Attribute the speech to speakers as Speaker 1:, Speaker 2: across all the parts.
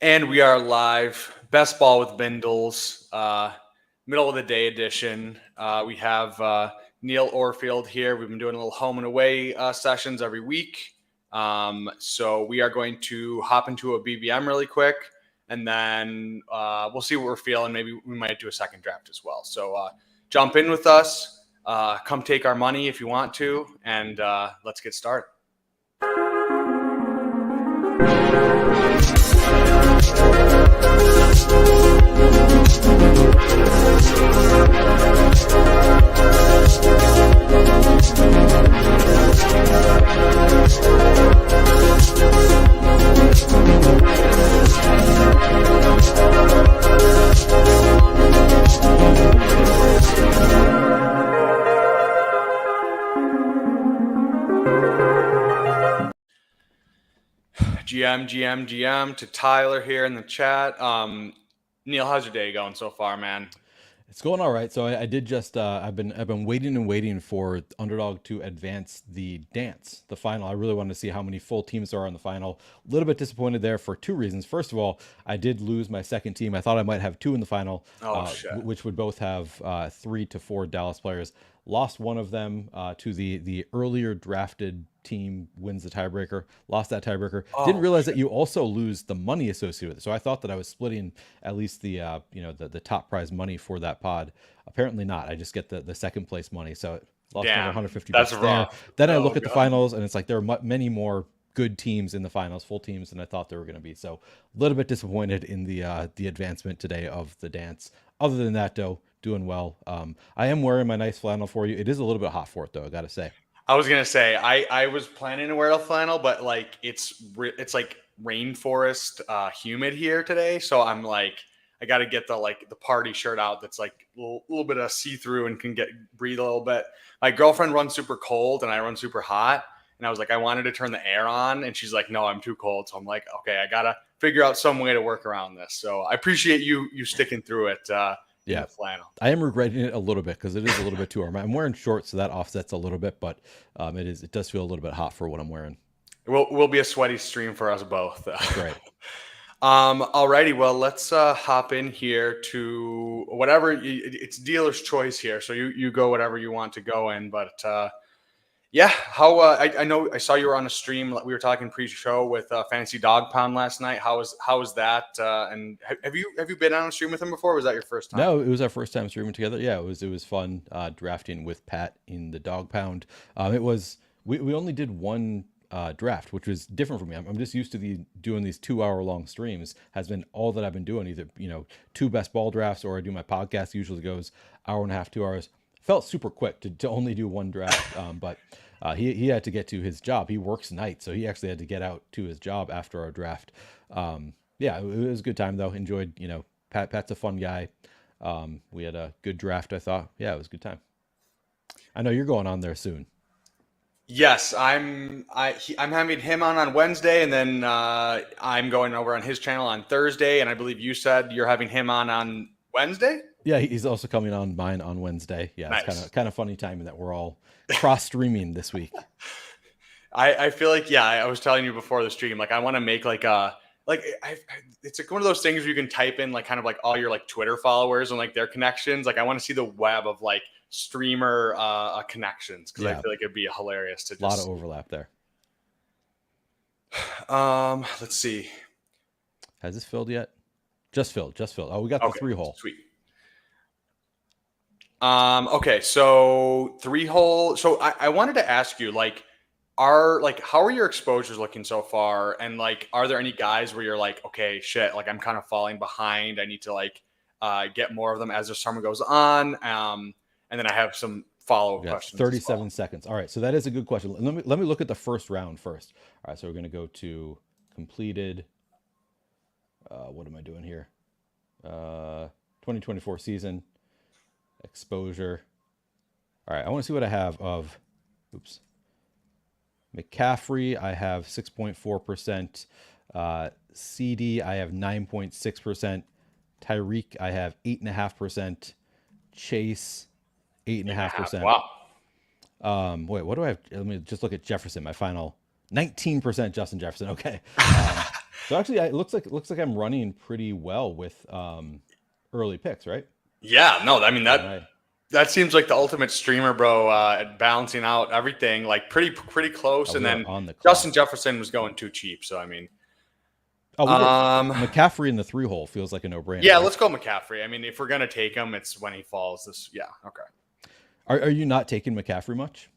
Speaker 1: And we are live. Best ball with Bindles, middle of the day edition. We have Neil Orfield here. We've been doing a little home and away sessions every week. So we are going to hop into a BBM really quick, and then we'll see what we're feeling. Maybe we might do a second draft as well. So jump in with us. Come take our money if you want to, and let's get started. GM to Tyler here in the chat. Neil, how's your day going so far, man?
Speaker 2: It's going all right. So I did just I've been waiting for Underdog to advance the final. I really wanted to see how many full teams there are in the final. A little bit disappointed there for two reasons. First of all, I did lose my second team. I thought I might have two in the final, which would both have 3 to 4 Dallas players. Lost one of them to the earlier drafted team wins the tiebreaker. Lost that tiebreaker. Didn't realize that you also lose the money associated with it. So I thought that I was splitting at least the the top prize money for that pod. Apparently not. I just get the second place money. So lost another 150 bucks there. Then I look at the finals, and it's like there are many more good teams in the finals, full teams, than I thought there were going to be. So a little bit disappointed in the advancement today of the dance. Other than that, though, doing well. I am wearing my nice flannel for you. It is a little bit hot for it, though, I got to say.
Speaker 1: I was gonna say I was planning to wear a flannel, but like it's like rainforest humid here today, so I'm like I got to get the party shirt out that's like a little bit of see through and can breathe a little bit. My girlfriend runs super cold and I run super hot, and I was like I wanted to turn the air on, and she's like, no, I'm too cold. So I'm like, okay, I gotta figure out some way to work around this. So I appreciate you sticking through it. Yeah, flannel.
Speaker 2: I am regretting it a little bit because it is a little bit too warm. I'm wearing shorts, so that offsets a little bit, but it does feel a little bit hot for what I'm wearing.
Speaker 1: It will be a sweaty stream for us both.
Speaker 2: Right.
Speaker 1: Alrighty, well, let's hop in here to whatever. It's dealer's choice here, so you go whatever you want to go in. But yeah, how I know I saw you were on a stream. We were talking pre-show with Fantasy Dog Pound last night. How was that? And have you been on a stream with him before? Or was that your first time?
Speaker 2: No, it was our first time streaming together. Yeah, it was fun drafting with Pat in the Dog Pound. We only did one draft, which was different for me. I'm just used to doing these 2-hour-long streams. Has been all that I've been doing. Either 2 best ball drafts, or I do my podcast. Usually goes hour and a half, 2 hours. Felt super quick to only do one draft, but he had to get to his job. He works nights, so he actually had to get out to his job after our draft. Yeah, it was a good time though. Enjoyed. Pat's a fun guy. We had a good draft, I thought. Yeah, it was a good time. I know you're going on there soon.
Speaker 1: Yes, I'm having him on Wednesday, and then I'm going over on his channel on Thursday, and I believe you said you're having him on Wednesday?
Speaker 2: Yeah, he's also coming on mine on Wednesday. Yeah, nice. It's kind of funny timing that we're all cross streaming this week.
Speaker 1: I feel like, yeah, I was telling you before the stream, like I want to make it's like one of those things where you can type in like kind of like all your like Twitter followers and like their connections. Like I want to see the web of like streamer connections, because I feel like it'd be hilarious to just...
Speaker 2: A lot of overlap there.
Speaker 1: Let's see.
Speaker 2: Has this filled yet? Just filled. Oh, we got the 3-hole.
Speaker 1: Sweet. Okay, so 3-hole. So I wanted to ask you, how are your exposures looking so far? And like, are there any guys where you're like, okay, shit, like I'm kind of falling behind. I need to get more of them as the summer goes on. And then I have some follow-up questions.
Speaker 2: 37 seconds. All right, so that is a good question. Let me look at the first round first. All right, so we're going to go to completed. What am I doing here? 2024 season exposure. All right, I want to see what I have of. Oops. McCaffrey, I have 6.4%. CD, I have 9.6%. Tyreek, I have 8.5%. Chase, 8.5%.
Speaker 1: Wow.
Speaker 2: Wait, what do I have? Let me just look at Jefferson. My final 19% Justin Jefferson. Okay. So actually, it looks like I'm running pretty well with early picks, right?
Speaker 1: Yeah, no, I mean
Speaker 2: All right.
Speaker 1: that seems like the ultimate streamer, bro. At balancing out everything, like pretty close.
Speaker 2: Oh,
Speaker 1: And
Speaker 2: we are
Speaker 1: then
Speaker 2: on the
Speaker 1: Justin
Speaker 2: clock.
Speaker 1: Jefferson was going too cheap, so I mean,
Speaker 2: Oh, we get
Speaker 1: um,
Speaker 2: McCaffrey in the 3 hole feels like a no-brainer,
Speaker 1: yeah,
Speaker 2: right?
Speaker 1: let's go McCaffrey. I mean, if we're gonna take him, it's when he falls. This, yeah, okay.
Speaker 2: Are you not taking McCaffrey much?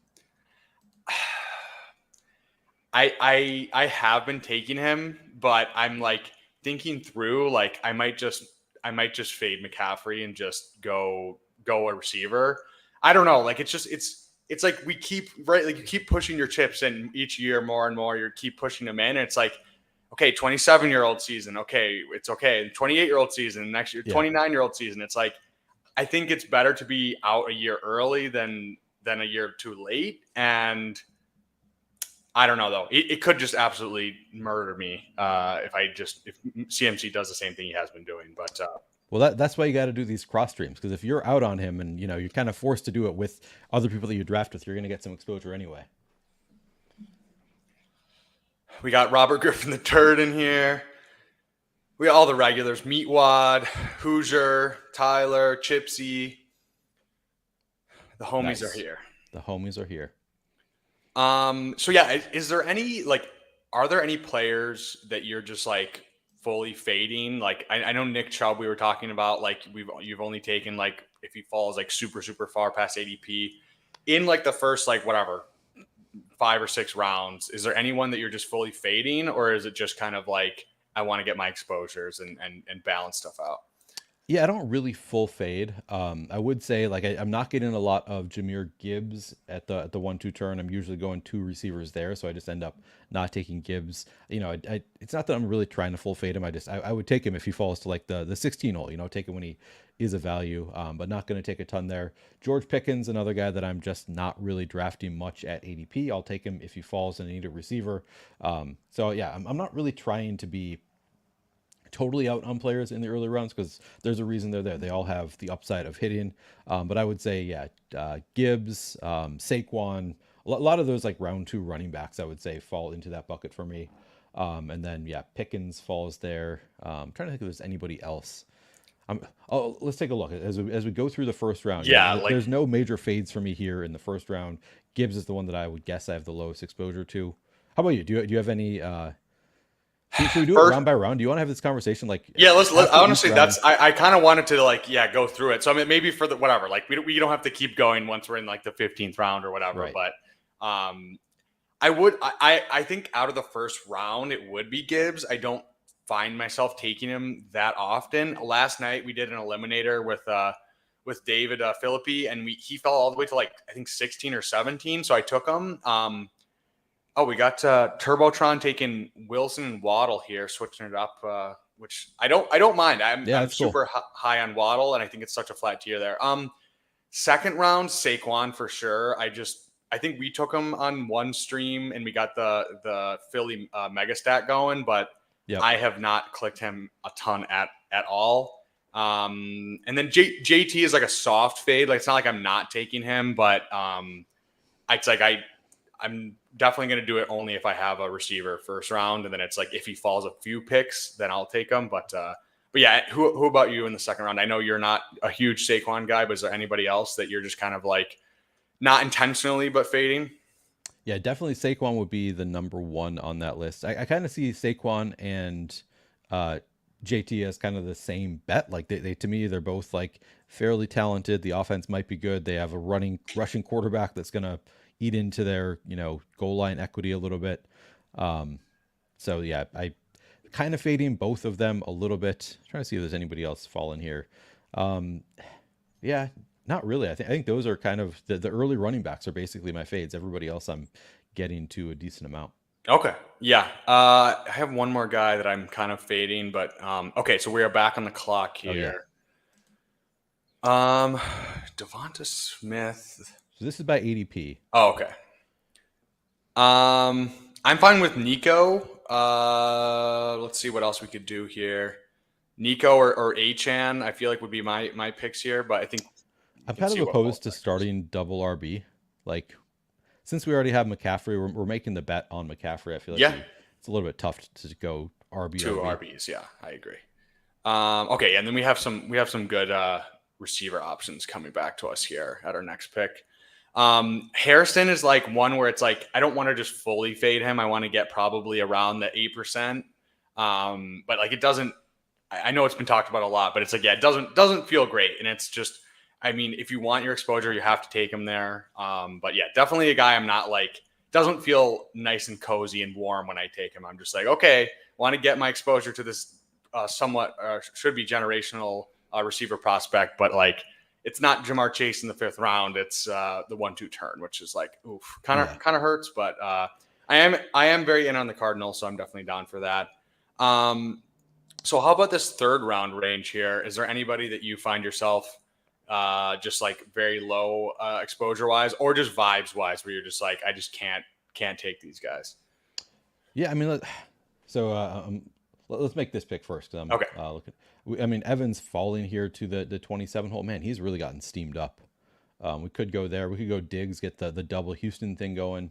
Speaker 1: I have been taking him, but I'm like thinking through, like I might just fade McCaffrey and just go a receiver. I don't know. Like it's like we keep right, like you keep pushing your chips in each year more and more. You keep pushing them in. And it's like, okay, 27-year-old season, okay, it's okay. 28-year-old season, next year,
Speaker 2: Yeah.
Speaker 1: 29-year-old season. It's like I think it's better to be out a year early than a year too late. And I don't know though. It could just absolutely murder me if CMC does the same thing he has been doing. But
Speaker 2: Well, that's why you got to do these cross streams, because if you're out on him and you're kind of forced to do it with other people that you draft with, you're going to get some exposure anyway.
Speaker 1: we got Robert Griffin the Turd in here. We got all the regulars: Meatwad, Hoosier, Tyler, Chipsy. The homies are
Speaker 2: Nice.
Speaker 1: here.
Speaker 2: The homies are here.
Speaker 1: So yeah, is there any like, are there any players that you're just like fully fading? Like I know Nick Chubb, we were talking about, like you've only taken like if he falls like super far past ADP in like the first like whatever 5 or 6 rounds. Is there anyone that you're just fully fading, or is it just kind of like I want to get my exposures and balance stuff out?
Speaker 2: Yeah, I don't really full fade. I would say like I'm not getting a lot of Jameer Gibbs at the 1-2 turn. I'm usually going 2 receivers there, so I just end up not taking Gibbs. It's not that I'm really trying to full fade him. I would take him if he falls to like the 16 hole. Take him when he is a value, but not going to take a ton there. George Pickens, another guy that I'm just not really drafting much at ADP. I'll take him if he falls and I need a receiver. So yeah, I'm not really trying to be totally out on players in the early rounds because there's a reason they're there. They all have the upside of hitting. But I would say, yeah, Gibbs, Saquon, a lot of those like round 2 running backs, I would say, fall into that bucket for me. And then, yeah, Pickens falls there. I'm trying to think if there's anybody else. Oh, let's take a look as we go through the first round.
Speaker 1: Yeah, like
Speaker 2: There's no major fades for me here in the first round. Gibbs is the one that I would guess I have the lowest exposure to. How about you? Do you have any? Should we do it
Speaker 1: first.
Speaker 2: round by round? Do you want to have this conversation like
Speaker 1: Yeah, let
Speaker 2: after each
Speaker 1: honestly,
Speaker 2: round?
Speaker 1: I kind of wanted to like, yeah, go through it. So I mean, maybe for the whatever, like we don't have to keep going once we're in like the 15th round or whatever.
Speaker 2: Right.
Speaker 1: But I think out of the first round, it would be Gibbs. I don't find myself taking him that often. Last night we did an eliminator with David Philippi, and he fell all the way to like I think 16 or 17. So I took him. Oh, we got Turbotron taking Wilson and Waddle here, switching it up, which I don't mind.
Speaker 2: Yeah,
Speaker 1: I'm
Speaker 2: that's cool.
Speaker 1: super high on Waddle, and I think it's such a flat tier there. Second round Saquon for sure. I think we took him on one stream, and we got the Philly mega stat going, but
Speaker 2: Yep.
Speaker 1: I have not clicked him a ton at all. And then JT is like a soft fade. Like it's not like I'm not taking him, but it's like I'm definitely going to do it only if I have a receiver first round. And then it's like, if he falls a few picks, then I'll take him. But yeah, who about you in the second round? I know you're not a huge Saquon guy, but is there anybody else that you're just kind of like not intentionally, but fading?
Speaker 2: Yeah, definitely Saquon would be the number one on that list. I kind of see Saquon and uh, JT as kind of the same bet. Like they to me, they're both like fairly talented. The offense might be good. They have a rushing quarterback that's gonna eat into their goal line equity a little bit. So yeah, I kind of fading both of them a little bit. Trying to see if there's anybody else fall in here. Um, yeah, not really. I think those are kind of the early running backs are basically my fades. Everybody else I'm getting to a decent amount.
Speaker 1: Okay. Yeah. I have one more guy that I'm kind of fading, but okay. So we are back on the clock
Speaker 2: Oh yeah.
Speaker 1: here. Devonta Smith.
Speaker 2: So this is by ADP.
Speaker 1: Oh, okay. I'm fine with Nico. Let's see what else we could do here. Nico or Achan, I feel like would be my picks here, but I think we
Speaker 2: I'm
Speaker 1: can
Speaker 2: kind of
Speaker 1: see what both
Speaker 2: opposed to
Speaker 1: vectors.
Speaker 2: starting double RB. Like since we already have McCaffrey, we're making the bet on McCaffrey. I feel like
Speaker 1: Yeah,
Speaker 2: it's a little bit tough to go RB.
Speaker 1: Two RBs. Yeah, I agree. Okay, and then we have some good receiver options coming back to us here at our next pick. Harrison is like one where it's like I don't want to just fully fade him. I want to get probably around the 8%. But like it doesn't. I know it's been talked about a lot, but it's like, yeah, it doesn't feel great. And it's just, I mean, if you want your exposure, you have to take him there. But yeah, definitely a guy I'm not like, doesn't feel nice and cozy and warm when I take him. I'm just like, okay, want to get my exposure to this somewhat should be generational receiver prospect, but like it's not Jamar Chase in the 5th round. It's the 1-2 turn, which is like, oof, kind of hurts, but I am very in on the Cardinals, so I'm definitely down for that. So how about this 3rd round range here? Is there anybody that you find yourself just like very low exposure wise, or just vibes wise, where you're just like, I just can't take these guys?
Speaker 2: Yeah, I mean, let's make this pick first.
Speaker 1: Okay.
Speaker 2: I mean, Evans falling here to the 27 hole. Man, he's really gotten steamed up. We could go there. We could go Diggs, get the double Houston thing going.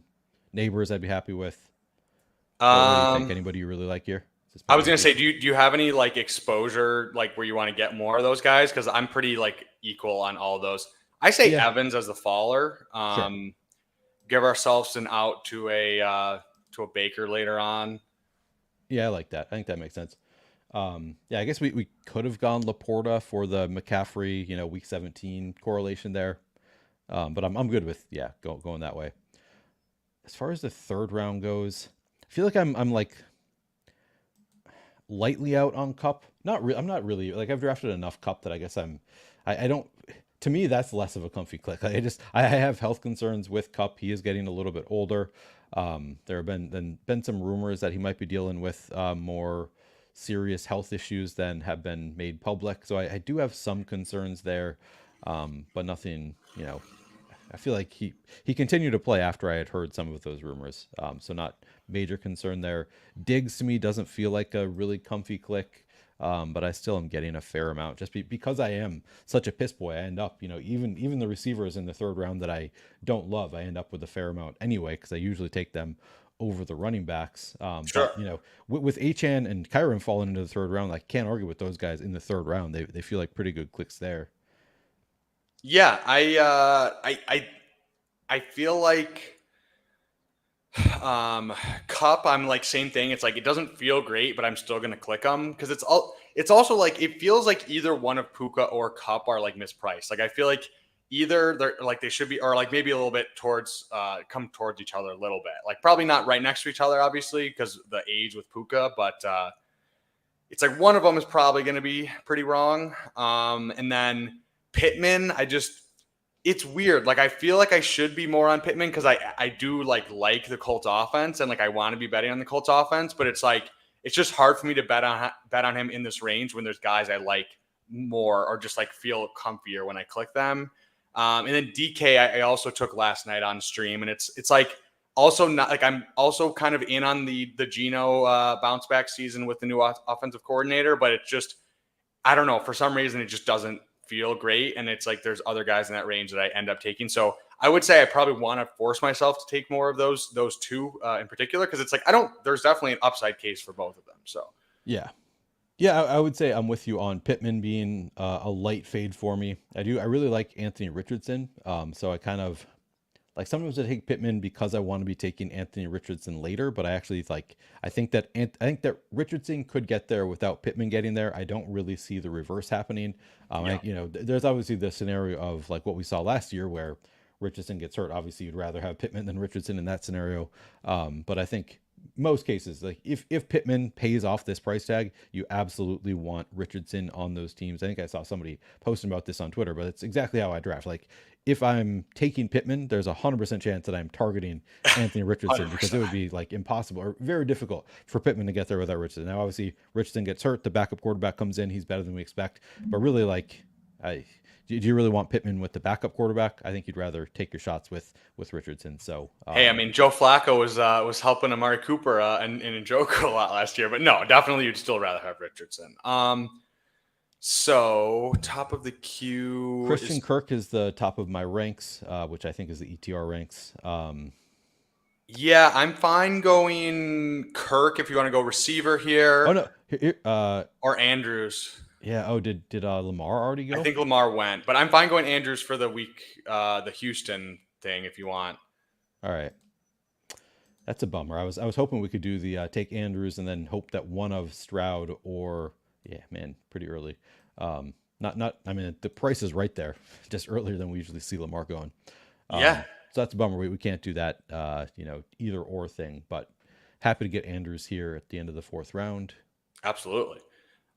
Speaker 2: Neighbors, I'd be happy with. What do you think? Anybody you really like here?
Speaker 1: I was gonna say, do you have any like exposure like where you want to get more of those guys? Because I'm pretty like equal on all of those. I say Evans as the faller.
Speaker 2: Sure.
Speaker 1: Give ourselves an out to a Baker later on.
Speaker 2: Yeah, I like that. I think that makes sense. Yeah, I guess we could have gone Laporta for the McCaffrey, week 17 correlation there. But I'm good with going that way. As far as the 3rd round goes, I feel like I'm like lightly out on Cup. I'm not really like I've drafted enough Cup that I guess I don't. To me, that's less of a comfy click. I have health concerns with Cup. He is getting a little bit older. There have been some rumors that he might be dealing with more serious health issues than have been made public. So I do have some concerns there, but nothing. I feel like he continued to play after I had heard some of those rumors. So not major concern there. Diggs to me doesn't feel like a really comfy click, but I still am getting a fair amount just because I am such a piss boy. I end up, even the receivers in the 3rd round that I don't love, I end up with a fair amount anyway because I usually take them over the running backs.
Speaker 1: Sure.
Speaker 2: But with Achane and Kyron falling into the 3rd round, I can't argue with those guys in the 3rd round. They feel like pretty good clicks there.
Speaker 1: Yeah, I feel like Cup, I'm like same thing. It's like it doesn't feel great, but I'm still gonna click them because it's also like it feels like either one of Puka or Cup are like mispriced. Like I feel like either they're like they should be, or like maybe a little bit towards come towards each other a little bit. Like probably not right next to each other, obviously, because the age with Puka, but it's like one of them is probably gonna be pretty wrong. And then Pittman, it's weird. Like I feel like I should be more on Pittman because I do like the Colts offense and like I want to be betting on the Colts offense, but it's like it's just hard for me to bet on him in this range when there's guys I like more or just like feel comfier when I click them. And then DK I also took last night on stream, and it's like also not like I'm also kind of in on the Geno bounce back season with the new offensive coordinator, but it's just I don't know, for some reason it just doesn't feel great, and it's like there's other guys in that range that I end up taking. So I would say I probably want to force myself to take more of those two in particular, because it's like there's definitely an upside case for both of them. So
Speaker 2: yeah, I would say I'm with you on Pittman being a light fade for me. I really like Anthony Richardson, so I kind of like sometimes I take Pittman because I want to be taking Anthony Richardson later, but I think that Richardson could get there without Pittman getting there. I don't really see the reverse happening. There's obviously the scenario of like what we saw last year where Richardson gets hurt. Obviously, you'd rather have Pittman than Richardson in that scenario. But I think most cases, like if Pittman pays off this price tag, you absolutely want Richardson on those teams. I think I saw somebody posting about this on Twitter, but it's exactly how I draft. Like if I'm taking Pittman, there's 100% chance that I'm targeting Anthony Richardson because it would be like impossible or very difficult for Pittman to get there without Richardson. Now, obviously, Richardson gets hurt. The backup quarterback comes in. He's better than we expect. But really, do you really want Pittman with the backup quarterback? I think you'd rather take your shots with Richardson. So
Speaker 1: hey, I mean, Joe Flacco was helping Amari Cooper and Njoku a lot last year, but no, definitely you'd still rather have Richardson. So top of the queue,
Speaker 2: Christian Kirk is the top of my ranks, which I think is the ETR ranks.
Speaker 1: Yeah, I'm fine going Kirk if you want to go receiver
Speaker 2: Oh
Speaker 1: here,
Speaker 2: no,
Speaker 1: or Andrews.
Speaker 2: yeah. Oh, did Lamar already
Speaker 1: I
Speaker 2: go?
Speaker 1: think Lamar went, but I'm fine going Andrews for the week, the Houston thing if you want.
Speaker 2: All right, that's a bummer. I was hoping we could do the take Andrews and then hope that one of Stroud or yeah, man, pretty early. Not. I mean, the price is right there, just earlier than we usually see Lamar going.
Speaker 1: Yeah,
Speaker 2: So that's a bummer. We can't do that, either or thing. But happy to get Andrews here at the end of the fourth round.
Speaker 1: absolutely.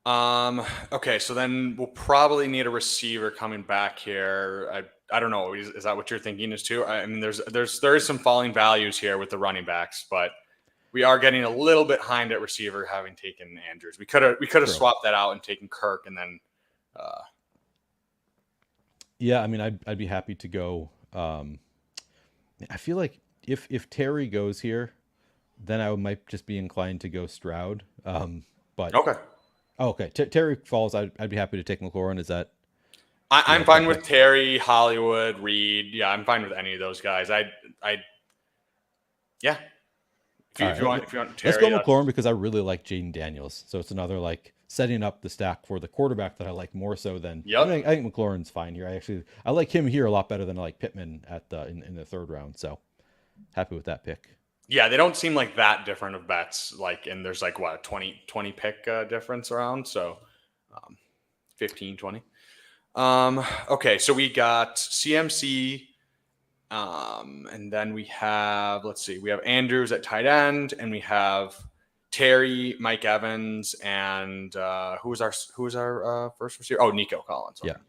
Speaker 1: Um, okay, so then we'll probably need a receiver coming back here. I don't know. Is that what you're thinking is too? I mean, there is some falling values here with the running backs, but we are getting a little bit behind at receiver having taken Andrews. We could have
Speaker 2: True.
Speaker 1: swapped that out and taken Kirk and then
Speaker 2: Yeah, I mean, I'd be happy to go. I feel like if Terry goes here, then I might just be inclined to go Stroud. But
Speaker 1: okay.
Speaker 2: oh, okay, Terry falls. I'd be happy to take McLaurin. Is that you
Speaker 1: I'm
Speaker 2: like that
Speaker 1: fine with
Speaker 2: pick?
Speaker 1: Terry, Hollywood, Reed. Yeah, I'm fine with any of those guys. Yeah.
Speaker 2: All
Speaker 1: If you
Speaker 2: right,
Speaker 1: want if you want
Speaker 2: let's go
Speaker 1: Terry,
Speaker 2: McLaurin
Speaker 1: that's
Speaker 2: because I really like Jaden Daniels. So it's another like setting up the stack for the quarterback that I like more so than
Speaker 1: yep.
Speaker 2: I think McLaurin's fine here. I like him here a lot better than I like Pittman at in the third round. So happy with that pick.
Speaker 1: Yeah, they don't seem like that different of bets. Like, and there's like what a 20 pick difference around. So um, 15, 20. Okay, so we got CMC, and then we have let's see, we have Andrews at tight end, and we have Terry, Mike Evans, and who was our first receiver? Oh, Nico Collins.
Speaker 2: Yeah.
Speaker 1: Okay.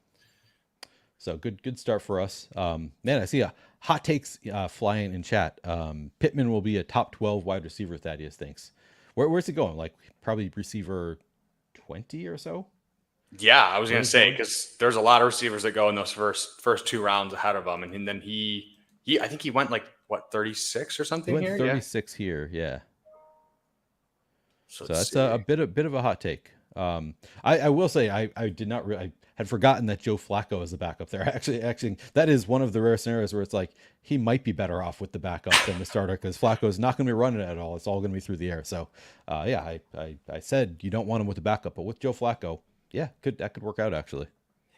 Speaker 2: So good start for us. Man, I see a hot takes flying in chat. Pittman will be a top 12 wide receiver. Thaddeus thinks. Where's it going? Like probably receiver 20 or so.
Speaker 1: Yeah, I was
Speaker 2: Where
Speaker 1: gonna
Speaker 2: he's
Speaker 1: say
Speaker 2: going?
Speaker 1: because there's a lot of receivers that go in those first two rounds ahead of him, and then he I think he went like what 36 or
Speaker 2: He
Speaker 1: something
Speaker 2: went
Speaker 1: here. Yeah.
Speaker 2: 36 here. Yeah.
Speaker 1: So
Speaker 2: So
Speaker 1: let's
Speaker 2: that's
Speaker 1: see.
Speaker 2: a bit of a hot take. I will say I did not I had forgotten that Joe Flacco is the backup there. Actually, that is one of the rare scenarios where it's like he might be better off with the backup than the starter because Flacco is not going to be running it at all. It's all going to be through the air. So, yeah, I said you don't want him with the backup, but with Joe Flacco, yeah, that could work out actually.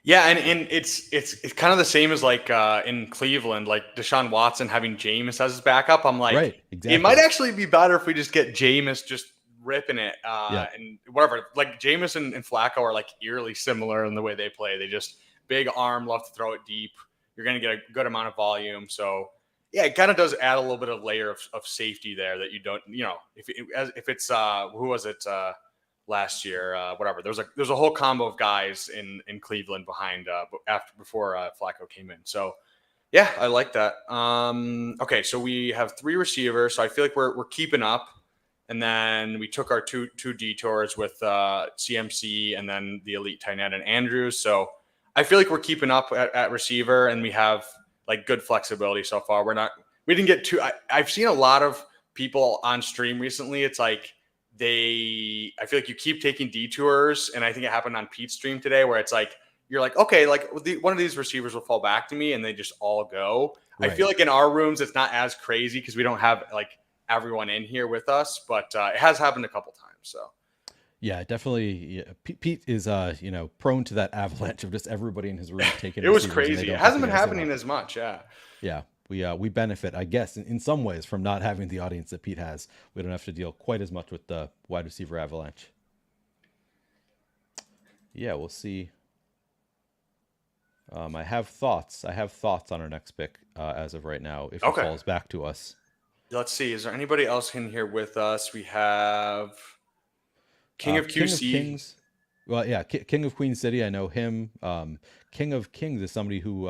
Speaker 1: Yeah, and it's kind of the same as like in Cleveland, like Deshaun Watson having Jameis as his backup. I'm like,
Speaker 2: Right,
Speaker 1: it might
Speaker 2: exactly.
Speaker 1: actually be better if we just get Jameis just ripping it
Speaker 2: Yeah,
Speaker 1: and whatever. Like Jameis and Flacco are like eerily similar in the way they play. They just big arm, love to throw it deep. You're going to get a good amount of volume. So yeah, it kind of does add a little bit of layer of safety there that you don't, if it's who was it last year, whatever. There's a whole combo of guys in Cleveland behind before Flacco came in. So yeah, I like that. Okay, so we have three receivers, so I feel like we're keeping up. And then we took our two detours with CMC and then the elite tight end and Andrews. So I feel like we're keeping up at receiver, and we have like good flexibility so far. We didn't get too. I've seen a lot of people on stream recently. It's like I feel like you keep taking detours, and I think it happened on Pete's stream today, where it's like you're like, okay, like one of these receivers will fall back to me, and they just all go. I
Speaker 2: right.
Speaker 1: feel like in our rooms it's not as crazy because we don't have like everyone in here with us, but it has happened a couple times. So
Speaker 2: Yeah, definitely. Yeah. Pete is, prone to that avalanche of just everybody in his room taking
Speaker 1: it was
Speaker 2: receivers, and they
Speaker 1: crazy. It
Speaker 2: don't get
Speaker 1: hasn't been
Speaker 2: together. So
Speaker 1: happening as much. Yeah.
Speaker 2: yeah, we benefit, I guess, in some ways from not having the audience that Pete has. We don't have to deal quite as much with the wide receiver avalanche. Yeah, we'll see. I have thoughts. I have thoughts on our next pick as of right now. If he
Speaker 1: Okay.
Speaker 2: falls back to us,
Speaker 1: Let's see. Is there anybody else in here with us? We have King of
Speaker 2: King of
Speaker 1: QC.
Speaker 2: Kings. Well, yeah, King of Queen City. I know him. King of Kings is somebody who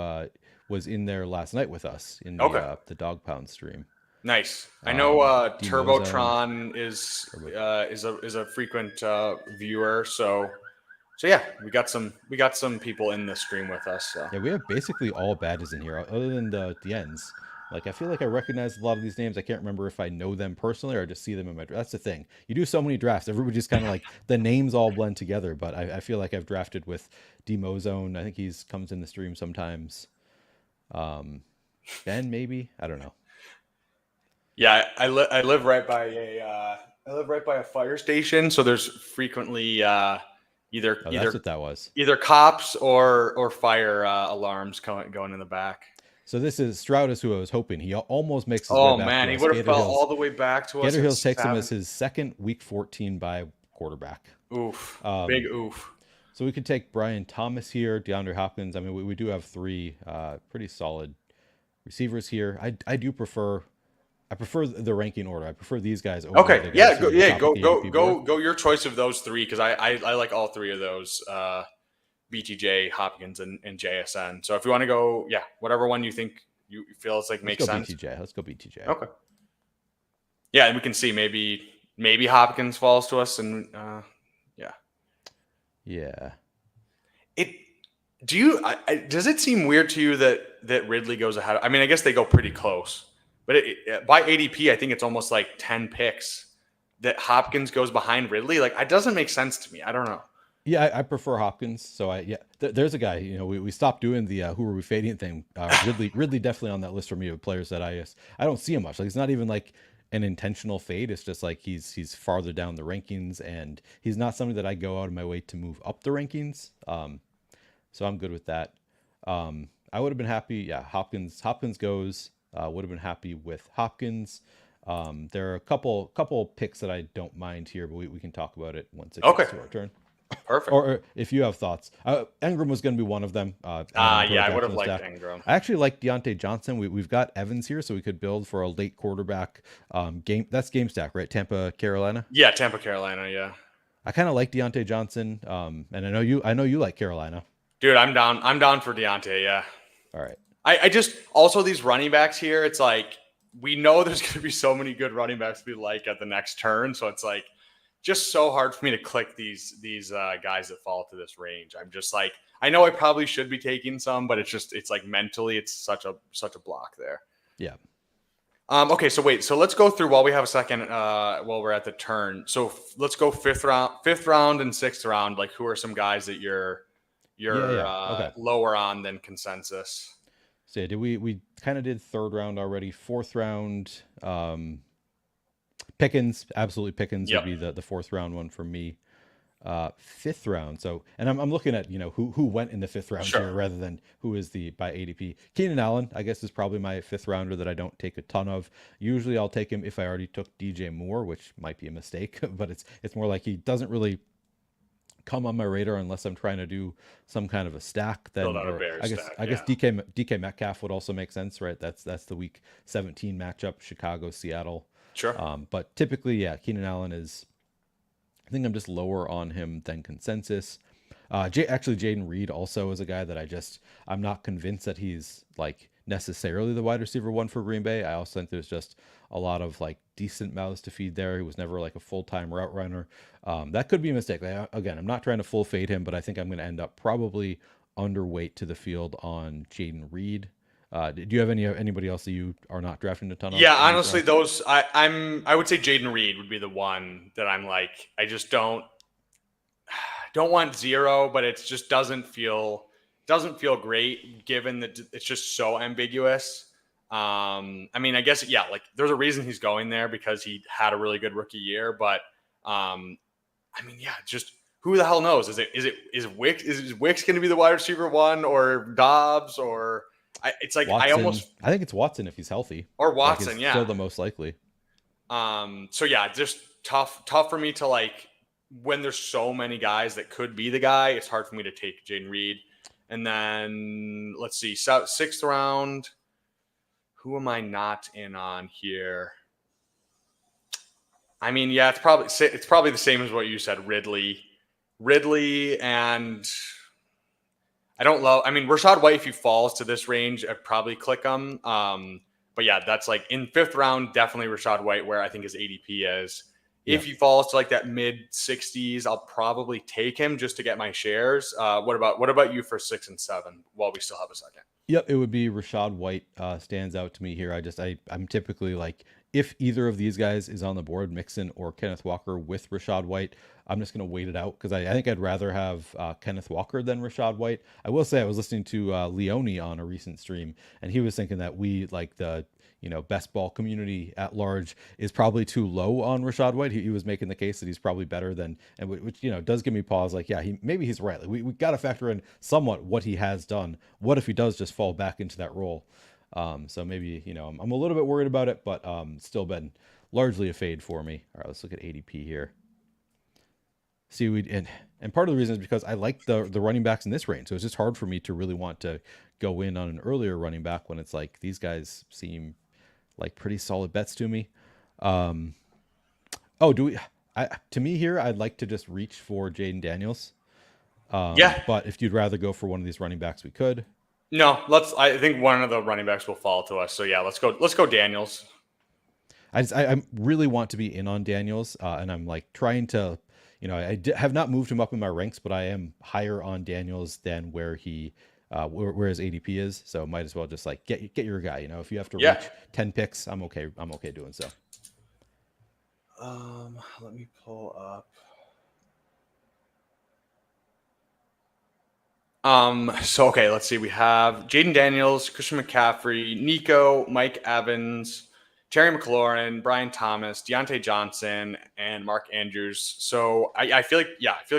Speaker 2: was in there last night with us in
Speaker 1: Okay.
Speaker 2: the Dog Pound stream.
Speaker 1: Nice. I know
Speaker 2: Demozone.
Speaker 1: Turbotron is a frequent viewer, so yeah, we got some people in the stream with us. So.
Speaker 2: Yeah, we have basically all badges in here, other than the ends. Like I feel like I recognize a lot of these names. I can't remember if I know them personally or just see them in my. That's the thing. You do so many drafts, everybody just kind of like the names all blend together. But I feel like I've drafted with Demozone. I think he's comes in the stream sometimes. Ben maybe I don't know.
Speaker 1: Yeah, I live right by a fire station, so there's frequently either
Speaker 2: Oh, that's
Speaker 1: either
Speaker 2: what that was.
Speaker 1: either cops or fire alarms going in the back.
Speaker 2: So this is Stroud is who I was hoping. He almost makes his way
Speaker 1: Oh
Speaker 2: back
Speaker 1: man,
Speaker 2: to
Speaker 1: he
Speaker 2: us.
Speaker 1: would have fell all the way back to us
Speaker 2: Gator
Speaker 1: at
Speaker 2: Hills takes him as
Speaker 1: 7.
Speaker 2: his second Week 14 by quarterback.
Speaker 1: Oof, big
Speaker 2: Um,
Speaker 1: oof.
Speaker 2: so we could take Brian Thomas here, DeAndre Hopkins. I mean, we do have three pretty solid receivers here. I do prefer I prefer the ranking order. I prefer these guys over
Speaker 1: Okay,
Speaker 2: the guys
Speaker 1: yeah,
Speaker 2: who are the top of
Speaker 1: go
Speaker 2: the
Speaker 1: go
Speaker 2: ADP board.
Speaker 1: go go. Your choice of those three because I like all three of those. BTJ, Hopkins, and JSN. So if you want to go, yeah, whatever one you think you feels like
Speaker 2: Let's
Speaker 1: makes
Speaker 2: go
Speaker 1: sense.
Speaker 2: BTJ. Let's go BTJ.
Speaker 1: Okay. Yeah, and we can see maybe Hopkins falls to us, and yeah,
Speaker 2: Yeah.
Speaker 1: it. Do you? Does it seem weird to you that Ridley goes ahead? I mean, I guess they go pretty close, but by ADP, I think it's almost like 10 picks that Hopkins goes behind Ridley. Like, it doesn't make sense to me. I don't know.
Speaker 2: Yeah, I prefer Hopkins. So there's a guy. We stopped doing the who are we fading thing. Ridley definitely on that list for me of players that I don't see him much. Like it's not even like an intentional fade. It's just like he's farther down the rankings, and he's not somebody that I go out of my way to move up the rankings. So I'm good with that. I would have been happy. Yeah, Hopkins goes. Would have been happy with Hopkins. There are a couple picks that I don't mind here, but we can talk about it once it
Speaker 1: Okay,
Speaker 2: gets to our turn.
Speaker 1: perfect.
Speaker 2: Or if you have thoughts, Engram was going to be one of them.
Speaker 1: Yeah, I would have liked Ingram.
Speaker 2: I actually like Deontay Johnson. We've got Evans here, so we could build for a late quarterback game. That's game stack, right? Tampa, Carolina.
Speaker 1: Yeah, Tampa, Carolina. Yeah,
Speaker 2: I kind of like Deontay Johnson, and I know you like Carolina.
Speaker 1: dude, I'm down. I'm down for Deontay. Yeah.
Speaker 2: All right.
Speaker 1: I just also these running backs here. It's like we know there's going to be so many good running backs we like at the next turn. So it's like just so hard for me to click these guys that fall to this range. I'm just like I know I probably should be taking some, but it's like mentally it's such a block there.
Speaker 2: Yeah.
Speaker 1: Okay, so wait, so let's go through while we have a second. While we're at the turn, so let's go fifth round, and sixth round. Like, who are some guys that you're
Speaker 2: Okay.
Speaker 1: lower on than consensus?
Speaker 2: So yeah, did we kind of did third round already? Fourth round, Pickens, absolutely Pickens
Speaker 1: Yep.
Speaker 2: would be the fourth round one for me. Fifth round. So, and I'm looking at who went in the fifth round
Speaker 1: Sure.
Speaker 2: here rather than who is the by ADP. Keenan Allen, I guess, is probably my fifth rounder that I don't take a ton of. Usually, I'll take him if I already took DJ Moore, which might be a mistake, but it's more like he doesn't really come on my radar unless I'm trying to do some kind of a stack. Then,
Speaker 1: Build out a
Speaker 2: or
Speaker 1: Bears stack,
Speaker 2: I guess
Speaker 1: yeah.
Speaker 2: DK Metcalf would also make sense, right? That's the week 17 matchup, Chicago, Seattle.
Speaker 1: Sure.
Speaker 2: But typically, yeah, Keenan Allen is. I think I'm just lower on him than consensus. Actually, Jaden Reed also is a guy that I'm not convinced that he's like necessarily the wide receiver one for Green Bay. I also think there's just a lot of like decent mouths to feed there. He was never like a full-time route runner. That could be a mistake. Again, I'm not trying to full fade him, but I think I'm going to end up probably underweight to the field on Jaden Reed. Do you have anybody else that you are not drafting a ton of?
Speaker 1: Yeah, honestly, those I would say Jaden Reed would be the one that I'm like I just don't want zero, but it just doesn't feel great given that it's just so ambiguous. I mean, I guess yeah, like there's a reason he's going there because he had a really good rookie year, but I mean, yeah, just who the hell knows? Is Wicks going to be the wide receiver one or Dobbs or it's like
Speaker 2: Watson. I think it's Watson if he's healthy.
Speaker 1: Or Watson, yeah.
Speaker 2: Still the most likely.
Speaker 1: So yeah, just tough for me to like when there's so many guys that could be the guy. It's hard for me to take Jaden Reed. And then let's see, sixth round. Who am I not in on here? I mean, yeah, it's probably the same as what you said, Ridley, and I don't love. I mean, Rachaad White, if he falls to this range, I'd probably click him. But yeah, that's like in fifth round, definitely Rachaad White, where I think his ADP is. Yeah. If he falls to like that mid 60s, I'll probably take him just to get my shares. What about you for 6 and 7 while we still have a second?
Speaker 2: Yep, it would be Rachaad White stands out to me here. I'm typically like if either of these guys is on the board, Mixon or Kenneth Walker with Rachaad White, I'm just going to wait it out because I think I'd rather have Kenneth Walker than Rachaad White. I will say I was listening to Leone on a recent stream, and he was thinking that we like the best ball community at large is probably too low on Rashad White. He was making the case that he's probably better than, and which does give me pause. Like, yeah, maybe he's right. Like, we got to factor in somewhat what he has done. What if he does just fall back into that role? So maybe I'm a little bit worried about it, but still been largely a fade for me. All right, let's look at ADP here. See, and part of the reason is because I like the running backs in this range, so it's just hard for me to really want to go in on an earlier running back when it's like these guys seem like pretty solid bets to me. Oh, do we? To me here, I'd like to just reach for Jaden Daniels.
Speaker 1: Yeah.
Speaker 2: But if you'd rather go for one of these running backs, we could.
Speaker 1: No, I think one of the running backs will fall to us. So yeah, let's go. Let's go Daniels.
Speaker 2: I really want to be in on Daniels, and I'm like trying to, have not moved him up in my ranks, but I am higher on Daniels than where his ADP is. So might as well just like get your guy. If you have to reach 10 picks, I'm okay. I'm okay doing so.
Speaker 1: Let me pull up. So okay, let's see. We have Jaden Daniels, Christian McCaffrey, Nico, Mike Evans, Terry McLaurin, Brian Thomas, Deontay Johnson, and Mark Andrews. So I feel like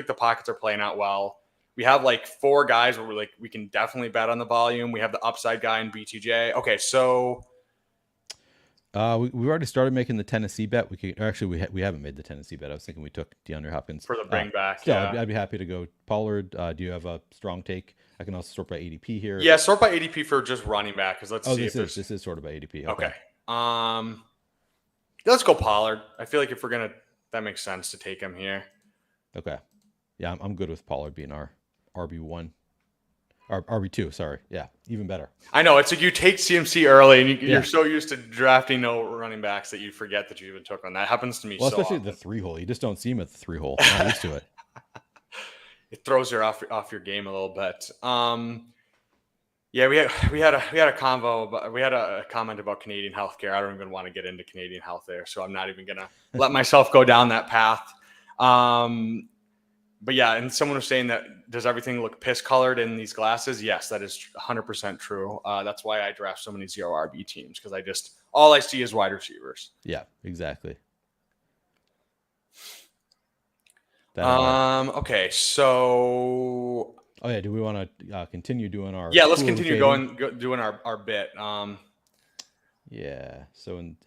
Speaker 1: the pockets are playing out well. We have like 4 guys where we can definitely bet on the volume. We have the upside guy in BTJ. Okay, so
Speaker 2: we've already started making the Tennessee bet. We haven't made the Tennessee bet. I was thinking we took DeAndre Hopkins
Speaker 1: for the bring back.
Speaker 2: Still, I'd be happy to go Pollard. Do you have a strong take? I can also sort by ADP here.
Speaker 1: Yeah, sort by ADP for just running back because let's see if
Speaker 2: this is sort of by ADP. Okay.
Speaker 1: Let's go Pollard. I feel like if we're gonna, that makes sense to take him here.
Speaker 2: Okay. Yeah, I'm good with Pollard being our RB1. RB2, sorry. Yeah, even better.
Speaker 1: I know. It's like you take CMC early and you're so used to drafting no running backs that you forget that you even took one. That happens to me so
Speaker 2: especially
Speaker 1: often.
Speaker 2: The 3-hole. You just don't see him at the 3-hole. I'm not used to it.
Speaker 1: It throws you off your game a little bit. Yeah, we had a convo, but we had a comment about Canadian healthcare. I don't even want to get into Canadian health there, so I'm not even gonna let myself go down that path. But yeah, and someone was saying that does everything look piss colored in these glasses? Yes, that is 100% true. That's why I draft so many 0 RB teams because all I see is wide receivers.
Speaker 2: Yeah, exactly.
Speaker 1: Okay, so.
Speaker 2: Oh yeah, do we want to continue doing our?
Speaker 1: Yeah, let's continue doing our bit.
Speaker 2: Yeah. So in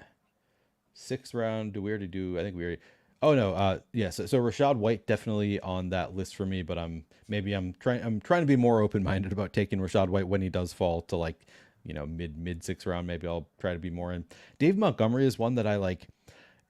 Speaker 2: 6th round, do we already do? I think we already. Oh no. Yeah. So Rashad White definitely on that list for me, but I'm trying to be more open minded about taking Rashad White when he does fall to like mid 6th round. Maybe I'll try to be more in. Dave Montgomery is one that I like.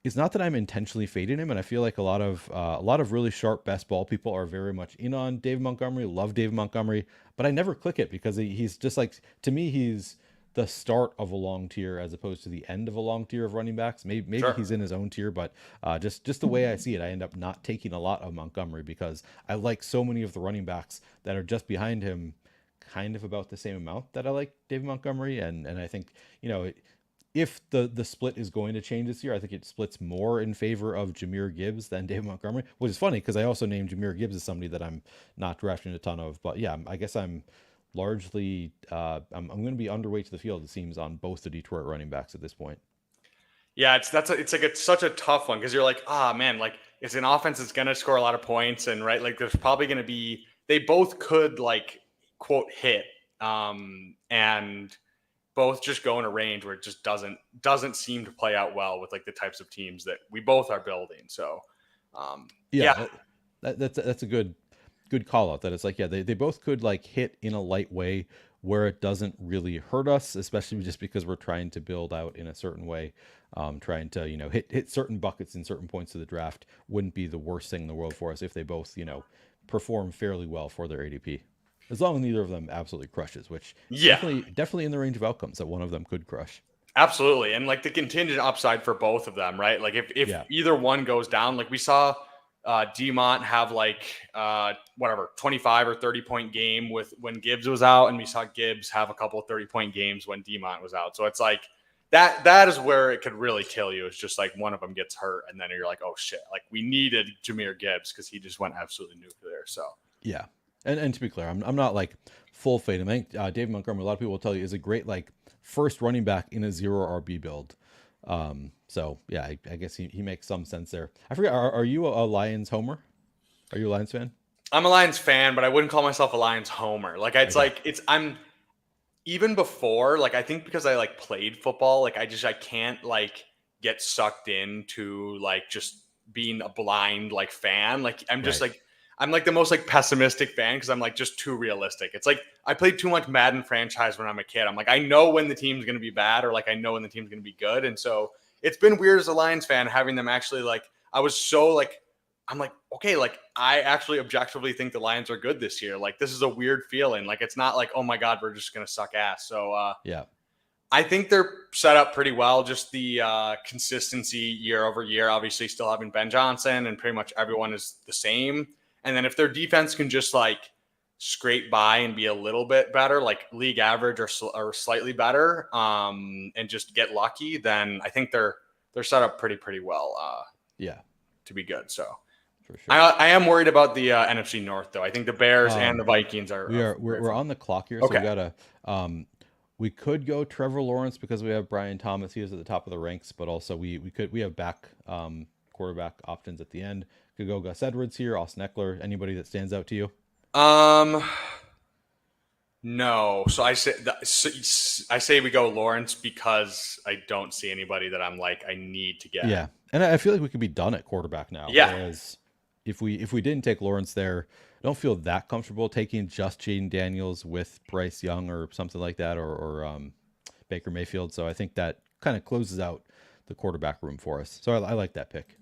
Speaker 2: It's not that I'm intentionally fading him, and I feel like a lot of really sharp best ball people are very much in on Dave Montgomery, love Dave Montgomery, but I never click it because he's just like, to me, he's the start of a long tier as opposed to the end of a long tier of running backs. Maybe sure. He's in his own tier, but just the way I see it, I end up not taking a lot of Montgomery because I like so many of the running backs that are just behind him kind of about the same amount that I like David Montgomery. And I think, if the split is going to change this year, I think it splits more in favor of Jahmyr Gibbs than David Montgomery, which is funny because I also named Jahmyr Gibbs as somebody that I'm not drafting a ton of. But yeah, I guess I'm largely I'm going to be underweight to the field, it seems, on both the Detroit running backs at this point.
Speaker 1: Yeah, it's such a tough one because you're like, man, like it's an offense that's going to score a lot of points, and right, like there's probably going to be, they both could like quote hit, and both just go in a range where it just doesn't seem to play out well with like the types of teams that we both are building. So
Speaker 2: that's a good call out, that it's like, yeah, they both could like hit in a light way where it doesn't really hurt us, especially just because we're trying to build out in a certain way, trying to hit certain buckets in certain points of the draft wouldn't be the worst thing in the world for us if they both perform fairly well for their ADP. As long as neither of them absolutely crushes, which definitely in the range of outcomes that one of them could crush.
Speaker 1: Absolutely. And like the contingent upside for both of them, right? Like if either one goes down, like we saw Demont have like 25 or 30 point game when Gibbs was out, and we saw Gibbs have a couple of 30-point games when Demont was out. So it's like that is where it could really kill you. It's just like one of them gets hurt and then you're like, oh shit, like we needed Jahmyr Gibbs because he just went absolutely nuclear. So
Speaker 2: yeah. And to be clear, I'm not like full fade. I think David Montgomery, a lot of people will tell you, is a great like first running back in a zero RB build. So yeah, I guess he makes some sense there. I forget, are you a Lions homer? Are you a Lions fan?
Speaker 1: I'm a Lions fan, but I wouldn't call myself a Lions homer.
Speaker 2: Okay.
Speaker 1: I'm even before, like I think because I like played football, like I can't like get sucked into like just being a blind like fan. Like
Speaker 2: Right.
Speaker 1: I'm like the most like pessimistic fan because I'm like just too realistic. It's like I played too much Madden franchise when I'm a kid. I'm like I know when the team's gonna be bad or like I know when the team's gonna be good. And so it's been weird as a Lions fan having them actually like I was so like I'm like, okay, like I actually objectively think the Lions are good this year. Like this is a weird feeling. Like it's not like, oh my God, we're just gonna suck ass. So
Speaker 2: Yeah.
Speaker 1: I think they're set up pretty well. Just the consistency year over year, obviously still having Ben Johnson and pretty much everyone is the same. And then if their defense can just like scrape by and be a little bit better, like league average or slightly better, and just get lucky, then I think they're set up pretty well
Speaker 2: Yeah.
Speaker 1: to be good. So
Speaker 2: For sure.
Speaker 1: I am worried about the NFC North, though. I think the Bears and the
Speaker 2: Um,
Speaker 1: Vikings are
Speaker 2: we're on the clock here, so we
Speaker 1: okay.
Speaker 2: gotta. We could go Trevor Lawrence because we have Brian Thomas. He is at the top of the ranks, but also we have back quarterback options at the end. Could go Gus Edwards here, Austin Eckler. Anybody that stands out to you?
Speaker 1: Um, no. So I say we go Lawrence because I don't see anybody that I'm like I need to get.
Speaker 2: Yeah, and I feel like we could be done at quarterback now.
Speaker 1: Yeah,
Speaker 2: Whereas if we didn't take Lawrence there, I don't feel that comfortable taking just Jaden Daniels with Bryce Young or something like that, or Baker Mayfield. So I think that kind of closes out the quarterback room for us. So I like that pick.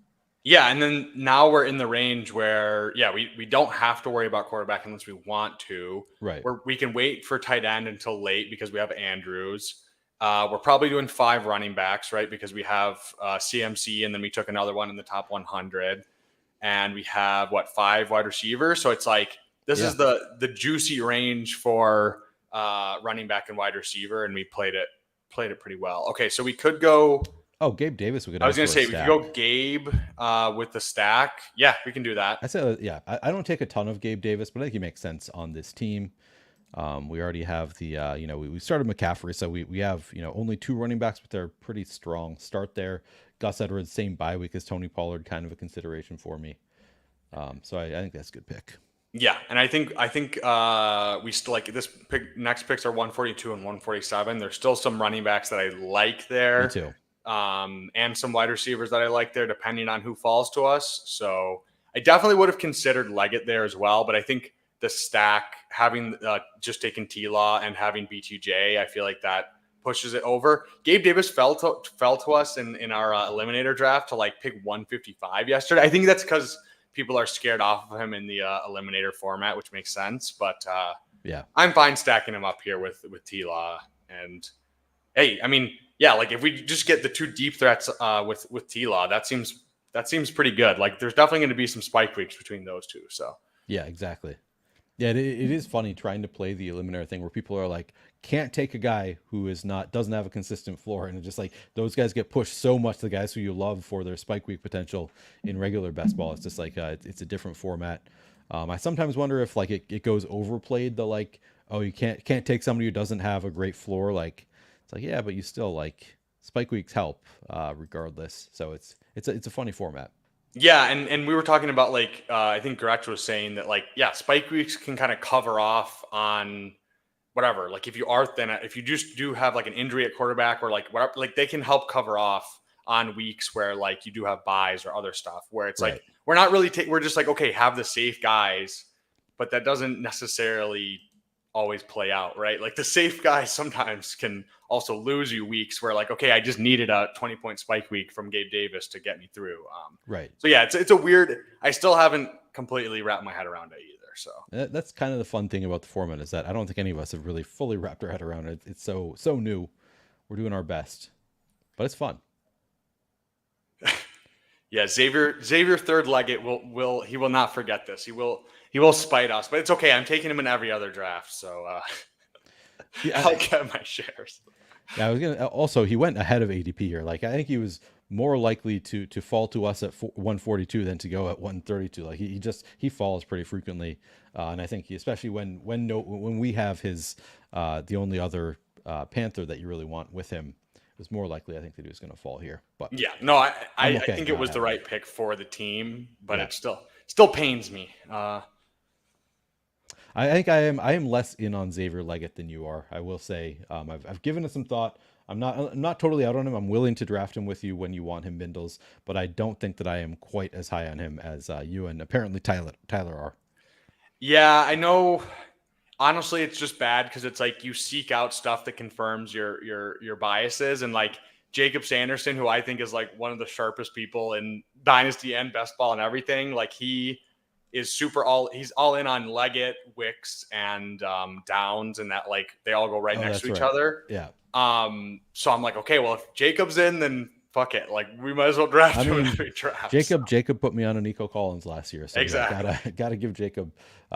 Speaker 1: yeah. And then now we're in the range where we don't have to worry about quarterback unless we want to.
Speaker 2: Right.
Speaker 1: Where we can wait for tight end until late because we have Andrews. We're probably doing 5 running backs, right? Because we have CMC and then we took another one in the top 100. And we have 5 wide receivers. So it's like this
Speaker 2: Yeah.
Speaker 1: is the juicy range for running back and wide receiver, and we played it pretty well. Okay, so we could go.
Speaker 2: Oh, Gabe Davis, we could
Speaker 1: I was
Speaker 2: add
Speaker 1: gonna
Speaker 2: to our
Speaker 1: say we could
Speaker 2: stack.
Speaker 1: go Gabe with the stack. Yeah, we can do that.
Speaker 2: I say, yeah, I don't take a ton of Gabe Davis, but I think he makes sense on this team. We already have the, we started McCaffrey, so we have, only 2 running backs, but they're pretty strong start there. Gus Edwards, same bye week as Tony Pollard, kind of a consideration for me. So I think that's a good pick.
Speaker 1: Yeah, and I think we still like this pick. Next picks are 142 and 147. There's still some running backs that I like
Speaker 2: Me
Speaker 1: there.
Speaker 2: too.
Speaker 1: And some wide receivers that I like there, depending on who falls to us. So I definitely would have considered Leggett there as well, but I think the stack having just taken T-Law and having BTJ, I feel like that pushes it over. Gabe Davis fell to us in our eliminator draft to like pick 155 yesterday. I think that's because people are scared off of him in the eliminator format, which makes sense. But
Speaker 2: Yeah.
Speaker 1: I'm fine stacking him up here with T-Law. And hey, I mean, yeah, like if we just get the 2 deep threats with T-Law, that seems pretty good. Like there's definitely going to be some spike weeks between those 2. So
Speaker 2: Yeah, exactly. Yeah, it is funny trying to play the eliminator thing where people are like, can't take a guy who doesn't have a consistent floor, and it's just like those guys get pushed so much. The guys who you love for their spike week potential in regular best ball, it's just like it's a different format. I sometimes wonder if like it goes overplayed. The like, oh, you can't take somebody who doesn't have a great floor. Like it's like, yeah, but you still like spike weeks help regardless. So it's a funny format.
Speaker 1: yeah, and we were talking about like I think Gretsch was saying that like yeah, spike weeks can kind of cover off on whatever. Like if you are thin, if you just do have like an injury at quarterback or like whatever, like they can help cover off on weeks where like you do have buys or other stuff where it's
Speaker 2: Right.
Speaker 1: like we're not really we're just like okay, have the safe guys, but that doesn't necessarily always play out, right? Like the safe guys sometimes can also lose you weeks where like okay, I just needed a 20-point spike week from Gabe Davis to get me through.
Speaker 2: Right.
Speaker 1: So yeah, it's a weird. I still haven't completely wrapped my head around it either. So
Speaker 2: That's kind of the fun thing about the format is that I don't think any of us have really fully wrapped our head around it. It's so new. We're doing our best, but it's fun.
Speaker 1: yeah, Xavier Third Leggett will not forget this. He will spite us, but it's okay. I'm taking him in every other draft, so
Speaker 2: Yeah,
Speaker 1: I'll get my shares.
Speaker 2: yeah. I was gonna also he went ahead of ADP here. Like I think he was more likely to fall to us at 142 than to go at 132. Like he falls pretty frequently, and I think especially when we have his the only other Panther that you really want with him, is more likely I think that he was going to fall here. But
Speaker 1: Yeah, no,
Speaker 2: I'm
Speaker 1: I
Speaker 2: okay
Speaker 1: think it
Speaker 2: not
Speaker 1: was the
Speaker 2: having him.
Speaker 1: right pick for the team, but
Speaker 2: Yeah.
Speaker 1: it still pains me.
Speaker 2: I think I am less in on Xavier Leggett than you are. I will say I've given it some thought. I'm not totally out on him. I'm willing to draft him with you when you want him, Bindles, but I don't think that I am quite as high on him as you and apparently Tyler are.
Speaker 1: Yeah, I know. Honestly, it's just bad because it's like you seek out stuff that confirms your biases, and like Jacob Sanderson, who I think is like one of the sharpest people in Dynasty and best ball and everything. Like he's all in on Leggett, Wicks, and Downs, and that like they all go right
Speaker 2: Oh,
Speaker 1: next to
Speaker 2: that's
Speaker 1: each
Speaker 2: right.
Speaker 1: other.
Speaker 2: Yeah.
Speaker 1: So I'm like, okay, well if Jacob's in, then fuck it. Like we might as well draft
Speaker 2: I
Speaker 1: him in
Speaker 2: mean,
Speaker 1: every draft. So.
Speaker 2: Jacob put me on a Nico Collins last year, so yeah,
Speaker 1: Exactly.
Speaker 2: gotta give Jacob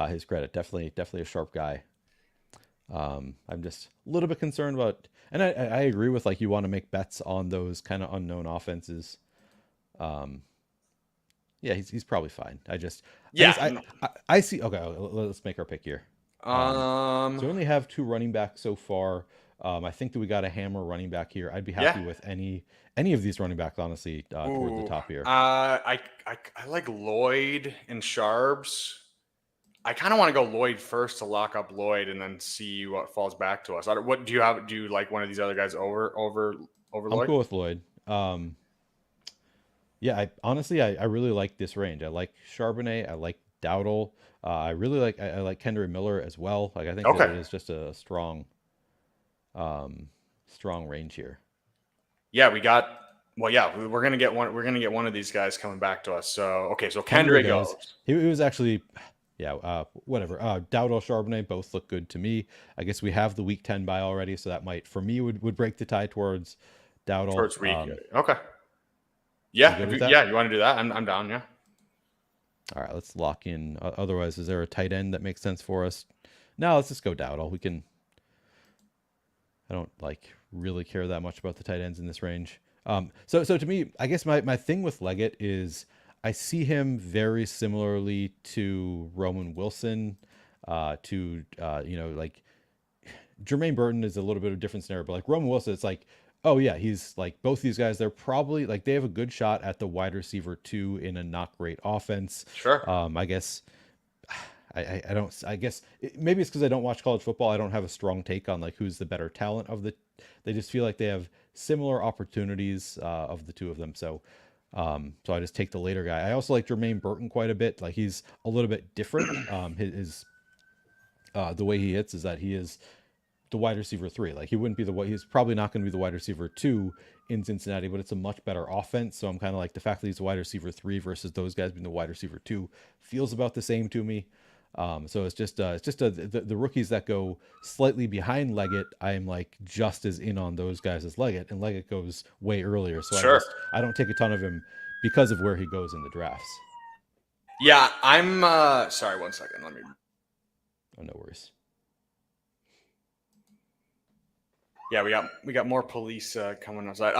Speaker 2: his credit. Definitely a sharp guy. I'm just a little bit concerned about, and I agree with like you want to make bets on those kind of unknown offenses. Um, yeah, he's probably fine. I
Speaker 1: Yeah.
Speaker 2: guess I see. Okay, let's make our pick here. So we only have two running backs so far. I think that we got a hammer running back here. I'd be
Speaker 1: Yeah.
Speaker 2: happy with any of these running backs, honestly, toward the
Speaker 1: Ooh.
Speaker 2: top here.
Speaker 1: I like Lloyd and Sharps. I kind of want to go Lloyd first to lock up Lloyd and then see what falls back to us. What do you have? Do you like one of these other guys over
Speaker 2: I'm
Speaker 1: Lloyd?
Speaker 2: cool with Lloyd. Yeah, I really like this range. I like Charbonnet. I like Dowdle. I like Kendra Miller as well. Like I think that
Speaker 1: Okay.
Speaker 2: it is just a strong range here.
Speaker 1: Yeah, we got. Well, yeah, we're gonna get one. We're gonna get one of these guys coming back to us. So okay, so
Speaker 2: Kendra
Speaker 1: Kendra
Speaker 2: does.
Speaker 1: goes.
Speaker 2: He was actually, yeah, whatever. Dowdle, Charbonnet both look good to me. I guess we have the week 10 bye already, so that might for me would break the tie towards Dowdle.
Speaker 1: Towards week. Okay.
Speaker 2: You
Speaker 1: Yeah.
Speaker 2: good
Speaker 1: If
Speaker 2: with
Speaker 1: you,
Speaker 2: that?
Speaker 1: yeah, you want to do that? I'm down. Yeah.
Speaker 2: All right, let's lock in. Otherwise, is there a tight end that makes sense for us? No, let's just go Dowdle. We can. I don't like really care that much about the tight ends in this range. So to me, I guess my thing with Leggett is I see him very similarly to Roman Wilson, like Jermaine Burton is a little bit of a different scenario, but like Roman Wilson, it's like, oh yeah, he's like both these guys. They're probably like they have a good shot at the wide receiver two in a not great offense.
Speaker 1: Sure.
Speaker 2: I guess I don't. I guess maybe it's because I don't watch college football. I don't have a strong take on like who's the better talent of the. They just feel like they have similar opportunities of the two of them. So I just take the later guy. I also like Jermaine Burton quite a bit. Like he's a little bit different. The way he hits is that he is the wide receiver three. Like he wouldn't be he's probably not going to be the wide receiver two in Cincinnati, but it's a much better offense. So I'm kind of like the fact that he's the wide receiver three versus those guys being the wide receiver two feels about the same to me. So it's just the rookies that go slightly behind Leggett. I am like just as in on those guys as Leggett, and Leggett goes way earlier. So
Speaker 1: Sure.
Speaker 2: I don't take a ton of him because of where he goes in the drafts.
Speaker 1: Yeah, I'm. Sorry, 1 second. Let me.
Speaker 2: Oh, no worries.
Speaker 1: Yeah, we got more police coming outside.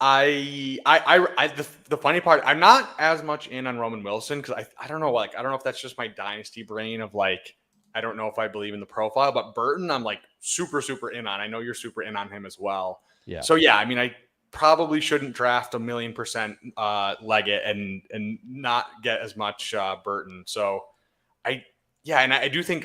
Speaker 1: The funny part, I'm not as much in on Roman Wilson because I don't know, like I don't know if that's just my dynasty brain of like I don't know if I believe in the profile, but Burton I'm like super in on. I know you're super in on him as well.
Speaker 2: Yeah.
Speaker 1: So yeah, I mean I probably shouldn't draft 1,000,000% Leggett and not get as much Burton. So I yeah, and I do think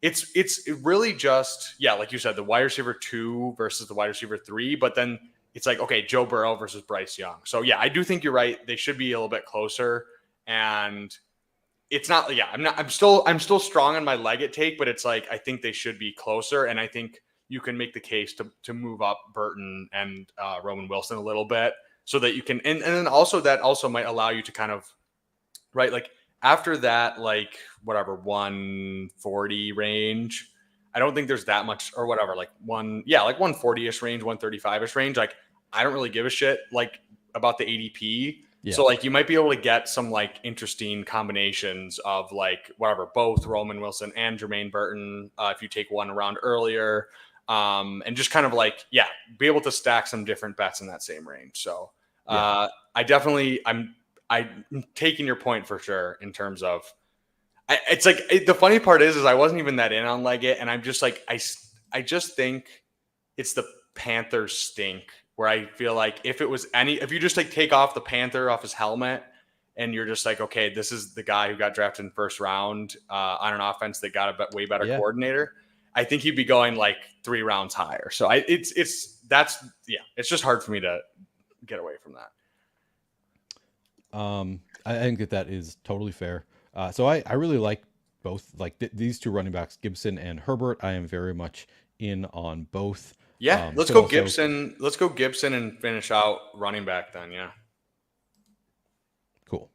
Speaker 1: it's really just like you said, the wide receiver two versus the wide receiver three, but then it's like okay, Joe Burrow versus Bryce Young. So yeah, I do think you're right. They should be a little bit closer, and it's not. Yeah, I'm still strong on my Leggett take, but it's like I think they should be closer, and I think you can make the case to move up Burton and Roman Wilson a little bit so that you can, and then also that also might allow you to kind of right like after that, like whatever 140 range, I don't think there's that much or whatever, like 140-ish range, 135-ish range. Like I don't really give a shit like about the ADP.
Speaker 2: Yeah.
Speaker 1: So like you might be able to get some like interesting combinations of like whatever, both Roman Wilson and Jermaine Burton if you take one round earlier. and just kind of like, yeah, be able to stack some different bets in that same range. So I'm taking your point for sure in terms of, it's like the funny part is I wasn't even that in on Leggett, and I'm just like I just think it's the Panthers stink, where I feel like if you just like take off the Panther off his helmet and you're just like, okay, this is the guy who got drafted in the first round on an offense that got a way better coordinator, I think he'd be going like 3 rounds higher. So it's just hard for me to get away from that.
Speaker 2: I think that is totally fair. So I really like both, like these two running backs, Gibson and Herbert. I am very much in on both.
Speaker 1: Yeah, let's go Gibson. Let's go Gibson and finish out running back then. Yeah.
Speaker 2: Cool.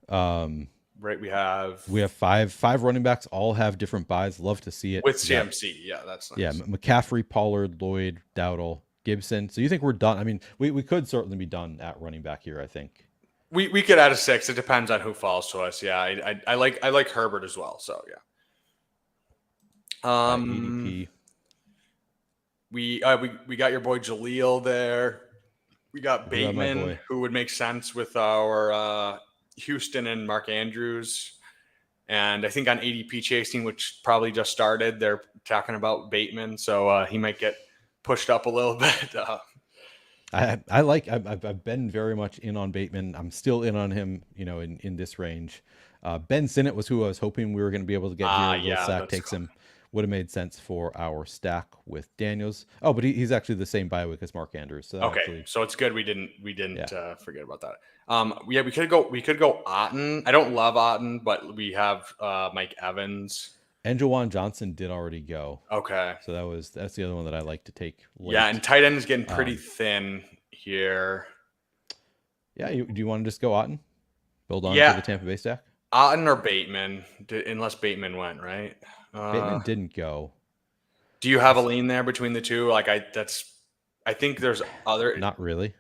Speaker 1: Right, we have
Speaker 2: five running backs. All have different buys. Love to see it
Speaker 1: with CMC. Yeah, that's nice.
Speaker 2: Yeah, McCaffrey, Pollard, Lloyd, Dowdle, Gibson. So you think we're done? I mean, we could certainly be done at running back here, I think.
Speaker 1: We could add a 6. It depends on who falls to us. Yeah, I like Herbert as well. So yeah.
Speaker 2: ADP.
Speaker 1: We got your boy Jaleel there. We got Bateman, who would make sense with our Houston and Mark Andrews. And I think on ADP chasing, which probably just started, they're talking about Bateman, so he might get pushed up a little bit.
Speaker 2: I've been very much in on Bateman. I'm still in on him, in this range. Ben Sinnott was who I was hoping we were going to be able to get here. Sack takes him. Would have made sense for our stack with Daniels. Oh, but he's actually the same bye week as Mark Andrews. So
Speaker 1: okay, so it's good we didn't forget about that. We could go Otten. I don't love Otten, but we have Mike Evans.
Speaker 2: And Jawan Johnson did already go.
Speaker 1: Okay,
Speaker 2: so that's the other one that I like to take late.
Speaker 1: Yeah, and tight end is getting pretty thin here.
Speaker 2: Yeah, do you want to just go Otten? Build on to the Tampa Bay stack?
Speaker 1: Otten or Bateman, unless Bateman went, right?
Speaker 2: Bateman didn't go.
Speaker 1: Do you have a lean there between the two? Like I think there's other.
Speaker 2: Not really.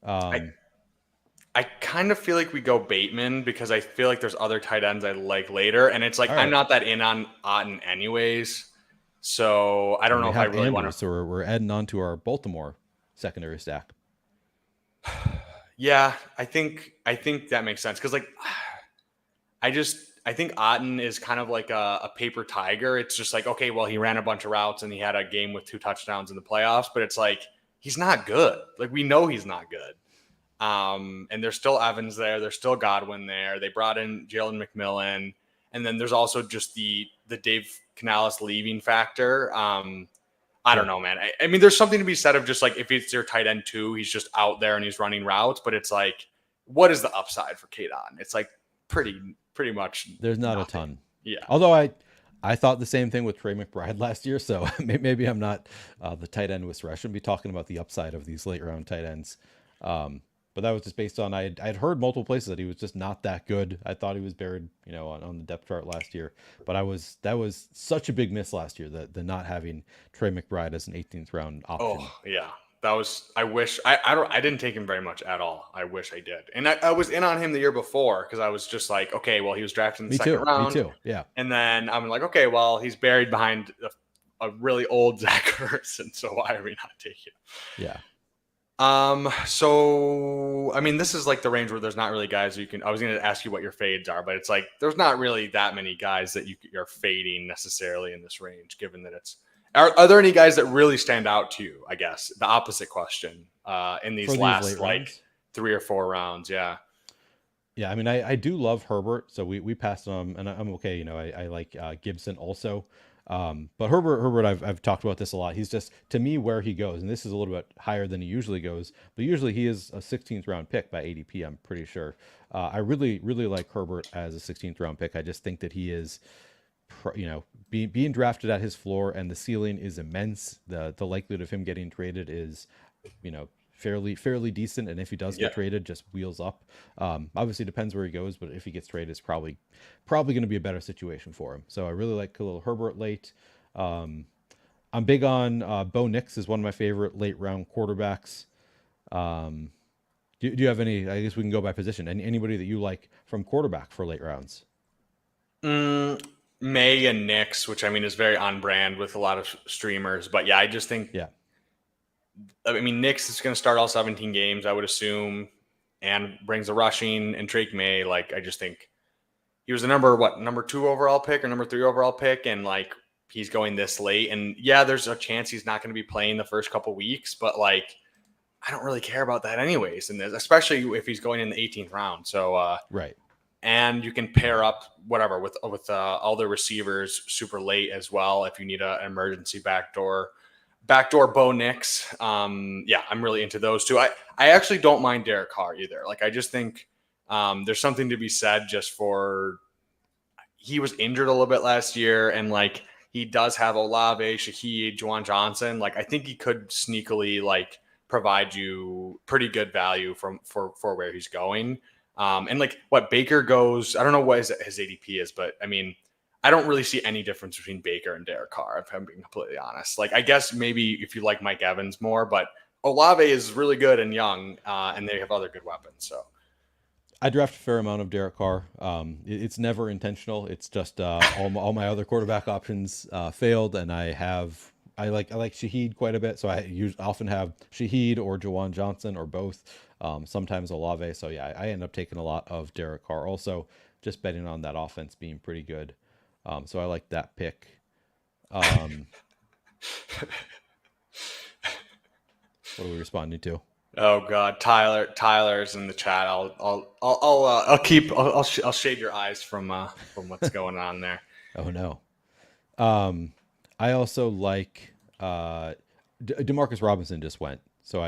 Speaker 1: I kind of feel like we go Bateman because I feel like there's other tight ends I like later, and it's like I'm not that in on Otten anyways. So I don't know if I really want to.
Speaker 2: So we're adding on to our Baltimore secondary stack.
Speaker 1: Yeah, I think that makes sense because like I think Otten is kind of like a paper tiger. It's just like, okay, well, he ran a bunch of routes and he had a game with 2 touchdowns in the playoffs, but it's like he's not good. Like we know he's not good. And there's still Evans there. There's still Godwin there. They brought in Jalen McMillan. And then there's also just the Dave Canales leaving factor. I don't know, man. I mean, there's something to be said of just like if it's your tight end 2, he's just out there and he's running routes. But it's like, what is the upside for Kate Otten? It's like pretty much.
Speaker 2: There's not a ton.
Speaker 1: Yeah.
Speaker 2: Although I thought the same thing with Trey McBride last year. So maybe I'm not the tight end whisperer. I shouldn't be talking about the upside of these late round tight ends. But that was just based on I'd heard multiple places that he was just not that good. I thought he was buried, on the depth chart last year. But that was such a big miss last year, the not having Trey McBride as an 18th round option.
Speaker 1: Oh yeah, that was. I wish I didn't take him very much at all. I wish I did, and I was in on him the year before because I was just like, okay, well, he was drafted in the second round.
Speaker 2: Me too. Yeah.
Speaker 1: And then I'm like, okay, well, he's buried behind a really old Zach Ertz, so why are we not taking him?
Speaker 2: Yeah.
Speaker 1: So, I mean, this is like the range where there's not really guys I was going to ask you what your fades are, but it's like, there's not really that many guys that you're fading necessarily in this range, given that are there any guys that really stand out to you? I guess the opposite question, in these last like 3 or 4 rounds. Yeah.
Speaker 2: Yeah. I mean, I do love Herbert. So we passed on and I'm okay. I like, Gibson also. But Herbert, I've talked about this a lot. He's just, to me, where he goes, and this is a little bit higher than he usually goes, but usually he is a 16th round pick by ADP. I'm pretty sure. I really, really like Herbert as a 16th round pick. I just think that he is, being drafted at his floor, and the ceiling is immense. The likelihood of him getting traded is, fairly decent, and if he does get traded, just wheels up. Obviously depends where he goes, but if he gets traded, it's probably going to be a better situation for him. So I really like Khalil Herbert late. I'm big on Bo Nix is one of my favorite late round quarterbacks. Do you have any? I guess we can go by position. Anybody that you like from quarterback for late rounds?
Speaker 1: May and Knicks, which I mean is very on brand with a lot of streamers. But yeah, I just think,
Speaker 2: Yeah.
Speaker 1: I mean, Knicks is going to start all 17 games, I would assume, and brings the rushing and Drake May. Like, I just think he was the number two overall pick or number three overall pick, and like he's going this late. And yeah, there's a chance he's not going to be playing the first couple weeks, but like I don't really care about that anyways, and especially if he's going in the 18th round. So
Speaker 2: Right.
Speaker 1: and you can pair up whatever with all the receivers super late as well if you need an emergency backdoor Bo Nix. Yeah, I'm really into those two. I actually don't mind Derek Carr either. Like I just think there's something to be said just for he was injured a little bit last year, and like he does have Olave, Shaheed, Juwan Johnson. Like I think he could sneakily like provide you pretty good value for where he's going. And like what Baker goes, I don't know what his ADP is, but I mean, I don't really see any difference between Baker and Derek Carr, if I'm being completely honest. Like I guess maybe if you like Mike Evans more, but Olave is really good and young, and they have other good weapons. So
Speaker 2: I draft a fair amount of Derek Carr. It's never intentional. It's just all my other quarterback options failed, and I like Shaheed quite a bit. So I often have Shaheed or Jawan Johnson or both. Sometimes Olave. So yeah, I end up taking a lot of Derek Carr. Also, just betting on that offense being pretty good. So I like that pick. Um, what are we responding to?
Speaker 1: oh God, Tyler's in the chat. I'll shade your eyes from what's going on there.
Speaker 2: Oh no. Um, I also like Demarcus Robinson just went. So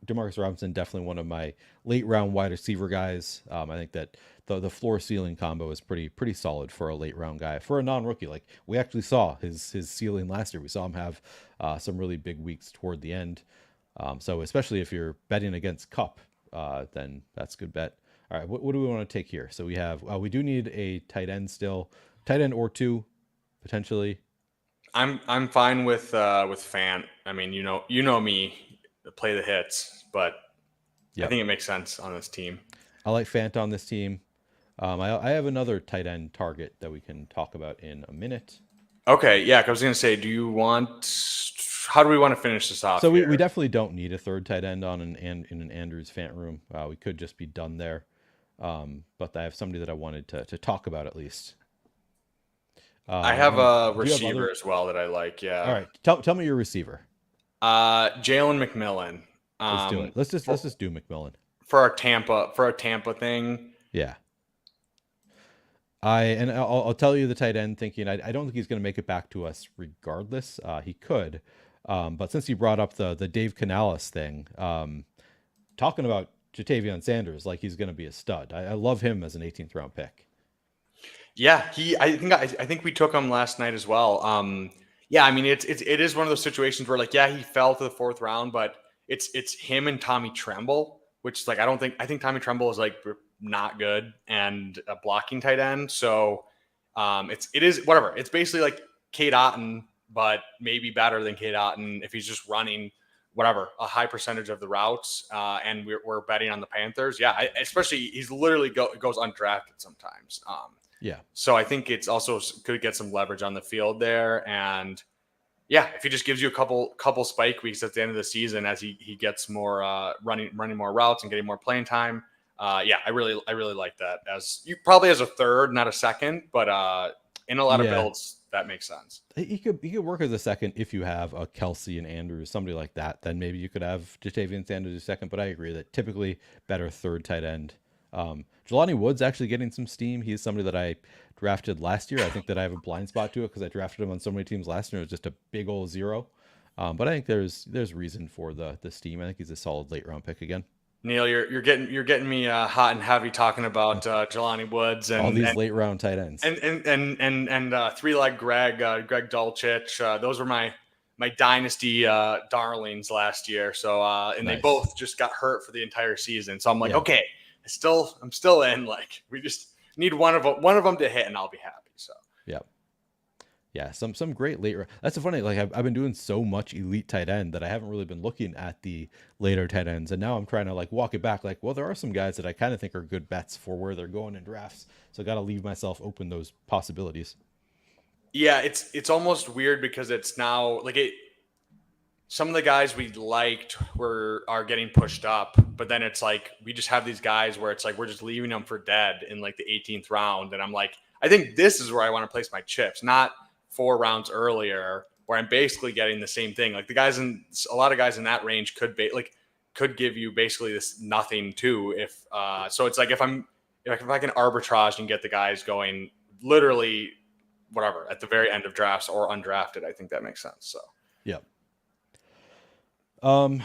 Speaker 2: Demarcus Robinson definitely one of my late round wide receiver guys. I think that the floor ceiling combo is pretty solid for a late round guy for a non rookie. Like we actually saw his ceiling last year. We saw him have some really big weeks toward the end. So especially if you're betting against Cup, then that's a good bet. All right, what do we want to take here? So we do need a tight end still, tight end or two potentially.
Speaker 1: I'm fine with Fant. I mean, you know me, play the hits, but I
Speaker 2: Yep.
Speaker 1: think it makes sense on this team.
Speaker 2: I like Fant on this team. I have another tight end target that we can talk about in a minute.
Speaker 1: Okay, yeah, 'cause I was gonna say, do you want? How do we want to finish this off
Speaker 2: So we
Speaker 1: here?
Speaker 2: definitely don't need a third tight end in an Andrews Fant room. We could just be done there. But I have somebody that I wanted to talk about at least.
Speaker 1: I have a
Speaker 2: Do you have
Speaker 1: receiver
Speaker 2: other?
Speaker 1: as well that I like.
Speaker 2: All
Speaker 1: Yeah,
Speaker 2: right, tell me your receiver.
Speaker 1: Jalen McMillan.
Speaker 2: Let's do it. Let's just do McMillan.
Speaker 1: For our Tampa thing.
Speaker 2: Yeah. I'll tell you the tight end thinking I don't think he's going to make it back to us regardless. He could, but since you brought up the Dave Canales thing, talking about Jatavion Sanders like he's going to be a stud. I love him as an 18th round pick.
Speaker 1: Yeah, I think we took him last night as well. Yeah, I mean it is one of those situations where like yeah he fell to the fourth round, but it's him and Tommy Tremble, which is like I think Tommy Tremble is like not good and a blocking tight end. So it is whatever. It's basically like Kate Otten, but maybe better than Kate Otten if he's just running whatever a high percentage of the routes. And we're betting on the Panthers. Yeah, especially he's literally goes undrafted sometimes.
Speaker 2: Yeah.
Speaker 1: So I think it's also could get some leverage on the field there. And yeah, if he just gives you a couple spike weeks at the end of the season as he gets more running more routes and getting more playing time. Yeah, I really like that as you probably as a third, not a second, but in a lot of
Speaker 2: Yeah.
Speaker 1: builds that makes sense.
Speaker 2: He could work as a second if you have a Kelsey and Andrews, somebody like that. Then maybe you could have Jatavian Sanders as second. But I agree that typically better third tight end. Jelani Woods actually getting some steam. He's somebody that I drafted last year. I think that I have a blind spot to it because I drafted him on so many teams last year. It was just a big old zero. But I think there's reason for the steam. I think he's a solid late round pick again.
Speaker 1: Neil, you're getting me hot and heavy talking about Jelani Woods
Speaker 2: All
Speaker 1: and
Speaker 2: these late round tight ends.
Speaker 1: three leg Greg Dulcich. Those were my dynasty darlings last year. So and they
Speaker 2: Nice.
Speaker 1: both just got hurt for the entire season. So I'm like,
Speaker 2: Yeah.
Speaker 1: okay, I'm still in. Like we just need one of them to hit, and I'll be happy. So
Speaker 2: Yeah. Yeah, some great late. That's the funny. Like I've been doing so much elite tight end that I haven't really been looking at the later tight ends, and now I'm trying to like walk it back. Like, well, there are some guys that I kind of think are good bets for where they're going in drafts. So I got to leave myself open those possibilities.
Speaker 1: Yeah, it's almost weird because it's now like it. Some of the guys we liked were are getting pushed up, but then it's like we just have these guys where it's like we're just leaving them for dead in like the 18th round, and I'm like, I think this is where I want to place my chips, not 4 rounds earlier, where I'm basically getting the same thing. Like the guys in a lot of guys in that range could give you basically this nothing too. If so, it's like if I can arbitrage and get the guys going literally whatever at the very end of drafts or undrafted, I think that makes sense. So.
Speaker 2: Yep. Um,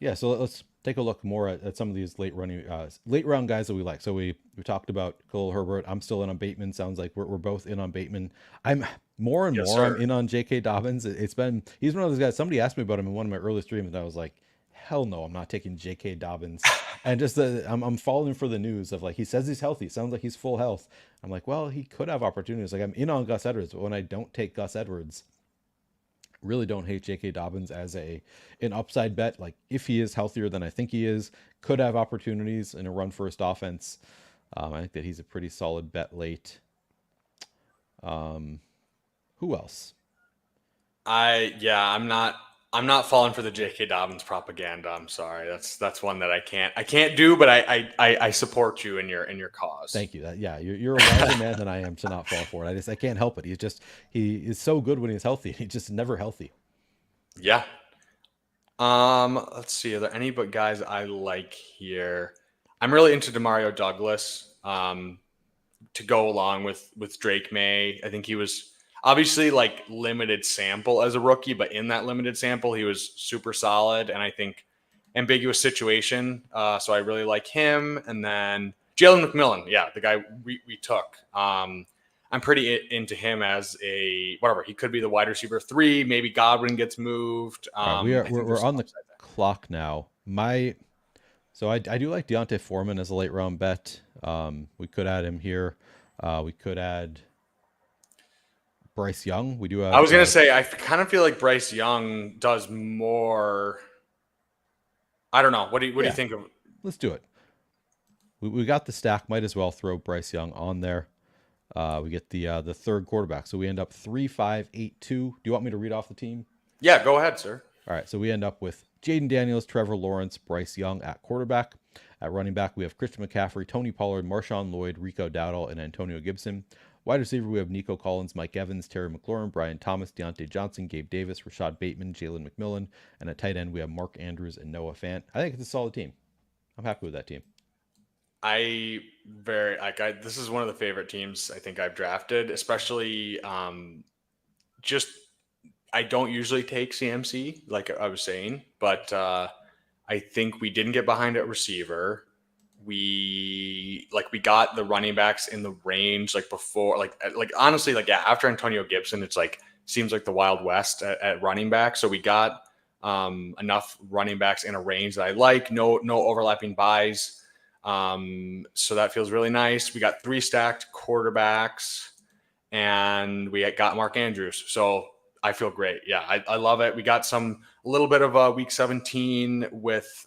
Speaker 2: yeah. So let's take a look more at some of these late round guys that we like. So we talked about Khalil Herbert. I'm still in on Bateman. Sounds like we're both in on Bateman. I'm more and
Speaker 1: Yes,
Speaker 2: more. I'm
Speaker 1: sir.
Speaker 2: in on J.K. Dobbins. It's been he's one of those guys. Somebody asked me about him in one of my early streams, and I was like, hell no, I'm not taking J.K. Dobbins. And just I'm falling for the news of like he says he's healthy. Sounds like he's full health. I'm like, well, he could have opportunities. Like I'm in on Gus Edwards, but when I don't take Gus Edwards, really don't hate J.K. Dobbins as an upside bet. Like if he is healthier than I think he is, could have opportunities in a run first offense. I think that he's a pretty solid bet late. Who else?
Speaker 1: I'm not falling for the J.K. Dobbins propaganda. I'm sorry. That's one that I can't do, but I support you in your cause.
Speaker 2: Thank you. Yeah, you're a wiser man than I am to not fall for it. I can't help it. He is so good when he's healthy. He's just never healthy.
Speaker 1: Yeah. Let's see. Are there any but guys I like here? I'm really into Demario Douglas. To go along with Drake May. I think he was obviously like limited sample as a rookie, but in that limited sample, he was super solid. And I think ambiguous situation. So I really like him. And then Jalen McMillan, yeah, the guy we took. I'm pretty into him as a whatever. He could be the wide receiver 3. Maybe Godwin gets moved.
Speaker 2: All right,
Speaker 1: I think
Speaker 2: we're
Speaker 1: there's some
Speaker 2: on the
Speaker 1: upside there.
Speaker 2: clock now. I do like Deontay Foreman as a late round bet. We could add him here. We could add Bryce Young. We do
Speaker 1: I
Speaker 2: have
Speaker 1: was gonna say I kind of feel like Bryce Young does more. I don't know. What do you
Speaker 2: yeah.
Speaker 1: think of?
Speaker 2: Let's do it. We got the stack. Might as well throw Bryce Young on there. We get the third quarterback, so we end up 3-5-8-2. Do you want me to read off the team?
Speaker 1: Yeah, go ahead, sir.
Speaker 2: All right, so we end up with Jaden Daniels, Trevor Lawrence, Bryce Young at quarterback. At running back, we have Christian McCaffrey, Tony Pollard, Marshawn Lloyd, Rico Dowdle, and Antonio Gibson. Wide receiver, we have Nico Collins, Mike Evans, Terry McLaurin, Brian Thomas, Deontay Johnson, Gabe Davis, Rashad Bateman, Jalen McMillan. And at tight end, we have Mark Andrews and Noah Fant. I think it's a solid team. I'm happy with that team.
Speaker 1: This is one of the favorite teams I think I've drafted, especially just I don't usually take CMC like I was saying, but I think we didn't get behind at receiver. We got the running backs in the range like before like honestly like yeah after Antonio Gibson it's like seems like the Wild West at running back, so we got enough running backs in a range that I like, no overlapping buys, so that feels really nice. We got 3 stacked quarterbacks and we got Mark Andrews, so I feel great. Yeah, I love it. We got a little bit of a week 17 with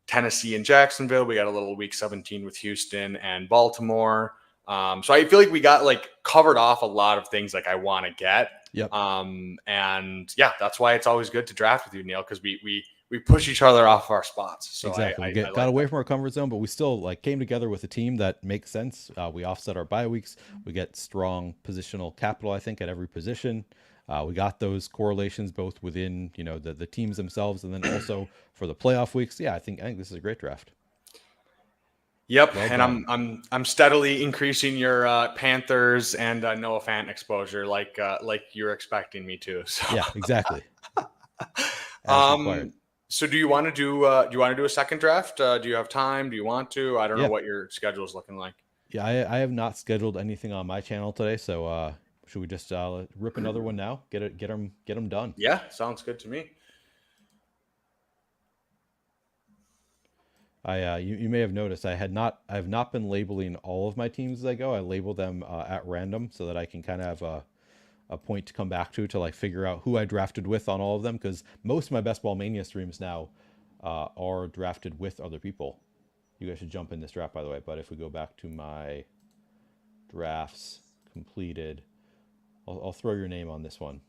Speaker 1: Tennessee and Jacksonville. We got a little week 17 with Houston and Baltimore. So I feel like we got like covered off a lot of things like I want to get.
Speaker 2: Yep.
Speaker 1: And yeah, that's why it's always good to draft with you, Neil, because we push each other off our spots. So
Speaker 2: Exactly. We
Speaker 1: I
Speaker 2: got
Speaker 1: like
Speaker 2: away
Speaker 1: that.
Speaker 2: from our comfort zone, but we still like came together with a team that makes sense. We offset our bye weeks. We get strong positional capital, I think, at every position. We got those correlations both within the teams themselves and then also for the playoff weeks. Yeah, I think this is a great draft.
Speaker 1: Yep,
Speaker 2: Well
Speaker 1: and
Speaker 2: done.
Speaker 1: I'm steadily increasing your Panthers and Noah Fant exposure, like you're expecting me to. So,
Speaker 2: Yeah, exactly. As required.
Speaker 1: um, so do you want to do a second draft? Do you have time? Do you want to? I don't know
Speaker 2: Yeah.
Speaker 1: what your schedule is looking like.
Speaker 2: Yeah, I have not scheduled anything on my channel today, so should we just rip another one now? Get them done.
Speaker 1: Yeah, sounds good to me.
Speaker 2: You may have noticed I have not been labeling all of my teams as I go. I label them at random so that I can kind of have a point to come back to like figure out who I drafted with on all of them, because most of my best ball mania streams now are drafted with other people. You guys should jump in this draft, by the way. But if we go back to my drafts completed, I'll throw your name on this one.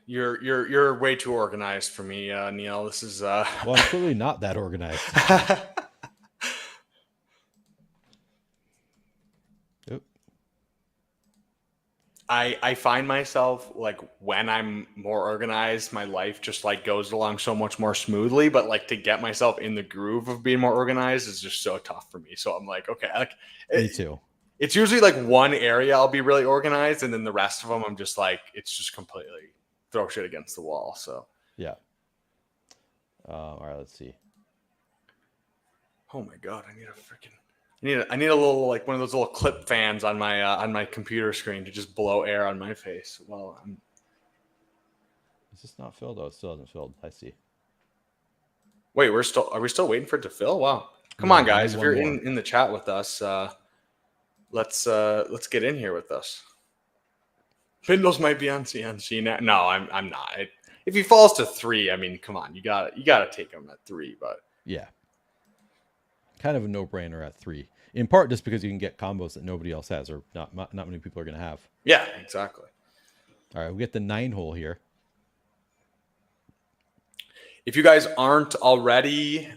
Speaker 1: You're way too organized for me, Neil. This is
Speaker 2: Well, I'm clearly not that organized. Oop.
Speaker 1: I find myself like when I'm more organized, my life just like goes along so much more smoothly. But like to get myself in the groove of being more organized is just so tough for me. So I'm like, okay, like
Speaker 2: Me too.
Speaker 1: it's usually like one area I'll be really organized, and then the rest of them I'm just like it's just completely throw shit against the wall. So
Speaker 2: Yeah. All right, let's see.
Speaker 1: oh my god, I need a freaking I need a little like one of those little clip fans on my computer screen to just blow air on my face. Well,
Speaker 2: Is this not filled? Oh, it still hasn't filled. I see.
Speaker 1: wait, are we still waiting for it to fill? Wow. Come on,
Speaker 2: Yeah, we need
Speaker 1: guys. If
Speaker 2: one
Speaker 1: you're
Speaker 2: more.
Speaker 1: in the chat with us, let's get in here with us. Windows might be on CNC now. No, I'm not. If he falls to 3, I mean, come on, you gotta take him at 3. But
Speaker 2: Yeah. Kind of a no-brainer at 3. In part just because you can get combos that nobody else has, or not many people are going to have.
Speaker 1: yeah, exactly.
Speaker 2: All right, we get the 9 hole here.
Speaker 1: If you guys aren't already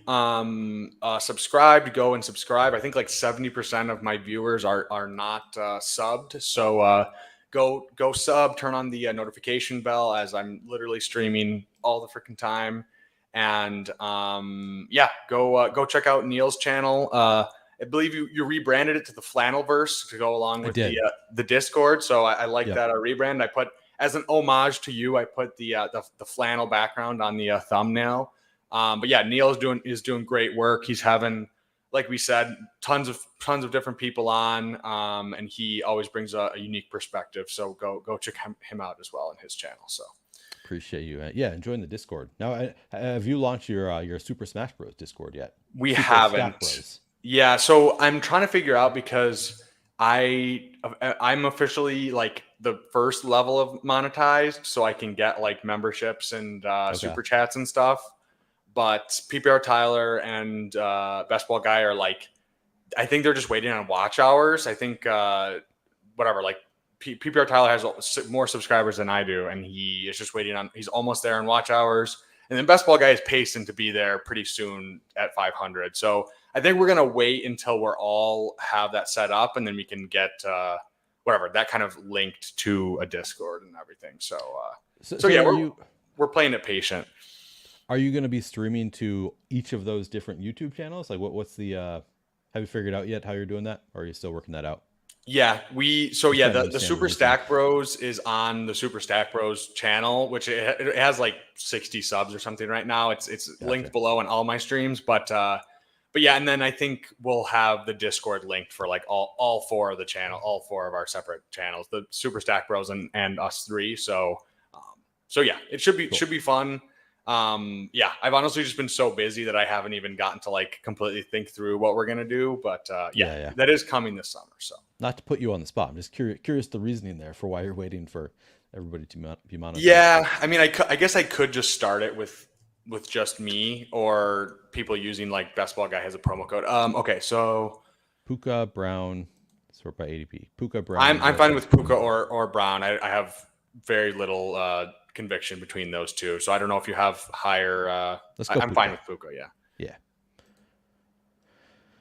Speaker 1: subscribed, go and subscribe. I think like 70% of my viewers are not subbed. So go sub, turn on the notification bell as I'm literally streaming all the freaking time. And yeah, go check out Neil's channel. I believe you rebranded it to the Flannelverse to go along with the Discord. So I like that rebrand. I put as an homage to you, I put the flannel background on the thumbnail. But yeah, Neil is doing great work. He's having, like we said, tons of different people on, and he always brings a unique perspective. So go check him out as well in his channel. So
Speaker 2: appreciate you. Yeah, enjoying the Discord. Now, have you launched your Super Smash Bros. Discord yet?
Speaker 1: we
Speaker 2: Super
Speaker 1: haven't.
Speaker 2: Stack Bros.
Speaker 1: Yeah, so I'm trying to figure out because I'm officially like the first level of monetized, so I can get like memberships and super chats and stuff. But PPR Tyler and Best Ball Guy are like, I think they're just waiting on watch hours. I think whatever, like PPR Tyler has more subscribers than I do, and he is just waiting on. He's almost there in watch hours, and then Best Ball Guy is pacing to be there pretty soon at 500. So I think we're gonna wait until we're all have that set up, and then we can get whatever that kind of linked to a Discord and everything. So yeah, we're playing it patient.
Speaker 2: Are you going to be streaming to each of those different YouTube channels? Like, what's the? Have you figured out yet how you're doing that, or are you still working that out?
Speaker 1: Yeah, the Super Stack Bros is on the Super Stack Bros channel, which it has like 60 subs or something right now. It's linked below in all my streams, but yeah, and then I think we'll have the Discord linked for like all 4 of the channel, all 4 of our separate channels, the Super Stack Bros and us 3. So yeah, it should be fun. Yeah, I've honestly just been so busy that I haven't even gotten to like completely think through what we're gonna do. But yeah, that is coming this summer. So
Speaker 2: not to put you on the spot, I'm just curious the reasoning there for why you're waiting for everybody to be monetized.
Speaker 1: Yeah, I mean, I guess I could just start it with just me or people using like Best Ball Guy has a promo code. Okay, so
Speaker 2: Puka Brown sort by ADP. Puka Brown.
Speaker 1: I'm fine with Puka or Brown. I have very little conviction between those two. So I don't know if you have higher.
Speaker 2: Let's go.
Speaker 1: I'm fine with Puka. Yeah.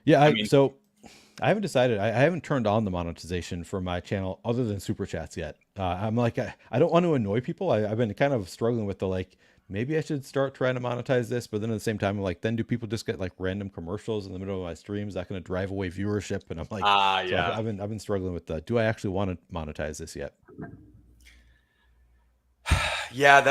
Speaker 2: Yeah. So I haven't decided. I haven't turned on the monetization for my channel other than super chats yet. I'm like, I don't want to annoy people. I've been kind of struggling with the like, maybe I should start trying to monetize this, but then at the same time, I'm like, then do people just get like random commercials in the middle of my streams? Is that going to drive away viewership? And I'm like,
Speaker 1: yeah.
Speaker 2: So I've been struggling with do I actually want to monetize this yet?
Speaker 1: Yeah,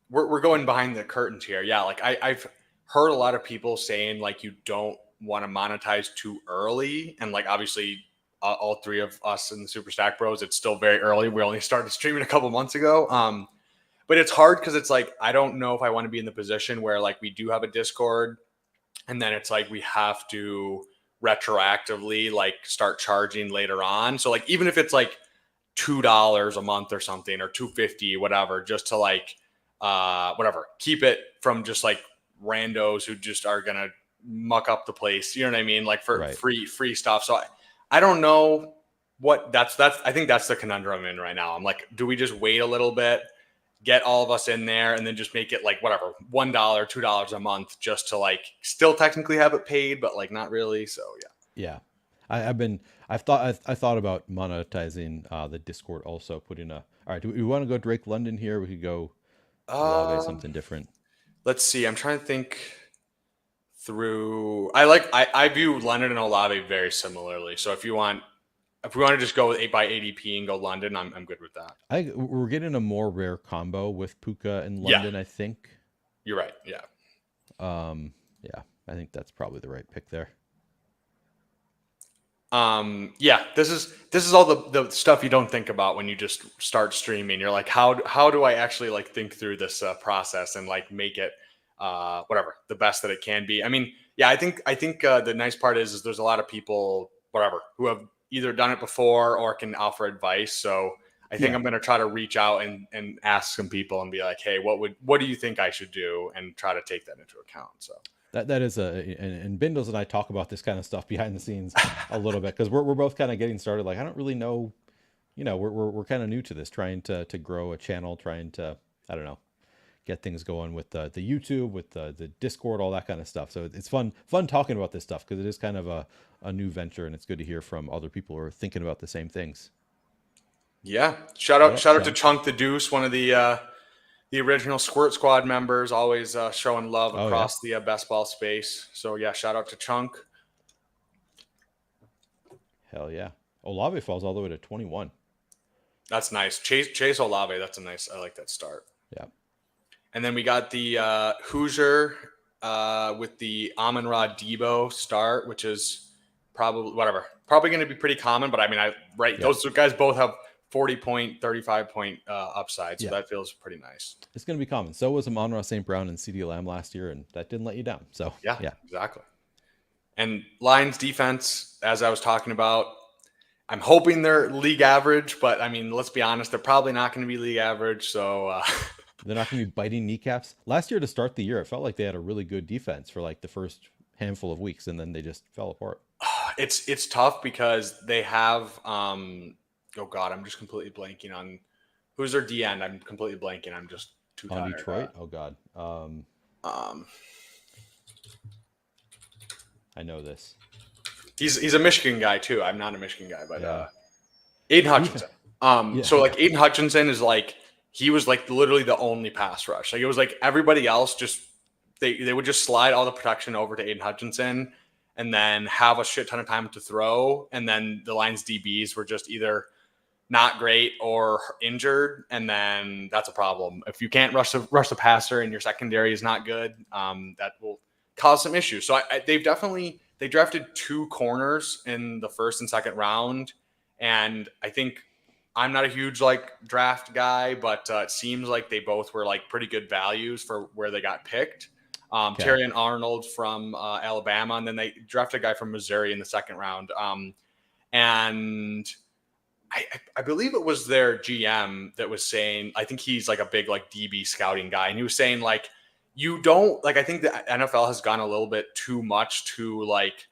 Speaker 1: we're going behind the curtains here. Yeah, like I've heard a lot of people saying like you don't want to monetize too early, and like obviously all 3 of us in the Super Stack Bros, it's still very early. We only started streaming a couple months ago. But it's hard because it's like I don't know if I want to be in the position where like we do have a Discord, and then it's like we have to retroactively like start charging later on. So like even if it's like $2 a month or something or $2.50, whatever, just to like whatever, keep it from just like randos who just are gonna muck up the place. You know what I mean? Like for free stuff. So I don't know. what that's I think that's the conundrum I'm in right now. I'm like, do we just wait a little bit, get all of us in there, and then just make it like whatever, $1, $2 a month, just to like still technically have it paid, but like not really. So yeah.
Speaker 2: Yeah, I've been I thought about monetizing the Discord also, putting a. All right, do we want to go Drake London here? We could go Olave,
Speaker 1: Um,
Speaker 2: something different.
Speaker 1: let's see. I'm trying to think through. I view London and Olave very similarly. So if we want to just go with 8 by ADP and go London, I'm good with that.
Speaker 2: We're getting a more rare combo with Puka and
Speaker 1: Yeah,
Speaker 2: London, I think.
Speaker 1: you're right. Yeah.
Speaker 2: Yeah, I think that's probably the right pick there.
Speaker 1: Yeah, this is all the stuff you don't think about when you just start streaming. You're like, how do I actually like think through this process and like make it whatever the best that it can be. I mean, yeah, I think the nice part is there's a lot of people whatever who have either done it before or can offer advice. So I think
Speaker 2: Yeah,
Speaker 1: I'm going to try to reach out and ask some people and be like, hey, what do you think I should do, and try to take that into account. So
Speaker 2: that is and Bindles and I talk about this kind of stuff behind the scenes a little bit, because we're both kind of getting started. Like, I don't really know, we're kind of new to this, trying to grow a channel, trying to, I don't know, get things going with the YouTube, with the Discord, all that kind of stuff. So it's fun talking about this stuff, because it is kind of a new venture, and it's good to hear from other people who are thinking about the same things.
Speaker 1: yeah, shout
Speaker 2: What
Speaker 1: out
Speaker 2: up,
Speaker 1: shout out to
Speaker 2: Chunk?
Speaker 1: Chunk the Deuce, one of the original Squirt Squad members, always showing love
Speaker 2: Oh yeah,
Speaker 1: across the best ball space. So yeah, shout out to Chunk.
Speaker 2: hell yeah. Olave falls all the way to 21.
Speaker 1: That's nice. Chase Olave. That's a nice. I like that start.
Speaker 2: Yeah.
Speaker 1: And then we got the Hoosier with the Amon Ra Debo start, which is probably whatever. Probably going to be pretty common, but I mean,
Speaker 2: Yeah.
Speaker 1: those two guys both have 40-point, 35-point upside, so
Speaker 2: Yeah.
Speaker 1: that feels pretty nice.
Speaker 2: It's going to be common. So was Amon-Ra St. Brown and CD Lamb last year, and that didn't let you down. So
Speaker 1: Yeah,
Speaker 2: yeah.
Speaker 1: exactly. And Lions defense, as I was talking about, I'm hoping they're league average, but I mean, let's be honest, they're probably not going to be league average. So
Speaker 2: They're not going to be biting kneecaps. Last year, to start the year, it felt like they had a really good defense for like the first handful of weeks, and then they just fell apart.
Speaker 1: it's tough because they have oh god, I'm just completely blanking on who's their D end. I'm completely blanking. I'm just too
Speaker 2: On
Speaker 1: tired.
Speaker 2: Detroit, oh god,
Speaker 1: Um,
Speaker 2: I know this.
Speaker 1: he's a Michigan guy too. I'm not a Michigan guy, but
Speaker 2: Yeah.
Speaker 1: Aiden Hutchinson.
Speaker 2: Yeah.
Speaker 1: So like Aiden Hutchinson is like he was like literally the only pass rush. Like it was like everybody else just they would just slide all the protection over to Aiden Hutchinson and then have a shit ton of time to throw. And then the Lions DBs were just either not great or injured, and then that's a problem. If you can't rush the passer and your secondary is not good, that will cause some issues. So they drafted two corners in the first and second round, and I think I'm not a huge like draft guy, but it seems like they both were like pretty good values for where they got picked.
Speaker 2: Okay.
Speaker 1: Terry and Arnold from Alabama, and then they drafted a guy from Missouri in the second round. And I believe it was their GM that was saying, I think he's like a big like DB scouting guy, and he was saying like, you don't like, I think the NFL has gone a little bit too much to like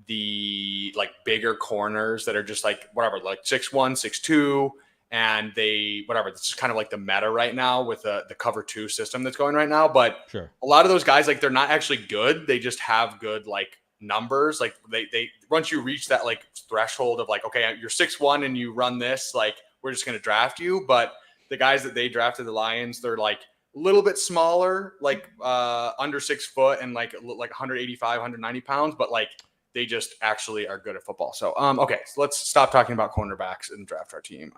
Speaker 1: the like bigger corners that are just like whatever, like 6'1", 6'2", and they whatever. This is kind of like the meta right now with the cover two system that's going right now. But
Speaker 2: Sure.
Speaker 1: a lot of those guys, like they're not actually good. They just have good like numbers. Like they once you reach that like threshold of like, okay, you're 6'1" and you run this, like we're just going to draft you. But the guys that they drafted, the Lions, they're like a little bit smaller, like under 6 foot and like 185, 190 pounds, but like they just actually are good at football. So okay, so let's stop talking about cornerbacks and draft our team.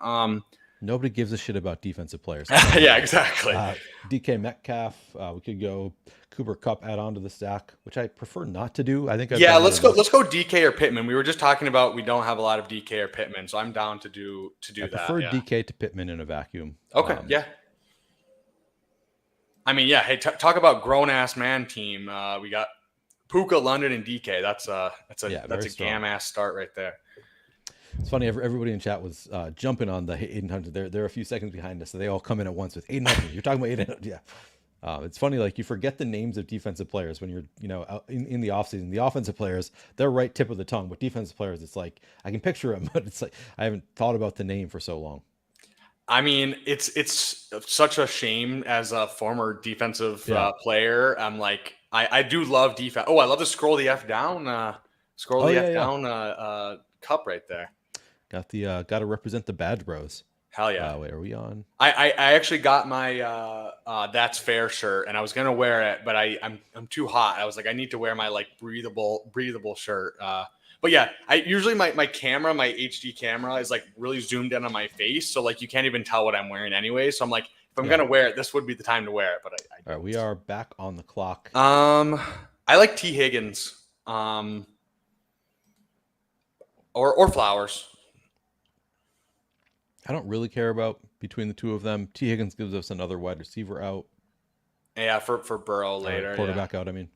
Speaker 2: Nobody gives a shit about defensive players.
Speaker 1: Yeah, exactly.
Speaker 2: DK Metcalf. We could go Cooper Kupp, add on to the stack, which I prefer not to do. I think
Speaker 1: Let's go DK or Pittman. We were just talking about we don't have a lot of DK or Pittman, so I'm down to do
Speaker 2: I
Speaker 1: that.
Speaker 2: prefer
Speaker 1: Yeah.
Speaker 2: DK to Pittman in a vacuum.
Speaker 1: Okay. Yeah. I mean, yeah. Hey, talk about grown ass man team. We got Puka, London, and DK. That's a gam ass start right there.
Speaker 2: It's funny. Everybody in chat was jumping on the Aiden Hutchinson. They're a few seconds behind us, so they all come in at once with Aiden Hutchinson. You're talking about Aiden. Yeah. It's funny, like you forget the names of defensive players when you're, out in the offseason. The offensive players, they're right tip of the tongue, but defensive players, it's like I can picture them, but it's like I haven't thought about the name for so long.
Speaker 1: I mean, it's such a shame as a former defensive
Speaker 2: Yeah.
Speaker 1: player. I'm like, I do love defense. Oh, I love to scroll the F down,
Speaker 2: Oh yeah, yeah.
Speaker 1: cup right there.
Speaker 2: Got to represent the Badge Bros.
Speaker 1: Hell yeah.
Speaker 2: Wait, are we on?
Speaker 1: I actually got my That's Fair shirt, and I was gonna wear it, but I'm too hot. I was like, I need to wear my like breathable shirt. But yeah, I usually my camera, my HD camera, is like really zoomed in on my face, so like you can't even tell what I'm wearing anyway. So I'm like, if I'm
Speaker 2: Yeah.
Speaker 1: gonna wear it, this would be the time to wear it. But
Speaker 2: All right, we are back on the clock.
Speaker 1: I like T Higgins, or Flowers.
Speaker 2: I don't really care about between the two of them. T. Higgins gives us another wide receiver out,
Speaker 1: Yeah, for Burrow
Speaker 2: or
Speaker 1: later.
Speaker 2: quarterback out. I mean,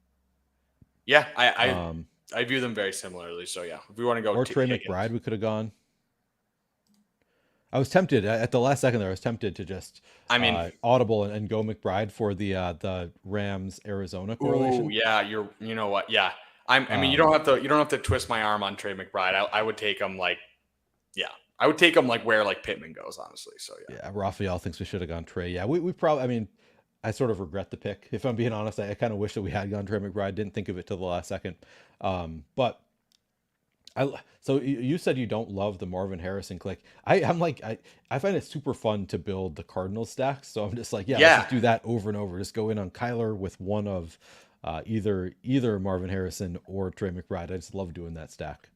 Speaker 1: Yeah,
Speaker 2: um,
Speaker 1: I view them very similarly. So yeah, if we want to go
Speaker 2: or Trey
Speaker 1: Higgins.
Speaker 2: McBride, we could have gone. I was tempted at the last second there. I was tempted to just,
Speaker 1: I mean,
Speaker 2: audible and go McBride for the Rams Arizona correlation.
Speaker 1: ooh, yeah, you know what? Yeah, I mean,
Speaker 2: Um,
Speaker 1: you don't have to twist my arm on Trey McBride. I would take him like, yeah, I would take him like where like Pittman goes, honestly. So yeah.
Speaker 2: yeah, Raphael thinks we should have gone Trey. Yeah, we probably. I mean, I sort of regret the pick. If I'm being honest, I kind of wish that we had gone Trey McBride. Didn't think of it till the last second. But so you said you don't love the Marvin Harrison click. I'm like I find it super fun to build the Cardinal stacks. So I'm just like, yeah, let's
Speaker 1: Yeah,
Speaker 2: just do that over and over. Just go in on Kyler with one of either Marvin Harrison or Trey McBride. I just love doing that stack.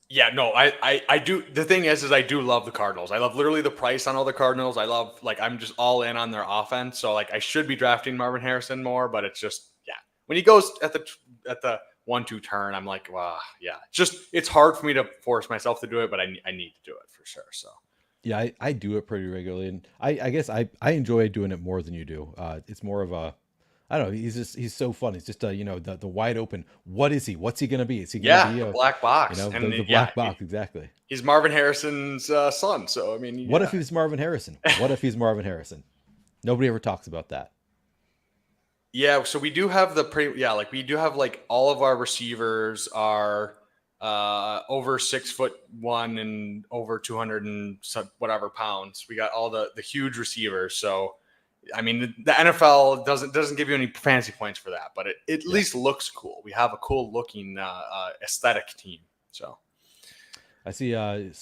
Speaker 1: yeah, no, I do. The thing is I do love the Cardinals. I love literally the price on all the Cardinals. I love like I'm just all in on their offense. So like I should be drafting Marvin Harrison more, but it's just yeah. When he goes at the 1-2 turn, I'm like, wow, yeah. It's hard for me to force myself to do it, but I need to do it for sure. So
Speaker 2: Yeah, I do it pretty regularly, and I guess I enjoy doing it more than you do. It's more of a I don't know. He's so fun. He's just the wide open. What is he? What's he gonna be? Is he gonna
Speaker 1: yeah,
Speaker 2: be
Speaker 1: the
Speaker 2: a
Speaker 1: black box, and
Speaker 2: the
Speaker 1: yeah,
Speaker 2: black box exactly?
Speaker 1: he's Marvin Harrison's son. So I mean,
Speaker 2: What
Speaker 1: yeah.
Speaker 2: if he's Marvin Harrison? What if he's Marvin Harrison? Nobody ever talks about that.
Speaker 1: Yeah, so we do have like we do have like all of our receivers are over 6'1" and over 200 and whatever pounds. We got all the huge receivers. So I mean the NFL doesn't give you any fancy points for that, but it at
Speaker 2: Yeah.
Speaker 1: least looks cool. We have a cool looking aesthetic team. So
Speaker 2: I see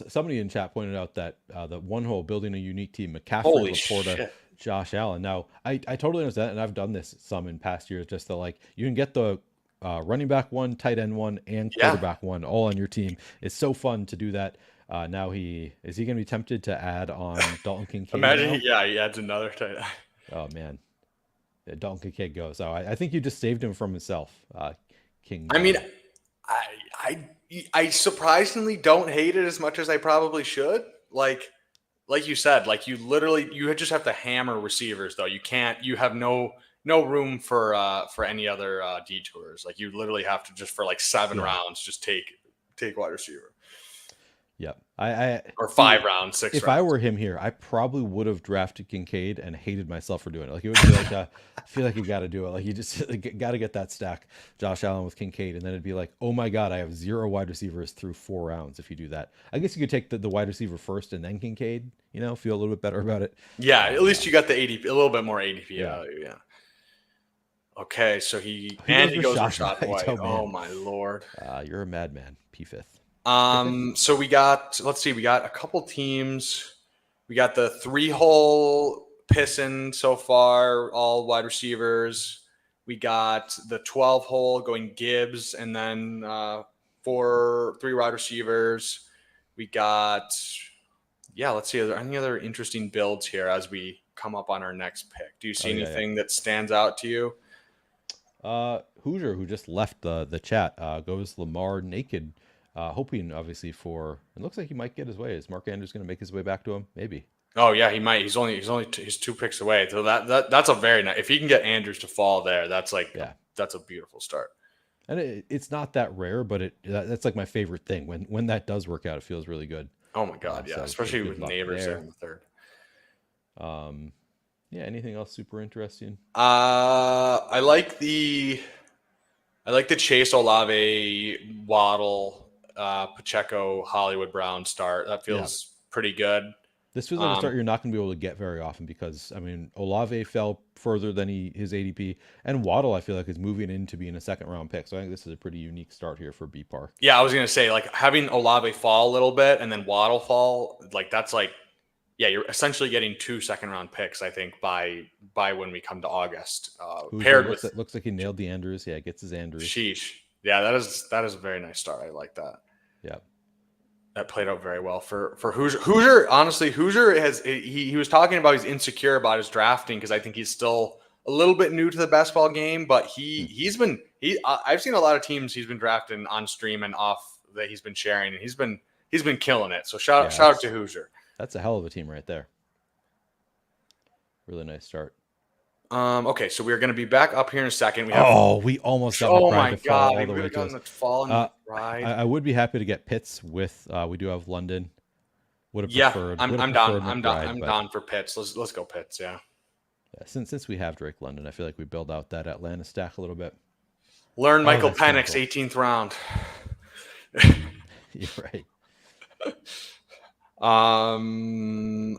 Speaker 2: somebody in chat pointed out that the one hole building a unique team, McCaffrey,
Speaker 1: holy
Speaker 2: Laporta,
Speaker 1: shit.
Speaker 2: Josh Allen. Now, I totally understand, and I've done this some in past years, just to like, you can get the running back one, tight end one, and
Speaker 1: Yeah.
Speaker 2: quarterback one all on your team. It's so fun to do that. Now is he going to be tempted to add on Dalton Kincaid
Speaker 1: Imagine
Speaker 2: now?
Speaker 1: he adds another tight end.
Speaker 2: Oh, man. Yeah, Dalton Kincaid goes. So I think you just saved him from himself, King.
Speaker 1: I mean, I I surprisingly don't hate it as much as I probably should. Like you said, like you just have to hammer receivers though. You have no room for any other detours. Like you literally have to just for like 7
Speaker 2: Yeah.
Speaker 1: rounds just take wide receiver.
Speaker 2: Yep. I
Speaker 1: Or
Speaker 2: see,
Speaker 1: 5 rounds, 6
Speaker 2: if
Speaker 1: rounds.
Speaker 2: I were him here, I probably would have drafted Kincaid and hated myself for doing it. Like it would be like, I feel like you got to do it. Like you just got to get that stack, Josh Allen with Kincaid, and then it'd be like, oh my god, I have 0 wide receivers through 4 rounds. If you do that, I guess you could take the wide receiver first and then Kincaid. Feel a little bit better about it.
Speaker 1: Yeah, at least you got the ADP, a little bit more ADP
Speaker 2: Yeah.
Speaker 1: out of you. Yeah. Okay, so
Speaker 2: He
Speaker 1: he
Speaker 2: goes
Speaker 1: goes
Speaker 2: for
Speaker 1: for shot
Speaker 2: Shot White.
Speaker 1: white.
Speaker 2: Oh, man.
Speaker 1: Oh my lord.
Speaker 2: You're a madman, P5th.
Speaker 1: So let's see, we got a couple teams. We got the 3-hole pissing so far, all wide receivers. We got the 12-hole going Gibbs, and then 3 wide receivers. We got, let's see, are there any other interesting builds here as we come up on our next pick? Do you see anything that stands out to you?
Speaker 2: Hoosier, who just left the chat, goes Lamar naked. Hoping obviously it looks like he might get his way. Is Mark Andrews going to make his way back to him? Maybe.
Speaker 1: Oh yeah, he might. He's only 2 picks away. So that's a very nice. If he can get Andrews to fall there, that's like that's a beautiful start.
Speaker 2: And it's not that rare, but that's like my favorite thing. When that does work out, it feels really good.
Speaker 1: Oh my god, yeah,
Speaker 2: so
Speaker 1: especially
Speaker 2: good
Speaker 1: with
Speaker 2: luck
Speaker 1: neighbors
Speaker 2: there.
Speaker 1: there in the third.
Speaker 2: Yeah. Anything else super interesting?
Speaker 1: I like the Chase Olave, Waddle, Pacheco, Hollywood Brown start. That
Speaker 2: Yeah.
Speaker 1: feels pretty good.
Speaker 2: This feels like a start you're not going to be able to get very often because I mean Olave fell further than his ADP, and Waddle I feel like is moving into being a second round pick. So I think this is a pretty unique start here for B Park.
Speaker 1: Yeah, I was gonna say like having Olave fall a little bit and then Waddle fall, like that's like, yeah, you're essentially getting 2 second round picks. I think by when we come to August,
Speaker 2: Hoosier
Speaker 1: paired with
Speaker 2: looks like he nailed the Andrews. Yeah, gets his Andrews.
Speaker 1: Sheesh. Yeah, that is a very nice start. I like that.
Speaker 2: Yeah.
Speaker 1: That played out very well for Hoosier. Hoosier, honestly, Hoosier he was talking about he's insecure about his drafting because I think he's still a little bit new to the basketball game, but I've seen a lot of teams he's been drafting on stream and off that he's been sharing, and he's been killing it. So shout out to Hoosier.
Speaker 2: That's a hell of a team right there. Really nice start.
Speaker 1: Okay, so we're going to be back up here in a second.
Speaker 2: We almost got McBride to fall all the way to us. I would be happy to get Pitts with. We do have London. Would have preferred.
Speaker 1: I'm down for Pitts. Let's go Pitts. Yeah.
Speaker 2: Since we have Drake London, I feel like we build out that Atlanta stack a little bit.
Speaker 1: Learn Michael Penix, 18th round.
Speaker 2: You're right.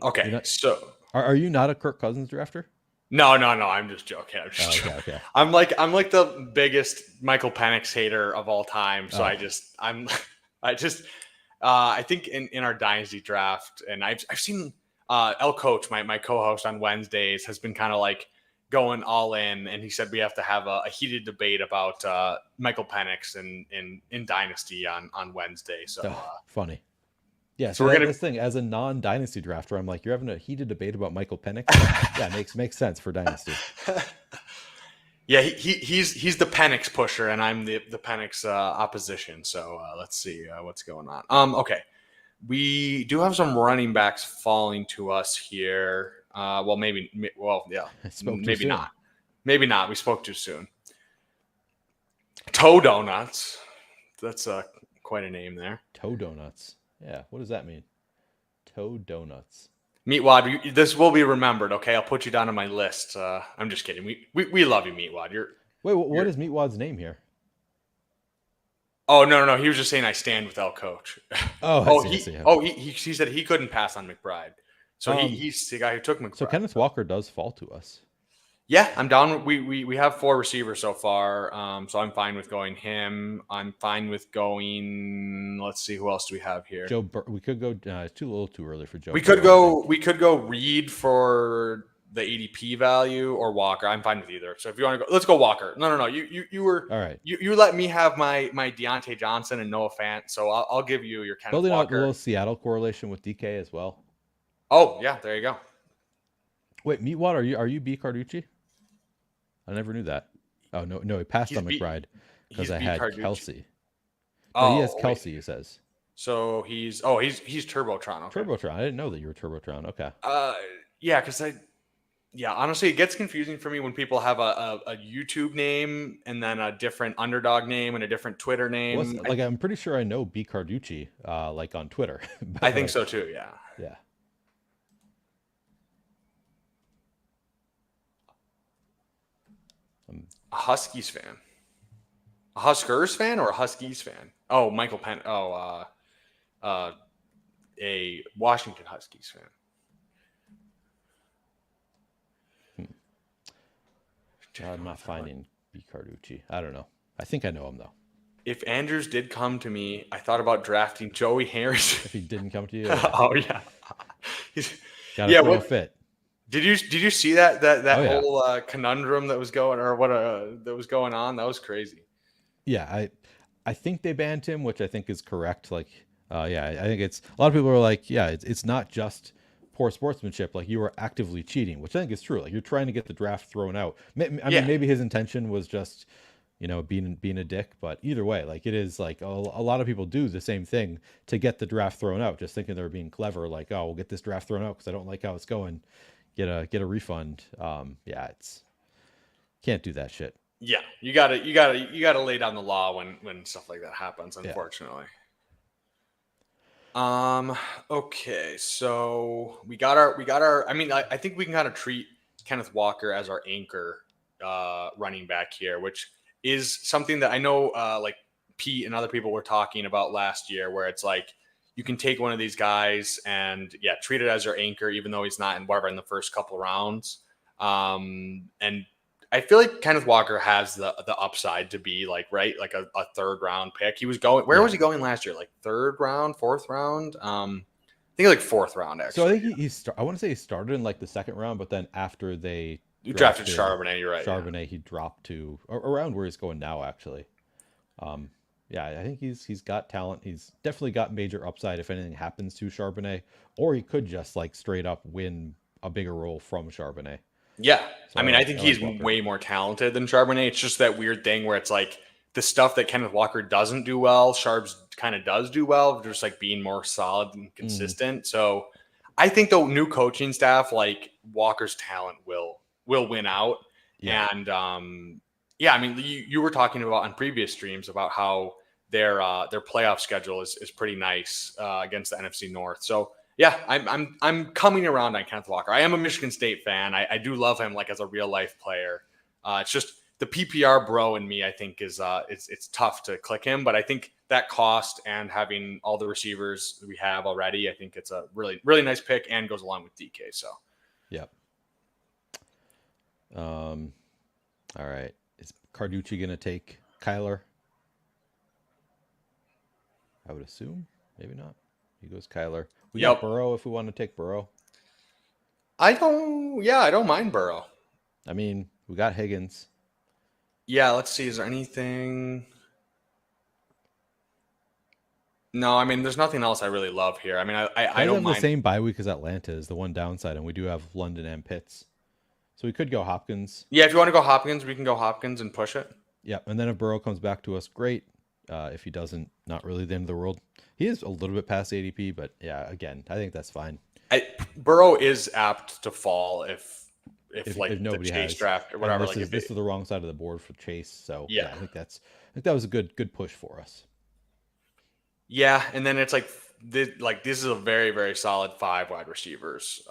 Speaker 1: Okay. So
Speaker 2: are you not a Kirk Cousins drafter?
Speaker 1: No. I'm just joking.
Speaker 2: Okay.
Speaker 1: I'm like the biggest Michael Penix hater of all time. So I think in our dynasty draft, and I've seen El Coach, my co-host on Wednesdays, has been kind of like going all in, and he said we have to have a heated debate about Michael Penix in dynasty on Wednesday. So
Speaker 2: funny. Yeah, so we're this thing as a non-dynasty drafter, I'm like, you're having a heated debate about Michael Penix. Yeah, makes sense for dynasty.
Speaker 1: Yeah, he's the Penix pusher, and I'm the Penix opposition. So let's see what's going on. Okay, we do have some running backs falling to us here. Maybe not. Maybe not. We spoke too soon. Toe Donuts. That's quite a name there.
Speaker 2: Toe Donuts. Yeah, what does that mean? Toe Donuts.
Speaker 1: Meatwad, this will be remembered, okay? I'll put you down on my list. I'm just kidding. We love you, Meatwad.
Speaker 2: What is Meatwad's name here?
Speaker 1: Oh, no. He was just saying I stand with El Coach.
Speaker 2: I see.
Speaker 1: He said he couldn't pass on McBride. So he's the guy who took McBride.
Speaker 2: So Kenneth Walker does fall to us.
Speaker 1: Yeah, I'm down. We have 4 receivers so far, so I'm fine with going him. I'm fine with going. Let's see, who else do we have here?
Speaker 2: We could go. It's a little too early for Joe.
Speaker 1: We could go Reed for the ADP value or Walker. I'm fine with either. So if you want to go, let's go Walker. No. You were
Speaker 2: all right.
Speaker 1: You let me have my Deontay Johnson and Noah Fant, so I'll give you your Kenneth
Speaker 2: building
Speaker 1: Walker.
Speaker 2: Out a little Seattle correlation with DK as well.
Speaker 1: Oh yeah, there you go.
Speaker 2: Wait, Meatwad, are you B Carducci? I never knew that. Oh no, he passed on McBride because I had Kelsey. Oh, he has Kelsey. He says.
Speaker 1: So he's Turbotron. Okay.
Speaker 2: Turbotron. I didn't know that you were Turbotron. Okay.
Speaker 1: Yeah, because honestly, it gets confusing for me when people have a YouTube name and then a different Underdog name and a different Twitter name.
Speaker 2: I'm pretty sure I know B Carducci, like on Twitter.
Speaker 1: I think so too. Yeah.
Speaker 2: Yeah.
Speaker 1: A Huskies fan, a Huskers fan, or a Huskies fan? Oh, Michael Penn. Oh, a Washington Huskies
Speaker 2: fan. I'm not finding B Carducci. I don't know. I think I know him though.
Speaker 1: If Andrews did come to me, I thought about drafting Joey Harris.
Speaker 2: If he didn't come to you,
Speaker 1: oh yeah,
Speaker 2: gotta throw a fit.
Speaker 1: Did you see that whole conundrum that was going on? That was crazy.
Speaker 2: Yeah, I think they banned him, which I think is correct. Like, I think it's a lot of people are like, yeah, it's not just poor sportsmanship. Like you were actively cheating, which I think is true. Like you're trying to get the draft thrown out. I mean, maybe his intention was just, being a dick, but either way, like it is like a lot of people do the same thing to get the draft thrown out, just thinking they're being clever. Like, oh, we'll get this draft thrown out because I don't like how it's going. Get a refund. It's can't do that shit.
Speaker 1: Yeah, you gotta lay down the law when stuff like that happens, unfortunately. Okay, so we got our I mean, I think we can kind of treat Kenneth Walker as our anchor running back here, which is something that I know like Pete and other people were talking about last year, where it's like you can take one of these guys and treat it as your anchor, even though he's not in whatever in the first couple rounds. And I feel like Kenneth Walker has the upside to be like a third round pick. He was going where was he going last year? Like third round, fourth round? I think like fourth round
Speaker 2: So I
Speaker 1: actually.
Speaker 2: think I want to say he started in like the second round, but then after they
Speaker 1: You drafted
Speaker 2: drafted
Speaker 1: Charbonnet, you're right. Yeah.
Speaker 2: Charbonnet, he dropped to around where he's going now, actually. Um, yeah, I think he's got talent. He's definitely got major upside if anything happens to Charbonnet, or he could just like straight up win a bigger role from Charbonnet.
Speaker 1: Yeah.
Speaker 2: So
Speaker 1: I mean, I think
Speaker 2: I
Speaker 1: he's
Speaker 2: like Walker.
Speaker 1: way more talented than Charbonnet. It's just that weird thing where it's like the stuff that Kenneth Walker doesn't do well, Sharps kind of does do well, just like being more solid and consistent. So I think the new coaching staff, like Walker's talent will win out.
Speaker 2: Yeah.
Speaker 1: And yeah, I mean, you were talking about on previous streams about how their playoff schedule is pretty nice against the NFC North. So yeah, I'm coming around on Kenneth Walker. I am a Michigan State fan. I do love him like as a real life player. It's just the PPR bro in me. I think is it's tough to click him, but I think that cost and having all the receivers we have already, I think it's a really nice pick and goes along with DK. So
Speaker 2: Yep. All right. Is Carducci gonna take Kyler? I would assume. Maybe not. He goes Kyler. We got
Speaker 1: yep.
Speaker 2: Burrow if we want to take Burrow.
Speaker 1: I don't mind Burrow.
Speaker 2: I mean, we got Higgins.
Speaker 1: Yeah, let's see. Is there anything? No, I mean, there's nothing else I really love here. I mean, I
Speaker 2: Does
Speaker 1: don't
Speaker 2: have the
Speaker 1: mind.
Speaker 2: same bye week as Atlanta is the one downside, and we do have London and Pitts. So we could go Hopkins.
Speaker 1: Yeah, if you want to go Hopkins, we can go Hopkins and push it.
Speaker 2: Yep. And then if Burrow comes back to us, great. If he doesn't, not really the end of the world. He is a little bit past ADP, but yeah, again, I think that's fine.
Speaker 1: Burrow is apt to fall if like
Speaker 2: if
Speaker 1: the
Speaker 2: nobody
Speaker 1: Chase
Speaker 2: has
Speaker 1: draft or whatever.
Speaker 2: This is the wrong side of the board for Chase. So
Speaker 1: yeah,
Speaker 2: I think that was a good push for us.
Speaker 1: Yeah, and then it's like this is a very solid 5 wide receivers.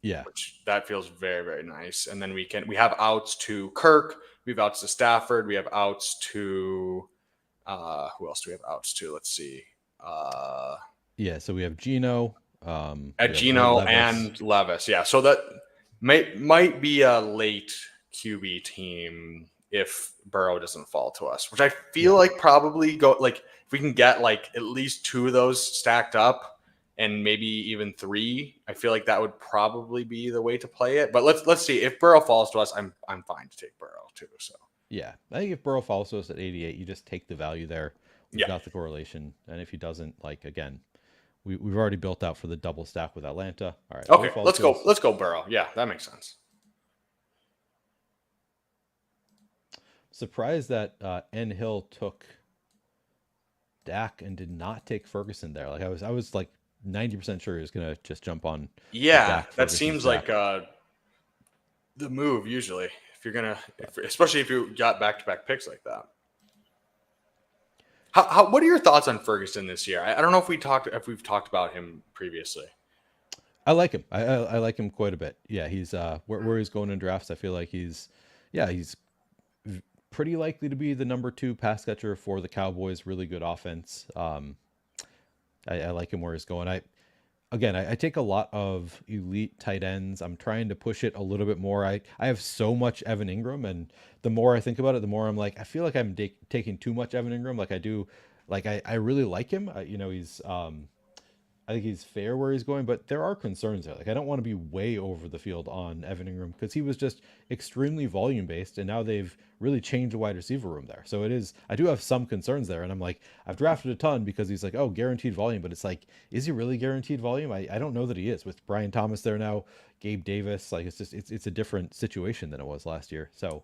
Speaker 2: Yeah,
Speaker 1: Which that feels very nice. And then we have outs to Kirk, we have outs to Stafford, we have outs to who else do we have outs to? Let's see.
Speaker 2: Yeah, so we have Gino,
Speaker 1: At Gino and Levis. Yeah, so that might be a late QB team if Burrow doesn't fall to us, which I feel like probably go like if we can get like at least 2 of those stacked up and maybe even 3, I feel like that would probably be the way to play it. But let's see if Burrow falls to us, I'm fine to take Burrow too. So
Speaker 2: yeah, I think if Burrow falls to us at 88, you just take the value there. We've got the correlation, and if he doesn't, like again, we've already built out for the double stack with Atlanta. All right,
Speaker 1: okay, let's go. Let's go Burrow. Yeah, that makes sense.
Speaker 2: Surprised that N Hill took Dak and did not take Ferguson there. Like I was like 90% sure he was gonna just jump on.
Speaker 1: Yeah, that seems like the move usually if you're gonna, especially if you got back-to-back picks like that. What are your thoughts on Ferguson this year? I don't know if we've talked about him previously.
Speaker 2: I like him. I like him quite a bit. Yeah, he's where he's going in drafts. I feel like he's pretty likely to be the number 2 pass catcher for the Cowboys. Really good offense. I like him where he's going. I take a lot of elite tight ends. I'm trying to push it a little bit more. I have so much Evan Ingram, and the more I think about it, the more I'm like, I feel like I'm taking too much Evan Ingram. Like I do, like I really like him. He's I think he's fair where he's going, but there are concerns there. Like I don't want to be way over the field on Evan Ingram because he was just extremely volume based, and now they've really changed the wide receiver room there. So I do have some concerns there, and I'm like, I've drafted a ton because he's like, oh, guaranteed volume, but it's like, is he really guaranteed volume? I don't know that he is with Brian Thomas there now, Gabe Davis. Like it's a different situation than it was last year. So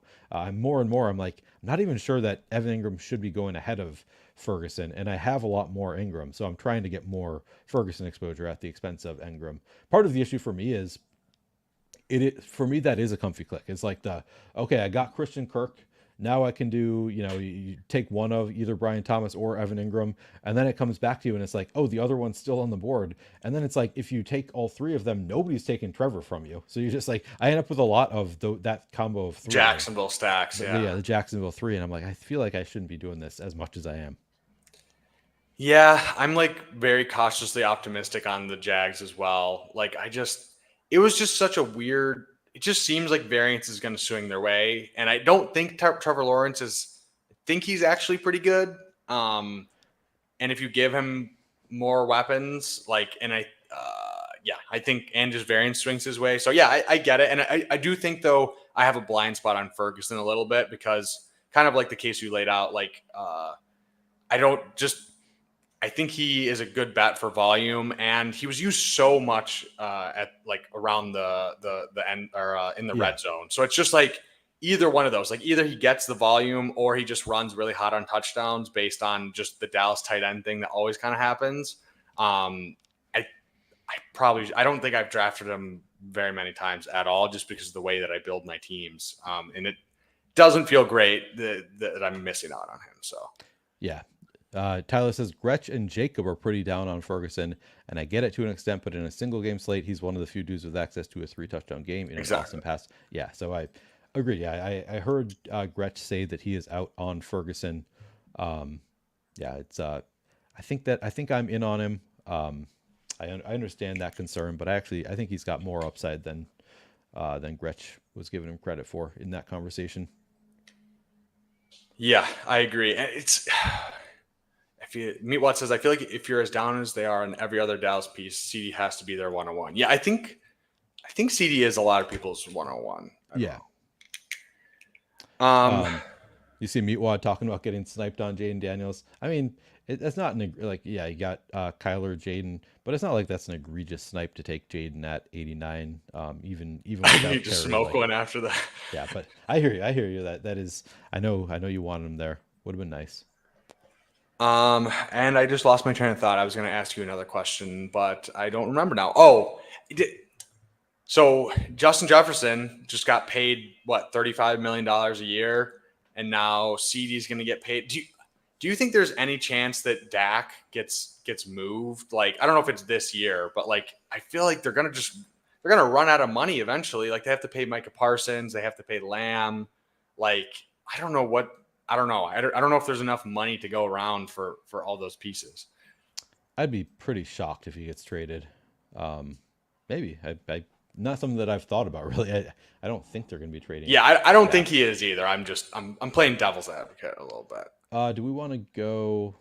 Speaker 2: more and more, I'm like, I'm not even sure that Evan Ingram should be going ahead of Ferguson, and I have a lot more Ingram, so I'm trying to get more Ferguson exposure at the expense of Ingram. Part of the issue for me is for me that is a comfy click. It's like okay, I got Christian Kirk. now I can do, you take one of either Brian Thomas or Evan Ingram, and then it comes back to you and it's like, oh, the other one's still on the board. And then it's like, if you take all three of them, nobody's taking Trevor from you. So you're just like, I end up with a lot of that combo of three of
Speaker 1: Jacksonville stacks, yeah.
Speaker 2: the Jacksonville three. And I'm like, I feel like I shouldn't be doing this as much as I am.
Speaker 1: Yeah, I'm like very cautiously optimistic on the Jags as well. Like it was just such a weird. It just seems like variance is going to swing their way, and I don't think Trevor Lawrence is. I think he's actually pretty good. And if you give him more weapons, yeah, I think and just variance swings his way. So yeah, I get it, and I do think though I have a blind spot on Ferguson a little bit because kind of like the case you laid out, I don't just I think he is a good bet for volume, and he was used so much at like around the end or in the red zone. So it's just like either one of those. Like either he gets the volume or he just runs really hot on touchdowns based on just the Dallas tight end thing that always kind of happens. I don't think I've drafted him very many times at all, just because of the way that I build my teams, and it doesn't feel great that I'm missing out on him. So
Speaker 2: yeah. Tyler says Gretch and Jacob are pretty down on Ferguson, and I get it to an extent, but in a single game slate, he's one of the few dudes with access to a 3-touchdown game in an awesome pass. Yeah, so I agree. Yeah, I heard Gretch say that he is out on Ferguson. Yeah, it's I think I'm in on him. I understand that concern, but I think he's got more upside than Gretch was giving him credit for in that conversation.
Speaker 1: Yeah, I agree. And it's Meatwad says, I feel like if you're as down as they are in every other Dallas piece, CD has to be their 101. Yeah, I think CD is a lot of people's 101.
Speaker 2: Yeah.
Speaker 1: Know.
Speaker 2: You see Meatwad talking about getting sniped on Jaden Daniels. I mean, that's not you got Kyler Jaden, but it's not like that's an egregious snipe to take Jaden at 89. Even without
Speaker 1: you just smoke one after that.
Speaker 2: Yeah, but I hear you. That is, I know you wanted him there. Would have been nice.
Speaker 1: And I just lost my train of thought. I was going to ask you another question, but I don't remember now. Oh, so Justin Jefferson just got paid $35 million a year, and now CD is going to get paid. Do you think there's any chance that Dak gets moved? Like, I don't know if it's this year, but like I feel like they're gonna run out of money eventually. Like they have to pay Micah Parsons, they have to pay Lamb. Like I don't know. I don't know if there's enough money to go around for all those pieces.
Speaker 2: I'd be pretty shocked if he gets traded. Maybe I not something that I've thought about really. I don't think they're going to be trading.
Speaker 1: Yeah, I don't think he is either. I'm playing devil's advocate a little bit.
Speaker 2: Do we want to go?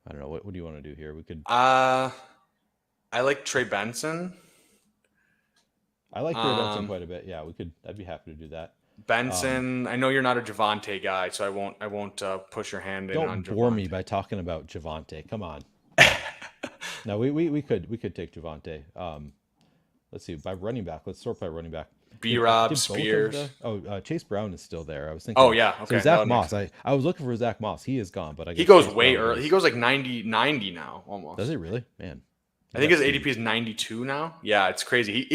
Speaker 2: I don't know. What do you want to do here? We could.
Speaker 1: I like Trey Benson.
Speaker 2: I like Trey Benson quite a bit. Yeah, we could. I'd be happy to do that.
Speaker 1: Benson, I know you're not a Javonte guy, so I won't push your hand in on Javonte.
Speaker 2: Don't bore me by talking about Javonte. Come on. No, we could take Javonte. Let's see, by running back. Let's sort by running back.
Speaker 1: B-Rob, Spears.
Speaker 2: Chase Brown is still there. I was thinking.
Speaker 1: Oh yeah, okay.
Speaker 2: So Zach Moss. I was looking for Zach Moss. He is gone, but
Speaker 1: he goes way early. He goes like 90 now almost.
Speaker 2: Does he really? Man.
Speaker 1: I think his ADP is 92 now. Yeah, it's crazy.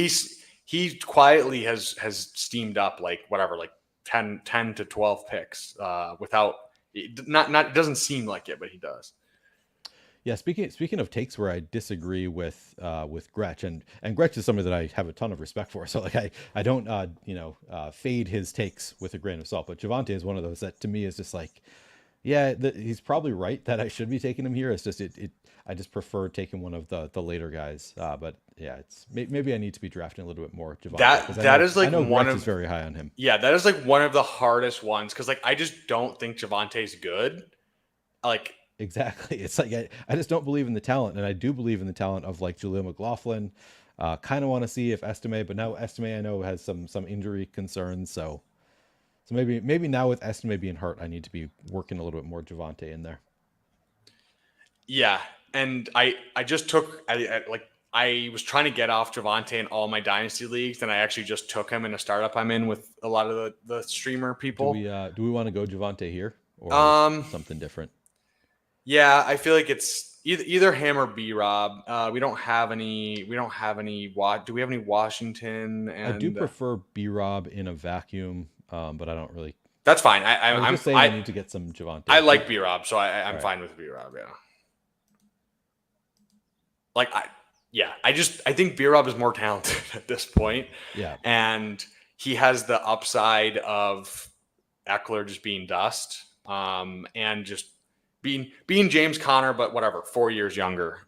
Speaker 1: He quietly has steamed up like 10 to 12 picks without it doesn't seem like it, but he does.
Speaker 2: Yeah, speaking of takes where I disagree with Gretch, and Gretch is somebody that I have a ton of respect for. So like I don't fade his takes with a grain of salt. But Javonte is one of those that to me is just like, yeah, he's probably right that I should be taking him here. It's just I just prefer taking one of the later guys. But yeah, it's maybe I need to be drafting a little bit more Javonte.
Speaker 1: That is like
Speaker 2: I know
Speaker 1: one
Speaker 2: Gretch
Speaker 1: of
Speaker 2: is very high on him.
Speaker 1: Yeah, that is like one of the hardest ones because like I just don't think Javonte's good. Like.
Speaker 2: Exactly. It's like I just don't believe in the talent, and I do believe in the talent of like Jaleel McLaughlin. Kind of want to see if Estime, but now Estime I know has some injury concerns, so maybe now with Estime being hurt, I need to be working a little bit more Javonte in there.
Speaker 1: Yeah, and I just took I was trying to get off Javonte in all my dynasty leagues, and I actually just took him in a startup I'm in with a lot of the streamer people.
Speaker 2: Do we want to go Javonte here or something different?
Speaker 1: Yeah, I feel like it's either him or B-Rob. We don't have any. Do we have any Washington? And
Speaker 2: I do prefer B-Rob in a vacuum, but I don't really.
Speaker 1: That's fine.
Speaker 2: I was just saying we need to get some Javonte.
Speaker 1: I like B-Rob, so I'm
Speaker 2: right.
Speaker 1: fine with B-Rob. Yeah. Like I think B-Rob is more talented at this point.
Speaker 2: Yeah.
Speaker 1: And he has the upside of Eckler just being dust, and just being James Conner, but whatever, 4 years younger.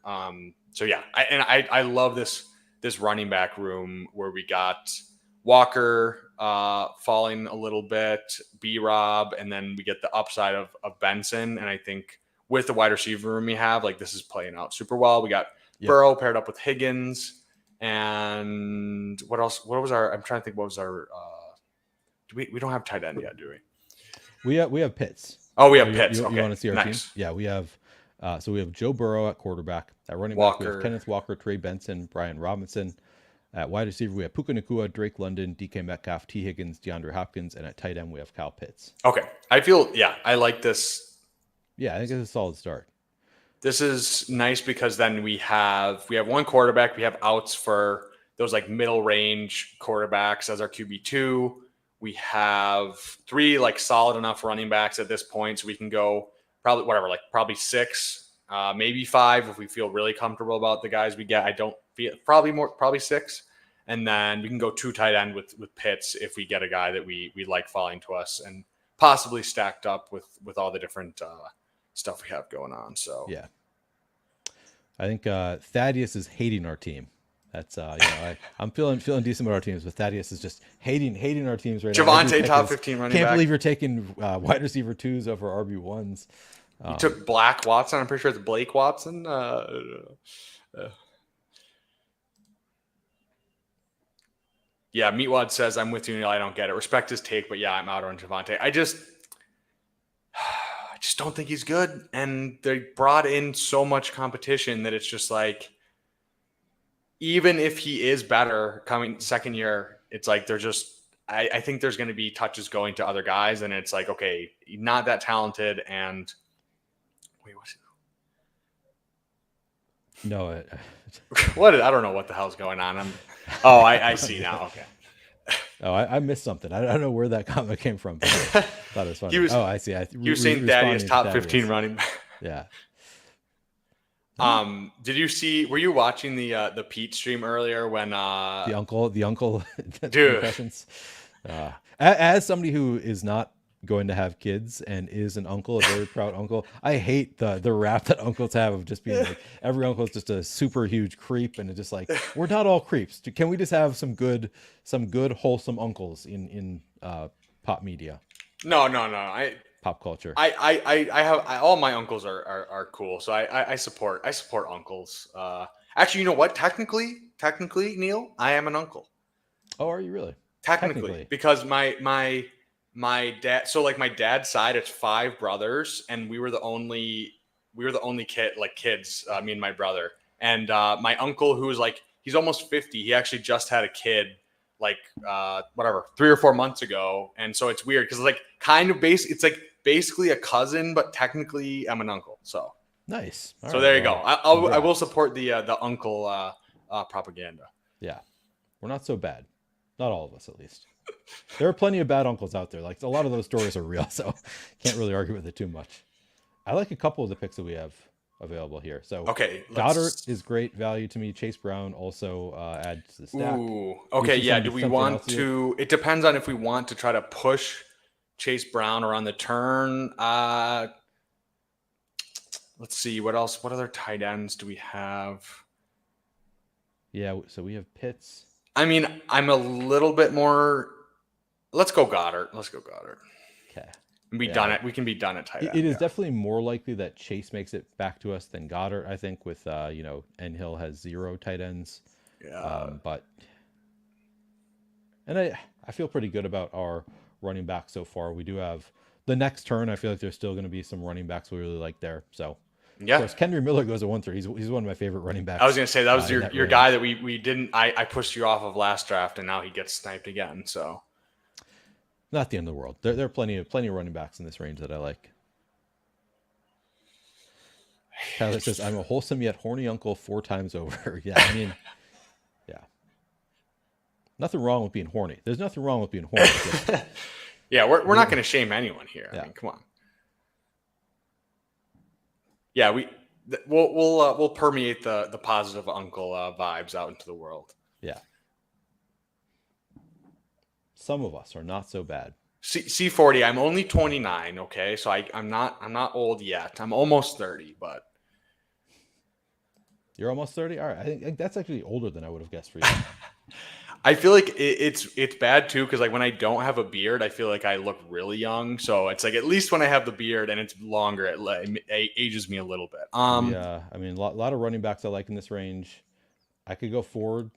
Speaker 1: So yeah, I love this running back room where we got Walker falling a little bit, B-Rob, and then we get the upside of Benson. And I think with the wide receiver room we have, like, this is playing out super well. We got Burrow paired up with Higgins, and what else? What was our? I'm trying to think. What was our? We don't have tight end yet, do we?
Speaker 2: We have Pitts.
Speaker 1: Oh, we have Pitts.
Speaker 2: You
Speaker 1: okay.
Speaker 2: want to see our team? Yeah, we have. So we have Joe Burrow at quarterback. At running back, we have Kenneth Walker, Trey Benson, Brian Robinson. At wide receiver, we have Puka Nacua, Drake London, DK Metcalf, T. Higgins, DeAndre Hopkins, and at tight end, we have Kyle Pitts.
Speaker 1: Okay, I like this.
Speaker 2: Yeah, I think it's a solid start.
Speaker 1: This is nice because then we have one quarterback. We have outs for those like middle range quarterbacks as our QB2. We have 3 like solid enough running backs at this point, so we can go probably 6, maybe 5 if we feel really comfortable about the guys we get. I don't feel probably 6, and then we can go 2 tight end with Pitts if we get a guy that we like falling to us, and possibly stacked up with all the different stuff we have going on. So
Speaker 2: yeah, I think Thaddeus is hating our team. That's I'm feeling decent about our teams, but Thaddeus is just hating our teams right now.
Speaker 1: Javonte top 15 running back.
Speaker 2: Can't believe you're taking wide receiver 2s over RB1s.
Speaker 1: You took Black Watson. I'm pretty sure it's Blake Watson. Yeah, Meatwad says, I'm with you, Neil. I don't get it. Respect his take, but yeah, I'm out on Javonte. I just don't think he's good. And they brought in so much competition that it's just like, even if he is better coming second year, it's like I think there's going to be touches going to other guys, and it's like, okay, not that talented. And wait, what's it?
Speaker 2: No,
Speaker 1: I don't know what the hell's going on. I see now. Okay.
Speaker 2: Oh, I missed something. I don't know where that comment came from. But I thought it was funny. I see.
Speaker 1: You were saying Thaddeus top 15 running back.
Speaker 2: Yeah.
Speaker 1: Did you see? Were you watching the Pete stream earlier when
Speaker 2: the uncle
Speaker 1: dude
Speaker 2: impressions? As somebody who is not going to have kids and is an uncle, a very proud uncle, I hate the rap that uncles have of just being like every uncle is just a super huge creep, and it's just like, we're not all creeps. Can we just have some good wholesome uncles in pop media?
Speaker 1: No.
Speaker 2: Pop culture.
Speaker 1: I have all my uncles are cool, so I support uncles. Actually, you know what? Technically, Neil, I am an uncle.
Speaker 2: Oh, are you really?
Speaker 1: Technically, because my dad. So like my dad's side, it's 5 brothers, and we were the only kids. Me and my brother, and my uncle, who was like, he's almost 50. He actually just had a kid, like 3 or 4 months ago, and so it's weird because it's like it's like basically a cousin, but technically I'm an uncle. So
Speaker 2: nice.
Speaker 1: All so right, there you go. I will support the uncle propaganda.
Speaker 2: Yeah, we're not so bad. Not all of us, at least. There are plenty of bad uncles out there. Like, a lot of those stories are real, so can't really argue with it too much. I like a couple of the picks that we have available here. So
Speaker 1: okay,
Speaker 2: Goddard is great value to me. Chase Brown also adds to the stack.
Speaker 1: Ooh, okay, yeah. Do we want to? It depends on if we want to try to push Chase Brown or on the turn. Let's see what else. What other tight ends do we have?
Speaker 2: Yeah, so we have Pitts.
Speaker 1: I mean, I'm a little bit more. Let's go Goddard.
Speaker 2: Okay.
Speaker 1: And be done at. We can be done at tight end.
Speaker 2: It is definitely more likely that Chase makes it back to us than Goddard. I think with Hill has 0 tight ends.
Speaker 1: Yeah.
Speaker 2: And I feel pretty good about our running back so far. We do have the next turn. I feel like there's still going to be some running backs we really like there. So
Speaker 1: yeah,
Speaker 2: of course, Kendry Miller goes at 1-3. He's one of my favorite running backs.
Speaker 1: I was going to say that was your guy that we didn't. I pushed you off of last draft, and now he gets sniped again. So
Speaker 2: not the end of the world. There are plenty of running backs in this range that I like. Tyler says, "I'm a wholesome yet horny uncle 4 times over." Yeah, I mean, yeah. Nothing wrong with being horny. There's nothing wrong with being horny.
Speaker 1: Yeah, we're not going to shame anyone here.
Speaker 2: Yeah.
Speaker 1: I mean, come on. Yeah, we'll permeate the positive uncle vibes out into the world.
Speaker 2: Yeah. Some of us are not so bad.
Speaker 1: C40. I'm only 29. Okay, so I'm not old yet. I'm almost 30, but
Speaker 2: You're almost 30. All right, I think that's actually older than I would have guessed for you.
Speaker 1: I feel like it's bad too because like when I don't have a beard, I feel like I look really young. So it's like at least when I have the beard and it's longer, it ages me a little bit.
Speaker 2: I mean, a lot of running backs I like in this range. I could go forward.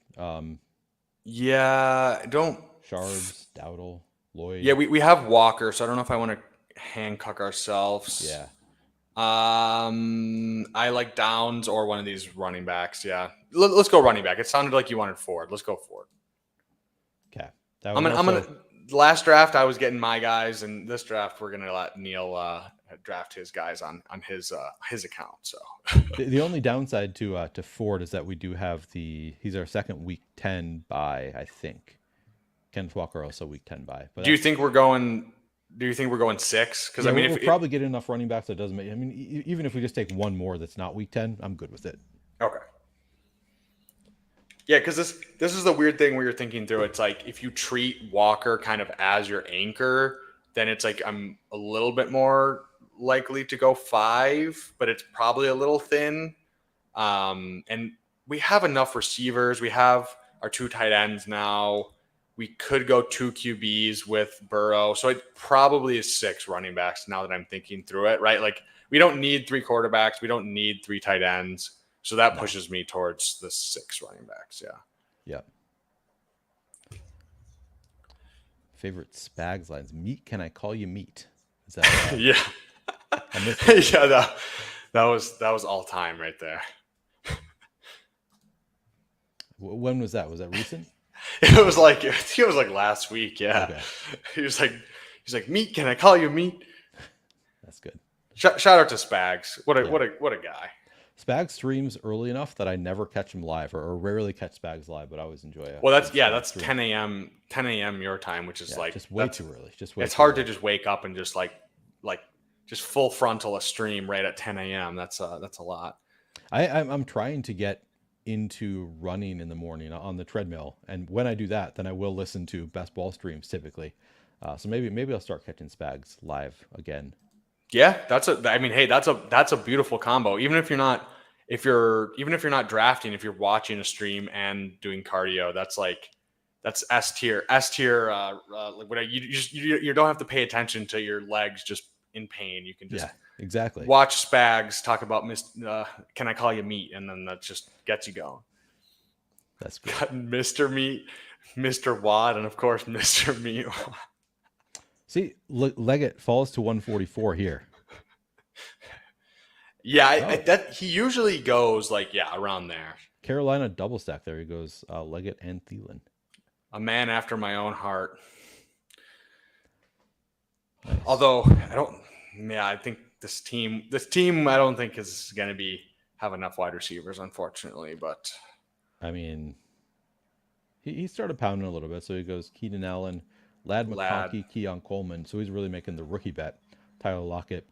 Speaker 1: Yeah, don't.
Speaker 2: Shards, Dowdle, Lloyd.
Speaker 1: Yeah, we have Walker, so I don't know if I want to handcuck ourselves.
Speaker 2: Yeah.
Speaker 1: I like Downs or one of these running backs. Yeah, let's go running back. It sounded like you wanted Ford. Let's go Ford.
Speaker 2: Okay.
Speaker 1: I'm gonna. Last draft, I was getting my guys, and this draft, we're gonna let Neil draft his guys on his account. So
Speaker 2: the only downside to Ford is that we do have he's our second week 10 bye, I think. Kenneth Walker also week 10 bye. But
Speaker 1: do you think we're going 6? Because
Speaker 2: yeah,
Speaker 1: I mean,
Speaker 2: we'll probably get enough running backs that doesn't make. I mean, even if we just take one more that's not week 10, I'm good with it.
Speaker 1: Okay. Yeah, because this is the weird thing where you're thinking through. It's like if you treat Walker kind of as your anchor, then it's like I'm a little bit more likely to go 5, but it's probably a little thin. And we have enough receivers. We have our 2 tight ends now. We could go 2 QBs with Burrow. So it probably is 6 running backs now that I'm thinking through it, right? Like we don't need 3 quarterbacks. We don't need 3 tight ends. So that pushes me towards the 6 running backs. Yeah.
Speaker 2: Yep. Favorite Spags lines. Meat, can I call you meat? Is that
Speaker 1: yeah. Yeah, that was all time right there.
Speaker 2: When was that? Was that recent?
Speaker 1: It was like last week. Yeah.
Speaker 2: Okay.
Speaker 1: He's like meat. Can I call you meat?
Speaker 2: That's good.
Speaker 1: Shout out to Spags. What a guy.
Speaker 2: Spags streams early enough that I never catch him live, or rarely catch Spags live, but I always enjoy it.
Speaker 1: Well, that's 10 a.m. your time, which is like
Speaker 2: just way too early.
Speaker 1: It's hard to just wake up and just like just full frontal a stream right at 10 a.m. That's a lot.
Speaker 2: I'm trying to get into running in the morning on the treadmill, and when I do that, then I will listen to best ball streams typically. So maybe I'll start catching Spags live again.
Speaker 1: Yeah, that's a beautiful combo. Even if you're not drafting, if you're watching a stream and doing cardio, that's S tier. You don't have to pay attention to your legs just in pain. You can just
Speaker 2: exactly
Speaker 1: watch Spags talk about can I call you meat, and then that just gets you going.
Speaker 2: That's good.
Speaker 1: Got Mr. Meat, Mr. Watt, and of course Mr. Meat.
Speaker 2: See, Leggett falls to 144 here.
Speaker 1: Yeah, that he usually goes around there.
Speaker 2: Carolina double stack. There he goes. Leggett and Thielen.
Speaker 1: A man after my own heart.
Speaker 2: Nice.
Speaker 1: Although I think this team I don't think is going to have enough wide receivers, unfortunately. But
Speaker 2: I mean, he started pounding a little bit, so he goes Keenan Allen, Ladd McConkey, Keon Coleman. So he's really making the rookie bet. Tyler Lockett,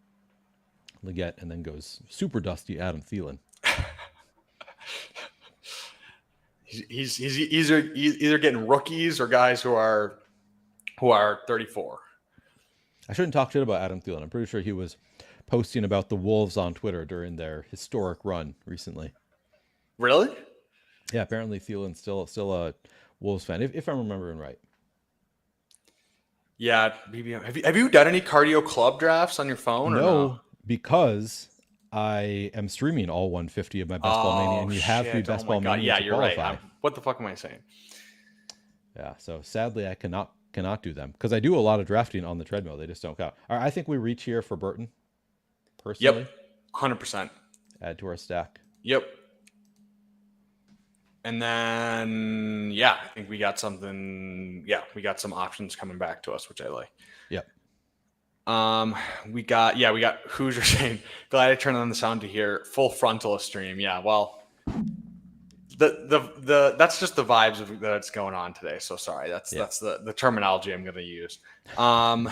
Speaker 2: Leggett, and then goes super dusty Adam Thielen.
Speaker 1: he's either getting rookies or guys who are 34.
Speaker 2: I shouldn't talk shit about Adam Thielen. I'm pretty sure he was posting about the Wolves on Twitter during their historic run recently.
Speaker 1: Really?
Speaker 2: Yeah, apparently Thielen's still a Wolves fan, if I'm remembering right.
Speaker 1: Yeah, have you done any cardio club drafts on your phone?
Speaker 2: No, because I am streaming all 150 of my Best Ball Mania, and you have to be Best Ball Mania to qualify.
Speaker 1: Right. What the fuck am I saying?
Speaker 2: Yeah, so sadly I cannot do them because I do a lot of drafting on the treadmill. They just don't count. All right, I think we reach here for Burton. Personally.
Speaker 1: Yep, 100%.
Speaker 2: Add to our stack.
Speaker 1: Yep. And then, I think we got something. Yeah, we got some options coming back to us, which I like.
Speaker 2: Yep.
Speaker 1: We got Hoosier saying, glad I turned on the sound to hear full frontal stream. Yeah, well, that's just the vibes that's going on today. So sorry,
Speaker 2: Yeah.
Speaker 1: that's the terminology I'm going to use. Um,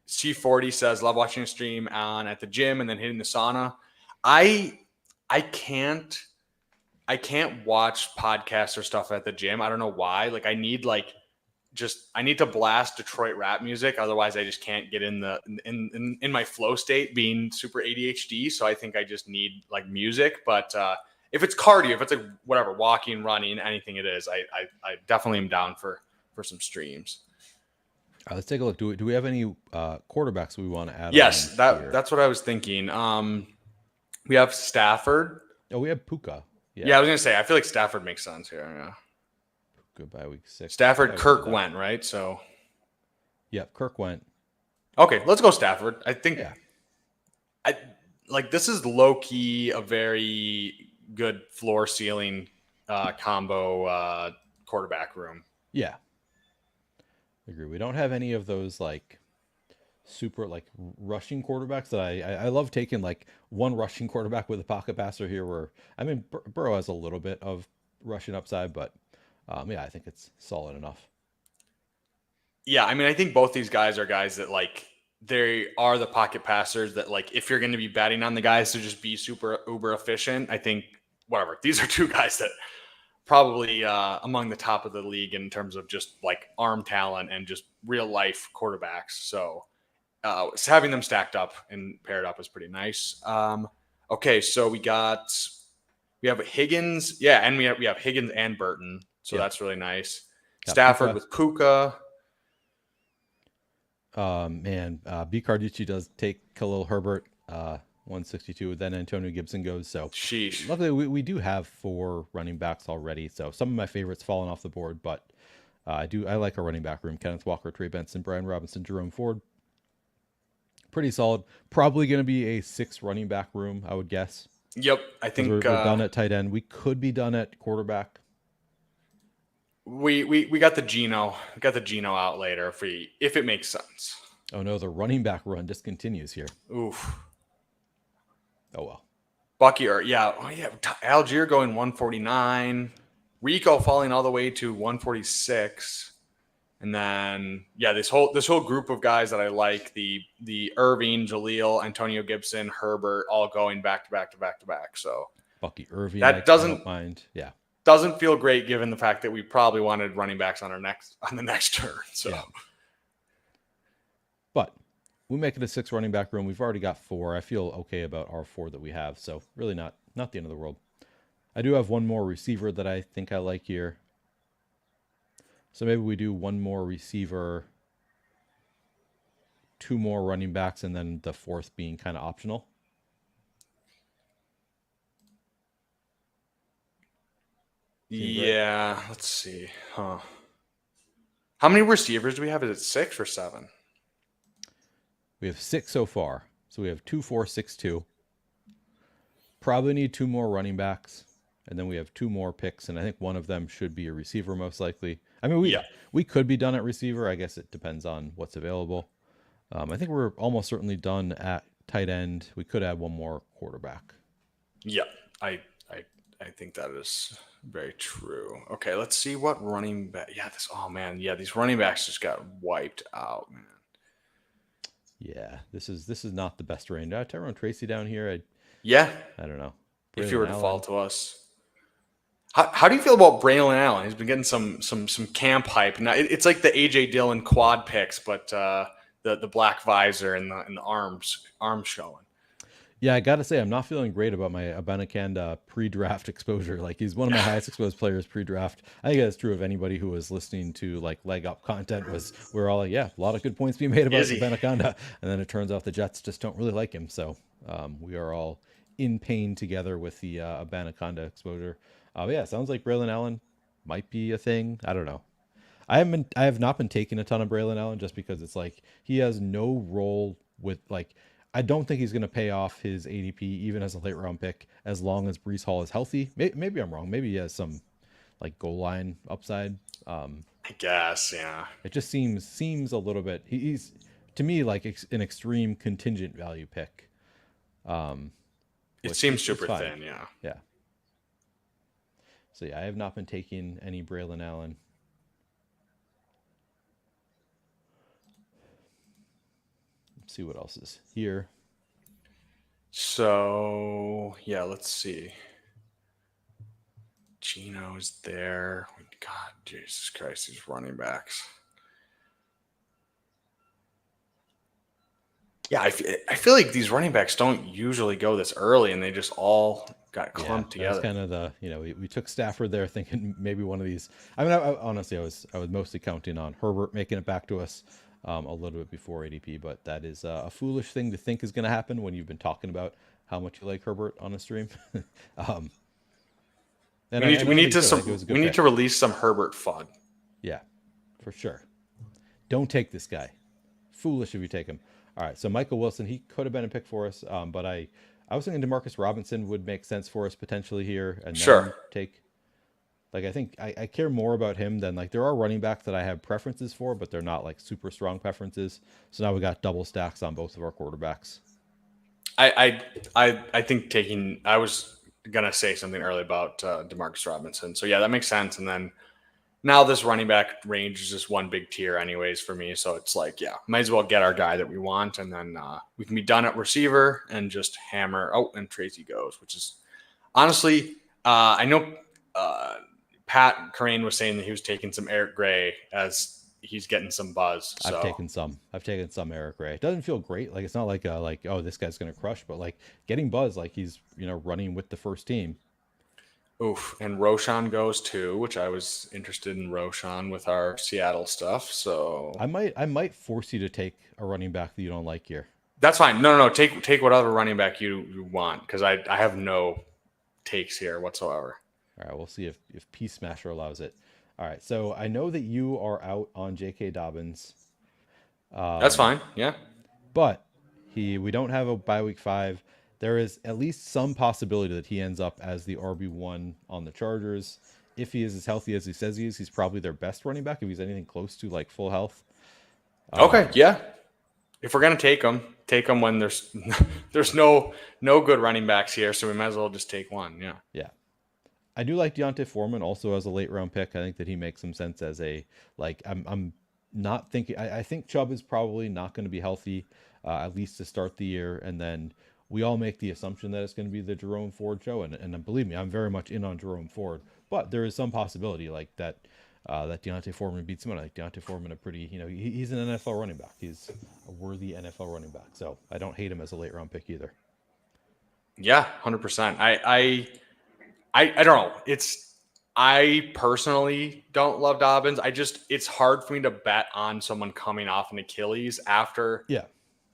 Speaker 1: C40 says love watching a stream on at the gym and then hitting the sauna. I I can't I can't watch podcasts or stuff at the gym. I don't know why. Like I need to blast Detroit rap music. Otherwise, I just can't get in my flow state being super ADHD. So I think I just need like music. But if it's cardio, if it's like whatever, walking, running, anything it is, I definitely am down for some streams.
Speaker 2: Let's take a look. Do we have any quarterbacks we want to add on
Speaker 1: Yes,
Speaker 2: here?
Speaker 1: that's what I was thinking. We have Stafford.
Speaker 2: Oh, we have Puka.
Speaker 1: Yeah,
Speaker 2: Yeah.
Speaker 1: I was gonna say I feel like Stafford makes sense here. Yeah.
Speaker 2: Goodbye week 6.
Speaker 1: Stafford,
Speaker 2: Yeah, we can do
Speaker 1: Kirk
Speaker 2: that.
Speaker 1: went right. So
Speaker 2: Yep, Kirk went.
Speaker 1: okay, let's go Stafford. I think
Speaker 2: Yeah.
Speaker 1: I like this is low key a very good floor ceiling combo quarterback room.
Speaker 2: Yeah. I agree. We don't have any of those like super like rushing quarterbacks that I love taking like one rushing quarterback with a pocket passer here where I mean Burrow has a little bit of rushing upside, but yeah, I think it's solid enough.
Speaker 1: Yeah, I mean, I think both these guys are guys that like they are the pocket passers that like if you're going to be betting on the guys to just be super uber efficient, I think whatever these are two guys that probably among the top of the league in terms of just like arm talent and just real life quarterbacks. So having them stacked up and paired up is pretty nice. Okay, so we have Higgins, yeah, and we have Higgins and Burton, so
Speaker 2: Yep.
Speaker 1: that's really nice.
Speaker 2: Got
Speaker 1: Stafford
Speaker 2: Puka.
Speaker 1: with Puka.
Speaker 2: Man, B Carducci does take Khalil Herbert 162, then Antonio Gibson goes. So
Speaker 1: Sheesh.
Speaker 2: luckily we do have 4 running backs already. So some of my favorites fallen off the board, but I like our running back room. Kenneth Walker, Trey Benson, Brian Robinson, Jerome Ford. Pretty solid. Probably going to be a 6 running back room, I would guess.
Speaker 1: Yep, I
Speaker 2: Because
Speaker 1: think
Speaker 2: we're done at tight end. We could be done at quarterback.
Speaker 1: we got the Geno out later if it makes sense.
Speaker 2: Oh no, the running back run discontinues here.
Speaker 1: Oof.
Speaker 2: Oh well.
Speaker 1: Bucky or yeah, oh yeah, Algier going 149, Rico falling all the way to 146. And then yeah, this whole group of guys that I like, the Irving, Jaleel, Antonio Gibson, Herbert, all going back to back to back to back. So
Speaker 2: Bucky Irving,
Speaker 1: that
Speaker 2: I don't mind. Yeah.
Speaker 1: doesn't feel great given the fact that we probably wanted running backs on the next turn. So
Speaker 2: Yeah. But we make it a 6 running back room. We've already got 4. I feel okay about our 4 that we have. So really not the end of the world. I do have one more receiver that I think I like here. So maybe we do one more receiver, 2 more running backs, and then the 4th being kind of optional.
Speaker 1: yeah, let's see. Huh. How many receivers do we have? Is it 6 or 7?
Speaker 2: We have 6 so far. So we have 2, 4, 6, 2. Probably need 2 more running backs. And then we have 2 more picks. And I think one of them should be a receiver, most likely. I mean, we could be done at receiver. I guess it depends on what's available. I think we're almost certainly done at tight end. We could add one more quarterback.
Speaker 1: Yeah, I think that is very true. Okay, let's see what running back. Yeah, these running backs just got wiped out, man.
Speaker 2: Yeah, this is not the best range. Tyrone Tracy down here.
Speaker 1: Yeah,
Speaker 2: I don't know.
Speaker 1: if you were to
Speaker 2: Allen.
Speaker 1: fall to us. How do you feel about Braylon Allen? He's been getting some camp hype. Now it's like the AJ Dillon quad picks, but the black visor and the arms showing.
Speaker 2: Yeah, I got to say, I'm not feeling great about my Abanikanda pre-draft exposure. Like, he's one of my highest exposed players pre-draft. I think that's true of anybody who was listening to, like, leg up content. We're all like, yeah, a lot of good points being made about Abanikanda. And then it turns out the Jets just don't really like him. So we are all in pain together with the Abanikanda exposure. Yeah, sounds like Braylon Allen might be a thing. I don't know. I have not been taking a ton of Braylon Allen just because it's like he has no role with like I don't think he's going to pay off his ADP even as a late round pick as long as Breece Hall is healthy. Maybe I'm wrong. Maybe he has some like goal line upside.
Speaker 1: I guess, yeah.
Speaker 2: It just seems a little bit. He's to me like an extreme contingent value pick.
Speaker 1: It seems super thin, yeah.
Speaker 2: Yeah. So yeah, I have not been taking any Braylon Allen. Let's see what else is here.
Speaker 1: So yeah, let's see. Gino's there. God, Jesus Christ, these running backs. Yeah, I feel like these running backs don't usually go this early, and they just all got
Speaker 2: Yeah,
Speaker 1: clumped
Speaker 2: that was
Speaker 1: together.
Speaker 2: kind of the we took Stafford there, thinking maybe one of these. I mean, honestly, I was mostly counting on Herbert making it back to us a little bit before ADP, but that is a foolish thing to think is going to happen when you've been talking about how much you like Herbert on a stream. um, and I
Speaker 1: We
Speaker 2: don't
Speaker 1: need
Speaker 2: think you
Speaker 1: to
Speaker 2: should. I think it was
Speaker 1: some
Speaker 2: a
Speaker 1: we
Speaker 2: good
Speaker 1: need to
Speaker 2: pick.
Speaker 1: release some Herbert fun.
Speaker 2: Yeah, for sure. Don't take this guy. Foolish if you take him. All right, so Michael Wilson, he could have been a pick for us, but I was thinking Demarcus Robinson would make sense for us potentially here, and
Speaker 1: Sure.
Speaker 2: then take. Like I think I care more about him than like there are running backs that I have preferences for, but they're not like super strong preferences. So now we got double stacks on both of our quarterbacks.
Speaker 1: I think taking. I was gonna say something earlier about Demarcus Robinson. So yeah, that makes sense. And then now this running back range is just one big tier, anyways, for me. So it's like, yeah, might as well get our guy that we want, and then we can be done at receiver and just hammer. Oh, and Tracy goes, which is honestly, I know Pat Crane was saying that he was taking some Eric Gray as he's getting some buzz.
Speaker 2: I've
Speaker 1: So,
Speaker 2: taken some. I've taken some Eric Ray. It doesn't feel great. Like it's not like oh this guy's gonna crush, but like getting buzz like he's running with the first team.
Speaker 1: oof. And Roshan goes too, which I was interested in Roshan with our Seattle stuff. So
Speaker 2: I might force you to take a running back that you don't like here.
Speaker 1: that's fine. No. Take whatever running back you want because I have no takes here whatsoever.
Speaker 2: All right, we'll see if Peace Smasher allows it. All right, so I know that you are out on J.K. Dobbins.
Speaker 1: That's fine. Yeah.
Speaker 2: But we don't have a bye week 5. There is at least some possibility that he ends up as the RB1 on the Chargers. If he is as healthy as he says he is, he's probably their best running back if he's anything close to like full health.
Speaker 1: Okay. Yeah. If we're gonna take them when there's there's no good running backs here, so we might as well just take one. Yeah.
Speaker 2: Yeah. I do like Deontay Foreman also as a late round pick. I think that he makes some sense as a like I'm not thinking I think Chubb is probably not going to be healthy at least to start the year, and then we all make the assumption that it's going to be the Jerome Ford show, and believe me, I'm very much in on Jerome Ford, but there is some possibility like that that Deontay Foreman beats someone like Deontay Foreman. A pretty he's an NFL running back. He's a worthy NFL running back, so I don't hate him as a late round pick either.
Speaker 1: Yeah. 100%. I don't know. I personally don't love Dobbins. It's hard for me to bet on someone coming off an Achilles after
Speaker 2: Yeah,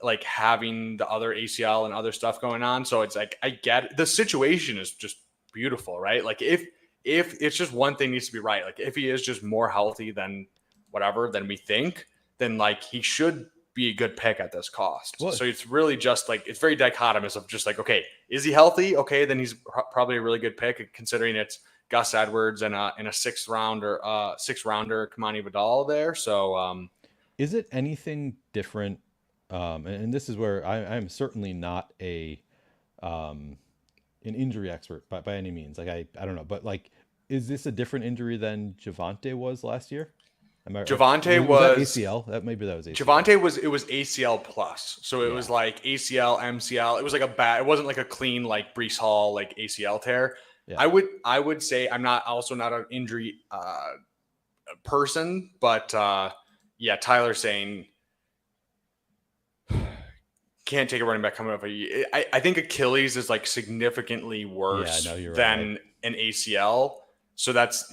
Speaker 1: like having the other ACL and other stuff going on. So it's like I get it. The situation is just beautiful, right? Like if it's just one thing needs to be right. Like if he is just more healthy than whatever than we think, then like he should be a good pick at this cost.
Speaker 2: well,
Speaker 1: So it's really just like it's very dichotomous of just like, okay, is he healthy? Okay, then he's probably a really good pick considering it's Gus Edwards and a sixth rounder Kamani Vidal there. So
Speaker 2: is it anything different? And this is where I'm certainly not um, an injury expert by any means. Like I don't know, but like, is this a different injury than Javante was last year? Am I
Speaker 1: Javante
Speaker 2: was that
Speaker 1: was
Speaker 2: ACL? That maybe that was ACL.
Speaker 1: Javante was it was ACL plus. So it was
Speaker 2: Yeah,
Speaker 1: like ACL, MCL. It was like a bad it wasn't like a clean like Brees Hall like ACL tear.
Speaker 2: yeah.
Speaker 1: I would say I'm not also not an injury person, but yeah, Tyler saying can't take a running back coming up. I think Achilles is like significantly
Speaker 2: Yeah,
Speaker 1: worse
Speaker 2: no, you're right.
Speaker 1: than an ACL. So that's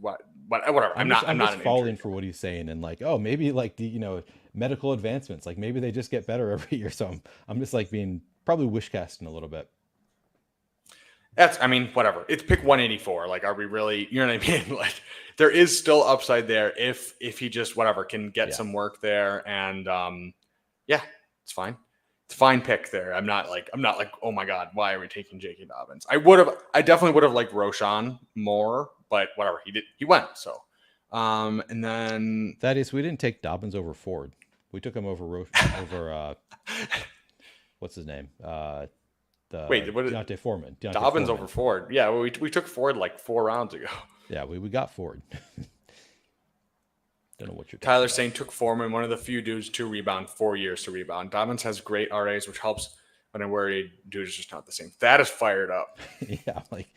Speaker 1: whatever. I'm
Speaker 2: I'm
Speaker 1: not
Speaker 2: just
Speaker 1: an
Speaker 2: falling
Speaker 1: injury
Speaker 2: for
Speaker 1: guy.
Speaker 2: what he's saying, and like, oh, maybe like the medical advancements, like maybe they just get better every year. So I'm just like being probably wish casting a little bit.
Speaker 1: I mean, whatever. It's pick 184. Like, are we really? You know what I mean? Like, there is still upside there if he just whatever can get
Speaker 2: Yeah.
Speaker 1: some work there, and yeah, it's fine. It's a fine pick there. I'm not like oh my god, why are we taking J.K. Dobbins? I definitely would have liked Roshan more, but whatever he went. So, and then
Speaker 2: Thaddeus, we didn't take Dobbins over Ford. We took him over over what's his name?
Speaker 1: Wait, what?
Speaker 2: Deontay Foreman.
Speaker 1: Dobbins over Ford. Yeah, well, we took Ford like 4 rounds ago.
Speaker 2: Yeah, we got Ford. Don't know what you're talking
Speaker 1: Tyler
Speaker 2: about.
Speaker 1: saying took Foreman, one of the few dudes to rebound, 4 years to rebound. Dobbins has great RAs, which helps, but I'm worried dude is just not the same. That is fired up.
Speaker 2: Yeah, like,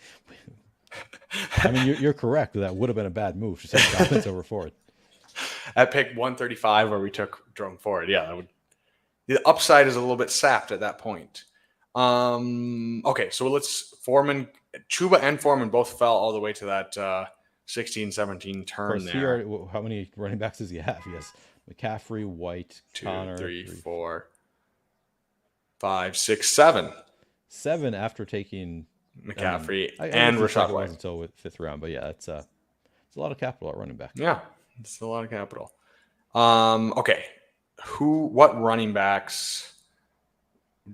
Speaker 2: I mean, you're correct. That would have been a bad move to take Dobbins over Ford.
Speaker 1: At pick 135, where we took Jerome Ford, yeah, the upside is a little bit sapped at that point. Okay, so Chuba and Foreman both fell all the way to that 16, 17 turn there.
Speaker 2: How many running backs does he have? Yes, McCaffrey, White,
Speaker 1: 2,
Speaker 2: Connor,
Speaker 1: 3, 4, 5, 6, 7.
Speaker 2: 7 after taking
Speaker 1: McCaffrey and Rashad White
Speaker 2: until with 5th round, but yeah, it's a lot of capital at running back.
Speaker 1: Yeah, it's a lot of capital. Okay, what running backs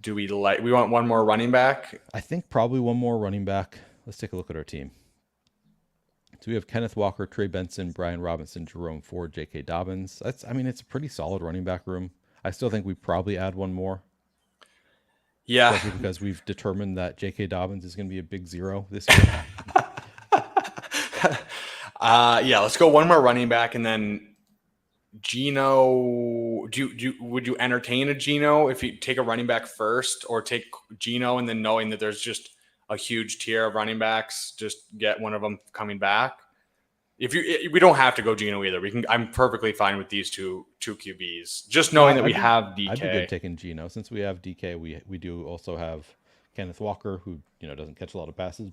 Speaker 1: do we like? We want one more running back.
Speaker 2: I think probably one more running back. Let's take a look at our team. So we have Kenneth Walker, Trey Benson, Brian Robinson, Jerome Ford, J.K. Dobbins. It's a pretty solid running back room. I still think we probably add one more.
Speaker 1: Yeah.
Speaker 2: Especially because we've determined that J.K. Dobbins is going to be a big 0 this year.
Speaker 1: Yeah, let's go one more running back, and then Geno. Would you entertain a Geno if you take a running back first, or take Geno and then knowing that there's just a huge tier of running backs, just get one of them coming back? We don't have to go Geno either. I'm perfectly fine with these two QBs. Just knowing that we have DK.
Speaker 2: I'd be good taking Geno. Since we have DK, we do also have Kenneth Walker, who doesn't catch a lot of passes.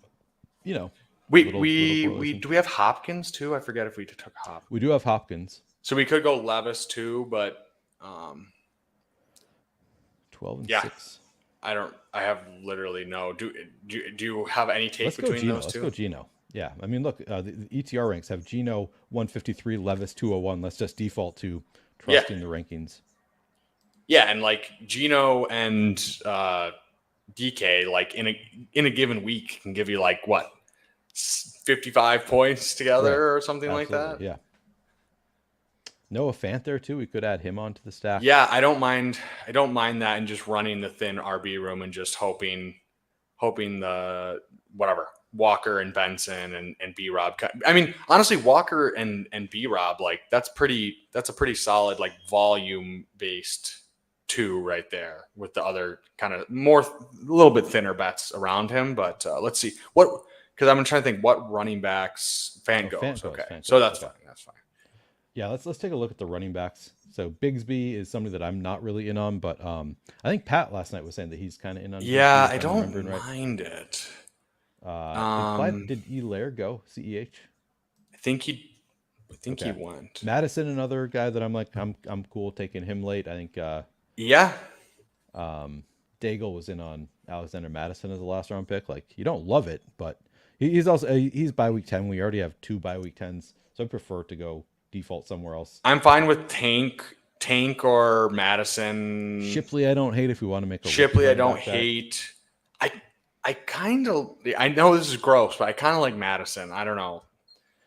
Speaker 2: But,
Speaker 1: do we have Hopkins too? I forget if we took Hopkins.
Speaker 2: We do have Hopkins.
Speaker 1: So we could go Levis too, but
Speaker 2: 12 and 6.
Speaker 1: I have literally no. Do you have any take between those two?
Speaker 2: Let's go Geno. Yeah, I mean, look, the ETR ranks have Geno 153, Levis 201. Let's just default to trusting the rankings.
Speaker 1: Yeah, and like Geno and DK, like in a given week, can give you like what 55 points together or something like that.
Speaker 2: Yeah. Noah Fant there too. We could add him onto the staff.
Speaker 1: Yeah, I don't mind that, and just running the thin RB room and just hoping the whatever Walker and Benson and B Rob. I mean, honestly, Walker and B Rob, like that's a pretty solid like volume based 2 right there, with the other kind of a little bit thinner bets around him. But let's see because I'm trying to think what running backs Fant goes. Okay, so that's fine. That's fine.
Speaker 2: Yeah, let's take a look at the running backs. So Bigsby is somebody that I'm not really in on, but I think Pat last night was saying that he's kind of in on.
Speaker 1: Yeah, I don't mind it.
Speaker 2: Did Elaire go CEH?
Speaker 1: I think he went.
Speaker 2: Madison, another guy that I'm like I'm cool taking him late. I think.
Speaker 1: Yeah.
Speaker 2: Daigle was in on Alexander Madison as a last round pick. Like, you don't love it, but he's by week 10. We already have 2 by week 10s, so I prefer to go default somewhere else.
Speaker 1: I'm fine with Tank or Madison.
Speaker 2: Shipley, I don't hate if we want to make a
Speaker 1: Shipley. I don't hate. I know this is gross, but I kind of like Madison. I don't know.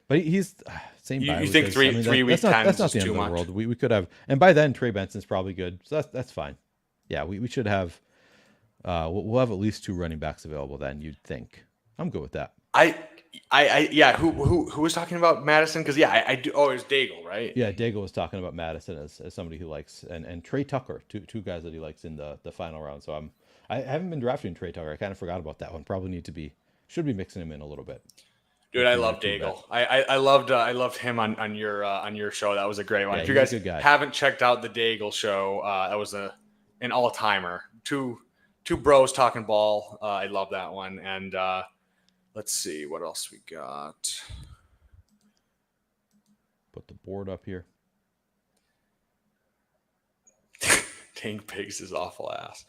Speaker 2: But he's same.
Speaker 1: You think 3 week 10s
Speaker 2: that's not
Speaker 1: is
Speaker 2: the end
Speaker 1: too
Speaker 2: of
Speaker 1: much.
Speaker 2: the world. We could have, and by then Trey Benson's probably good, so that's fine. Yeah, we should have. We'll have at least 2 running backs available then. You'd think. I'm good with that.
Speaker 1: Yeah. Who was talking about Madison? Because I do. Oh, it's Daigle, right?
Speaker 2: Yeah, Daigle was talking about Madison as somebody who likes, and Trey Tucker, two guys that he likes in the final round. So I haven't been drafting Trey Tucker. I kind of forgot about that one. Probably should be mixing him in a little bit.
Speaker 1: Dude, I love Daigle. I loved him on your show. That was a great one.
Speaker 2: Yeah,
Speaker 1: if you guys haven't checked out the Daigle show, that was an all timer. Two bros talking ball. I love that one. And let's see what else we got.
Speaker 2: Put the board up here.
Speaker 1: Tank Pigs is awful ass.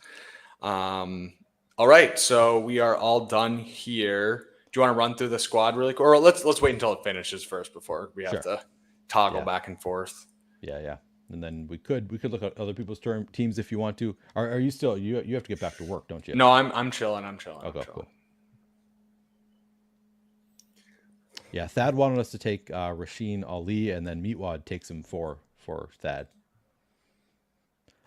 Speaker 1: All right, so we are all done here. Do you want to run through the squad really quick? Or let's wait until it finishes first before we have to toggle back and forth.
Speaker 2: Yeah. And then we could look at other people's teams if you want to. Are you still you have to get back to work, don't you?
Speaker 1: No, I'm chilling.
Speaker 2: Okay, cool. Yeah, Thad wanted us to take Rasheen Ali, and then Meatwad takes him for Thad.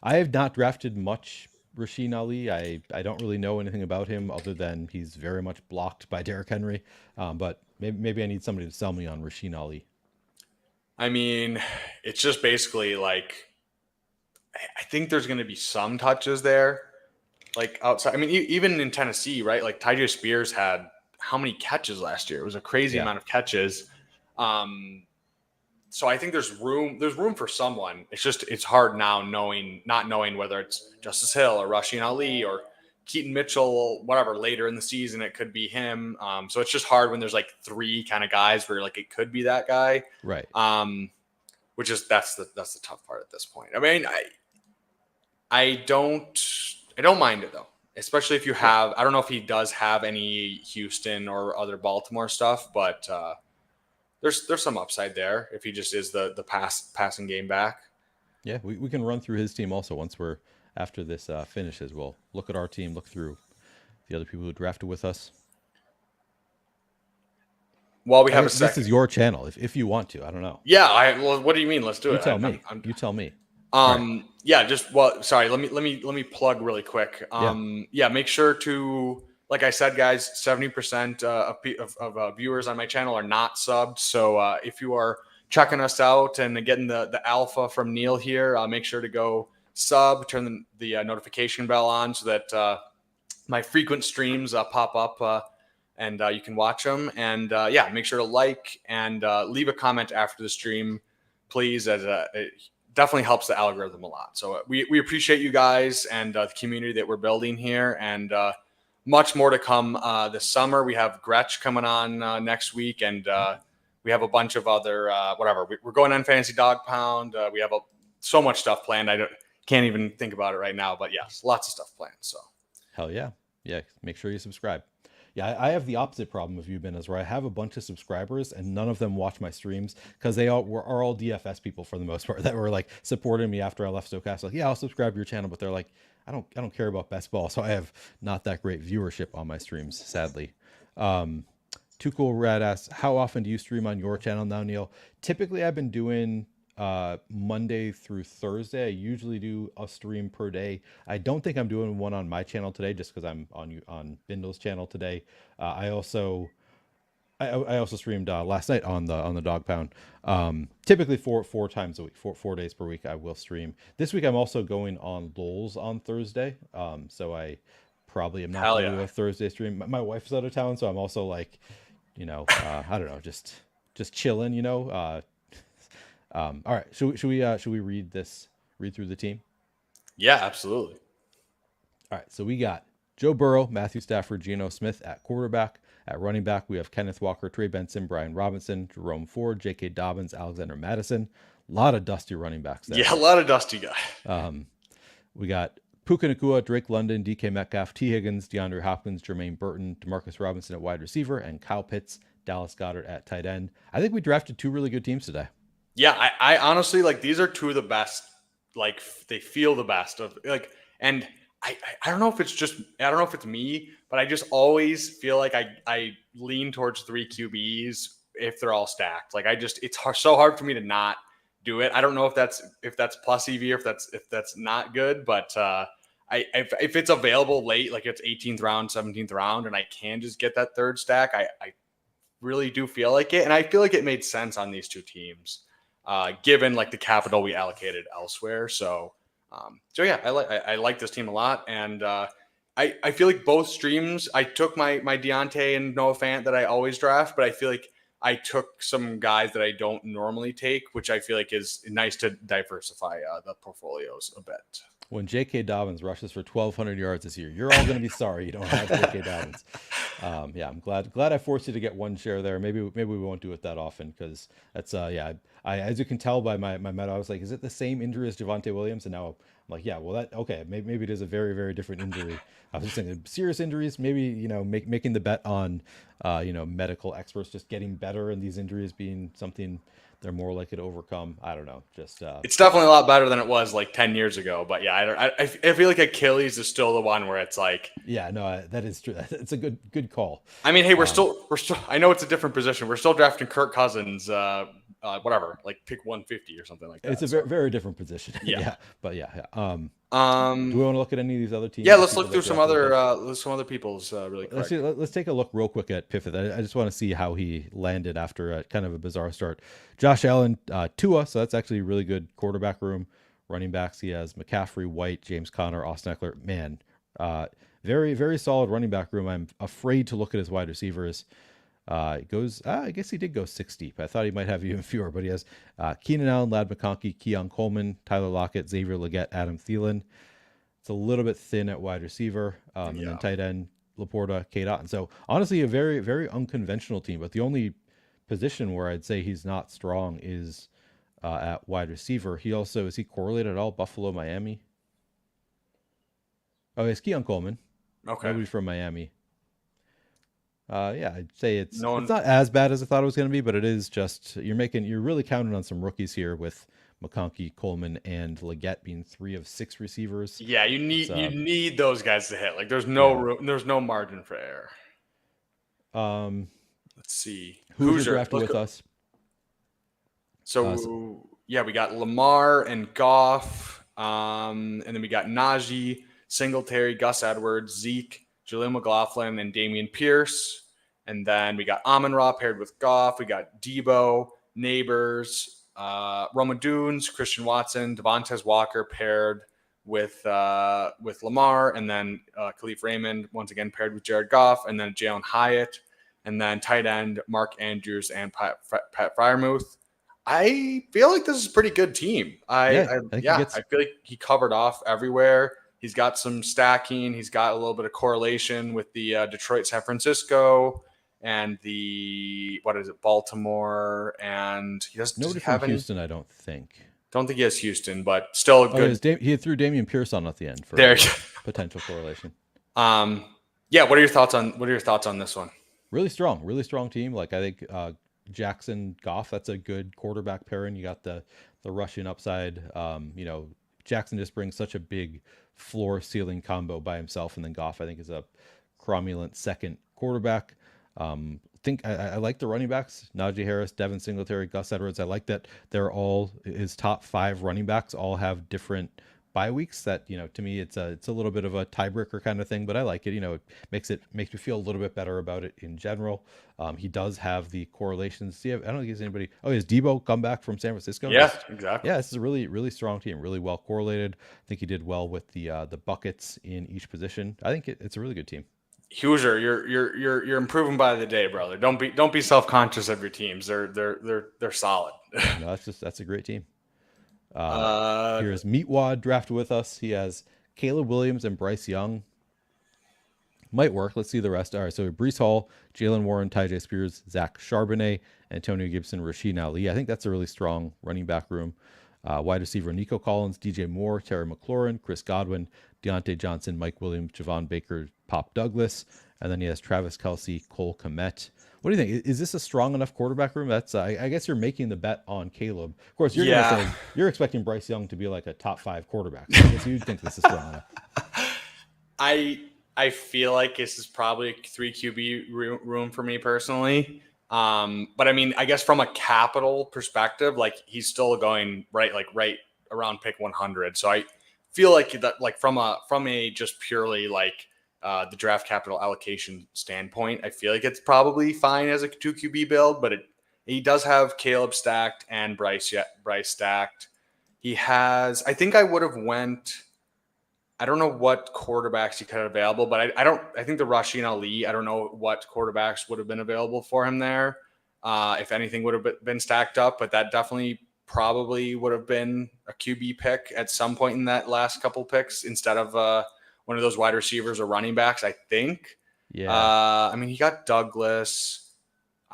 Speaker 2: I have not drafted much Rasheen Ali. I don't really know anything about him other than he's very much blocked by Derrick Henry. But maybe I need somebody to sell me on Rasheen Ali.
Speaker 1: I mean, it's just basically like I think there's going to be some touches there, like outside. I mean, even in Tennessee, right? Like Tyjae Spears had how many catches last year? It was a crazy
Speaker 2: Yeah.
Speaker 1: amount of catches. Um, so I think there's room. There's room for someone. It's just it's hard now not knowing whether it's Justice Hill or Rasheen Ali or Keaton Mitchell, whatever. Later in the season, it could be him. So it's just hard when there's like three kind of guys where like it could be that guy.
Speaker 2: Right.
Speaker 1: Which is that's the tough part at this point. I mean, I don't mind it though, especially if you
Speaker 2: Yeah.
Speaker 1: have. I don't know if he does have any Houston or other Baltimore stuff, but there's some upside there if he just is the passing game back.
Speaker 2: Yeah. We can run through his team also once we're after this finishes. We'll look at our team, look through the other people who drafted with us.
Speaker 1: While we
Speaker 2: I
Speaker 1: have a
Speaker 2: mean, this
Speaker 1: second,
Speaker 2: is your channel if you want to. I don't know.
Speaker 1: yeah. Well, what do you mean? Let's do
Speaker 2: You
Speaker 1: it.
Speaker 2: tell me. You tell me. All right.
Speaker 1: Yeah, just well, sorry. Let me plug really quick.
Speaker 2: Yeah.
Speaker 1: Yeah, make sure to, like I said, guys, 70% of viewers on my channel are not subbed. So if you are checking us out and getting the alpha from Neil here, make sure to go sub, turn the notification bell on so that my frequent streams pop up and you can watch them. And yeah, make sure to like and leave a comment after the stream, please, as it definitely helps the algorithm a lot. So we appreciate you guys and the community that we're building here, and much more to come this summer. We have Gretsch coming on next week, and we have a bunch of other whatever. We're going on Fantasy Dog Pound. We have so much stuff planned. Can't even think about it right now, but yes, lots of stuff planned. So
Speaker 2: Hell yeah. Yeah. Make sure you subscribe. Yeah, I have the opposite problem of you, Ben, is where I have a bunch of subscribers and none of them watch my streams because they are all DFS people for the most part that were like supporting me after I left Stokast. Like, yeah, I'll subscribe to your channel, but they're like, I don't care about best ball, so I have not that great viewership on my streams, sadly. Too Cool Rad asks, how often do you stream on your channel now, Neil? Typically, I've been doing Monday through Thursday. I usually do a stream per day. I don't think I'm doing one on my channel today just because I'm on Bindle's channel today. I also streamed last night on the Dog Pound. Typically four times a week, 4 days per week I will stream. This week I'm also going on Lulz on Thursday. So I probably am not
Speaker 1: hell
Speaker 2: going to
Speaker 1: yeah.
Speaker 2: do a Thursday stream. My wife's out of town, so I'm also like, I don't know, just chilling, all right. Should we read through the team?
Speaker 1: Yeah, absolutely.
Speaker 2: All right. So we got Joe Burrow, Matthew Stafford, Geno Smith at quarterback. At running back, we have Kenneth Walker, Trey Benson, Brian Robinson, Jerome Ford, J.K. Dobbins, Alexander Madison. A lot of dusty running backs there.
Speaker 1: Yeah, a lot of dusty guy.
Speaker 2: We got Puka Nacua, Drake London, DK Metcalf, T. Higgins, DeAndre Hopkins, Jermaine Burton, Demarcus Robinson at wide receiver, and Kyle Pitts, Dallas Goedert at tight end. I think we drafted two really good teams today.
Speaker 1: Yeah, I honestly like these are two of the best. Like they feel the best of like, and I don't know if it's me, but I just always feel like I lean towards three QBs if they're all stacked. Like it's so hard for me to not do it. I don't know if that's plus EV or if that's not good, but if it's available late, like it's 18th round, 17th round, and I can just get that third stack, I really do feel like it, and I feel like it made sense on these two teams. Given like the capital we allocated elsewhere. So yeah, I like this team a lot. And I feel like both streams, I took my Deontay and Noah Fant that I always draft, but I feel like I took some guys that I don't normally take, which I feel like is nice to diversify the portfolios a bit.
Speaker 2: When J.K. Dobbins rushes for 1,200 yards this year, you're all going to be sorry you don't have J.K. Dobbins. Yeah, I'm glad I forced you to get one share there. Maybe we won't do it that often because that's I as you can tell by my meta, I was like, is it the same injury as Javonte Williams? And now I'm like, yeah, well maybe it is a very, very different injury. I was just thinking serious injuries, maybe making the bet on medical experts just getting better and these injuries being something they're more likely to overcome. I don't know. Just
Speaker 1: it's definitely a lot better than it was like 10 years ago. But yeah, I feel like Achilles is still the one where it's like,
Speaker 2: yeah, no, that is true. It's a good call.
Speaker 1: I mean, hey, we're still. I know it's a different position. We're still drafting Kirk Cousins. Whatever, like pick 150 or something like that.
Speaker 2: It's a very, very different position.
Speaker 1: Yeah.
Speaker 2: Yeah. But yeah. All Do we
Speaker 1: Um,
Speaker 2: want to look at any of these other
Speaker 1: yeah,
Speaker 2: teams of
Speaker 1: let's
Speaker 2: people
Speaker 1: look
Speaker 2: that
Speaker 1: through some
Speaker 2: drafted with
Speaker 1: other
Speaker 2: us?
Speaker 1: people's really
Speaker 2: Let's
Speaker 1: quick.
Speaker 2: see, let's take a look real quick at Piffeth. I just want to see how he landed after a kind of a bizarre start. Josh Allen, Tua, so that's actually a really good quarterback room. Running backs, he has McCaffrey, White, James Conner, Austin Eckler. Man, uh, very very solid running back room. I'm afraid to look at his wide receivers. It goes, I guess he did go 6 deep. I thought he might have even fewer, but he has Keenan Allen, Lad McConkey, Keon Coleman, Tyler Lockett, Xavier Leggett, Adam Thielen. It's a little bit thin at wide receiver, and then
Speaker 1: Yeah.
Speaker 2: tight end Laporta, Kate Otten. So honestly, a very very unconventional team. But the only position where I'd say he's not strong is at wide receiver. He also is he correlated at all? Buffalo, Miami. Oh, it's Keon Coleman.
Speaker 1: Okay.
Speaker 2: Nobody from Miami. Yeah, I'd say it's
Speaker 1: No
Speaker 2: it's
Speaker 1: one.
Speaker 2: not as bad as I thought it was going to be, but it is just you're really counting on some rookies here with McConkey, Coleman, and Leggett being 3 of 6 receivers.
Speaker 1: Yeah,
Speaker 2: It's
Speaker 1: you need those guys to hit. Like, there's no
Speaker 2: yeah.
Speaker 1: room, there's no margin for error.
Speaker 2: Um,
Speaker 1: Let's see.
Speaker 2: Hoosier
Speaker 1: Hoosier.
Speaker 2: drafted
Speaker 1: Let's
Speaker 2: with
Speaker 1: go.
Speaker 2: us. So
Speaker 1: So yeah, we got Lamar and Goff, and then we got Najee, Singletary, Gus Edwards, Zeke, Jaleel McLaughlin, and Damian Pierce. And then we got Amon Ra paired with Goff. We got Debo, Neighbors, Roma Dunes, Christian Watson, Devontae Walker paired with Lamar, and then Khalif Raymond once again paired with Jared Goff, and then Jalen Hyatt, and then tight end Mark Andrews and Pat Fryermuth. I feel like this is a pretty good team.
Speaker 2: yeah, I think he
Speaker 1: Yeah,
Speaker 2: gets
Speaker 1: I feel like he covered off everywhere. He's got some stacking. He's got a little bit of correlation with the Detroit, San Francisco, and the what is it, Baltimore, and he does
Speaker 2: nobody
Speaker 1: he
Speaker 2: from
Speaker 1: have any?
Speaker 2: Houston, I don't think.
Speaker 1: Don't think he has Houston, but still a
Speaker 2: Oh,
Speaker 1: good
Speaker 2: he threw Damian Pierce on at the end for
Speaker 1: there.
Speaker 2: potential correlation.
Speaker 1: um, yeah. What are your thoughts on this one?
Speaker 2: Really strong team. Like I think Jackson Goff, that's a good quarterback pairing. You got the rushing upside. Jackson just brings such a big floor ceiling combo by himself, and then Goff I think is a cromulent second quarterback. Think I like the running backs: Najee Harris, Devin Singletary, Gus Edwards. I like that they're all his top 5 running backs all have different bye weeks. That to me it's a little bit of a tiebreaker kind of thing, but I like it. It makes me feel a little bit better about it in general. He does have the correlations. I don't think there's anybody. Oh, is Debo come back from San Francisco?
Speaker 1: Yeah,
Speaker 2: Just
Speaker 1: exactly.
Speaker 2: yeah, this is a really really strong team, really well correlated. I think he did well with the buckets in each position. I think it's a really good team.
Speaker 1: Hoosier, you're improving by the day, brother. Don't be self conscious of your teams. They're solid.
Speaker 2: Yeah, no, that's a great team. Uh,
Speaker 1: uh,
Speaker 2: Here's Meatwad drafted with us. He has Caleb Williams and Bryce Young. Might work. Let's see the rest. All right, so Brees Hall, Jalen Warren, Tyjae Spears, Zach Charbonnet, Antonio Gibson, Rasheen Ali. I think that's a really strong running back room. Wide receiver Nico Collins, DJ Moore, Terry McLaurin, Chris Godwin, Deontay Johnson, Mike Williams, Javon Baker, Pop Douglas, and then he has Travis Kelsey, Cole Komet. What do you think? Is this a strong enough quarterback room? That's I guess you're making the bet on Caleb. Of course, you're gonna
Speaker 1: yeah,
Speaker 2: say you're expecting Bryce Young to be like a top 5 quarterback. So I guess you think this is strong enough.
Speaker 1: I feel like this is probably a 3 QB room for me personally. But I mean, I guess from a capital perspective, like he's still going right around pick 100. So I feel like that, like from a just purely like the draft capital allocation standpoint, I feel like it's probably fine as a 2 QB build. But he does have Caleb stacked and Bryce stacked. He has. I think I would have went. I don't know what quarterbacks he could have available, but I don't. I think the Rasheen Ali. I don't know what quarterbacks would have been available for him there. If anything would have been stacked up, but that definitely probably would have been a QB pick at some point in that last couple picks instead of one of those wide receivers or running backs. I think.
Speaker 2: Yeah.
Speaker 1: I mean, he got Douglas.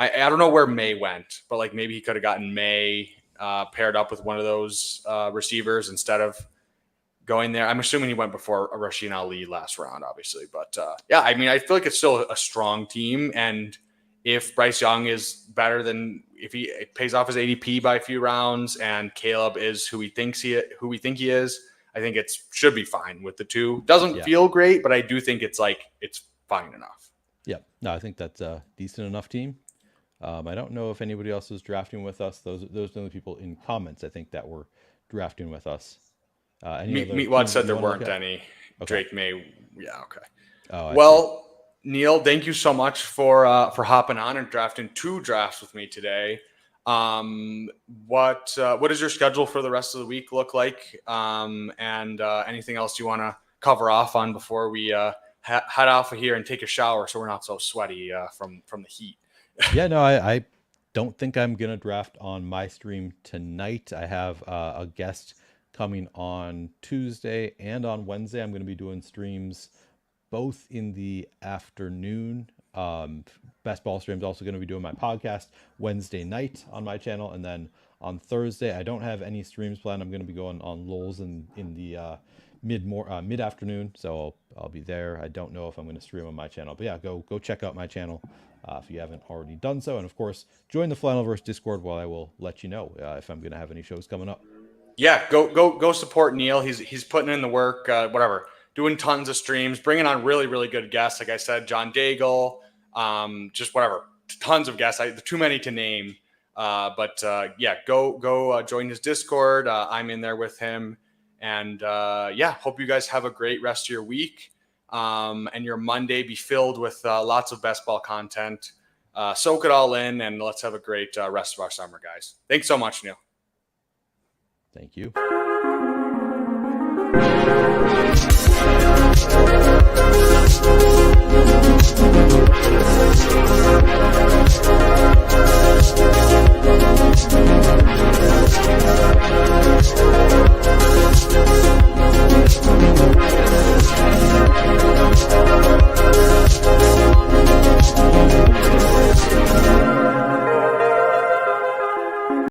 Speaker 1: I don't know where May went, but like maybe he could have gotten May paired up with one of those receivers instead of going there. I'm assuming he went before Rasheen Ali last round, obviously. But yeah, I mean, I feel like it's still a strong team. And if Bryce Young is better than if he pays off his ADP by a few rounds, and Caleb is who we think he is, I think it should be fine with the two. Doesn't
Speaker 2: Yeah.
Speaker 1: feel great, but I do think it's fine enough.
Speaker 2: Yeah. No, I think that's a decent enough team. I don't know if anybody else was drafting with us. Those are the only people in comments I think that were drafting with us. Any other
Speaker 1: Meatwad
Speaker 2: teams that
Speaker 1: said
Speaker 2: you
Speaker 1: there
Speaker 2: want to look
Speaker 1: weren't
Speaker 2: at?
Speaker 1: any.
Speaker 2: Okay.
Speaker 1: Drake May. Yeah. Okay.
Speaker 2: Oh, I see.
Speaker 1: Well, Neil, thank you so much for hopping on and drafting 2 drafts with me today. What does your schedule for the rest of the week look like? And anything else you want to cover off on before we head off of here and take a shower so we're not so sweaty from the heat?
Speaker 2: Yeah, no, I don't think I'm gonna draft on my stream tonight. I have a guest coming on Tuesday and on Wednesday. I'm gonna be doing streams both in the afternoon. Best ball stream's also going to be doing my podcast Wednesday night on my channel, and then on Thursday I don't have any streams planned. I'm going to be going on Lulz in the mid afternoon, so I'll be there. I don't know if I'm going to stream on my channel, but yeah, go check out my channel if you haven't already done so, and of course join the Flannelverse Discord. While I will let you know if I'm going to have any shows coming up.
Speaker 1: Yeah, go support Neil. He's putting in the work. Whatever, doing tons of streams, bringing on really good guests. Like I said, John Daigle, just whatever, tons of guests. Too many to name. But yeah, go join his Discord. I'm in there with him, and yeah, hope you guys have a great rest of your week. And your Monday be filled with lots of best ball content. Soak it all in, and let's have a great rest of our summer, guys. Thanks so much, Neil.
Speaker 2: Thank you.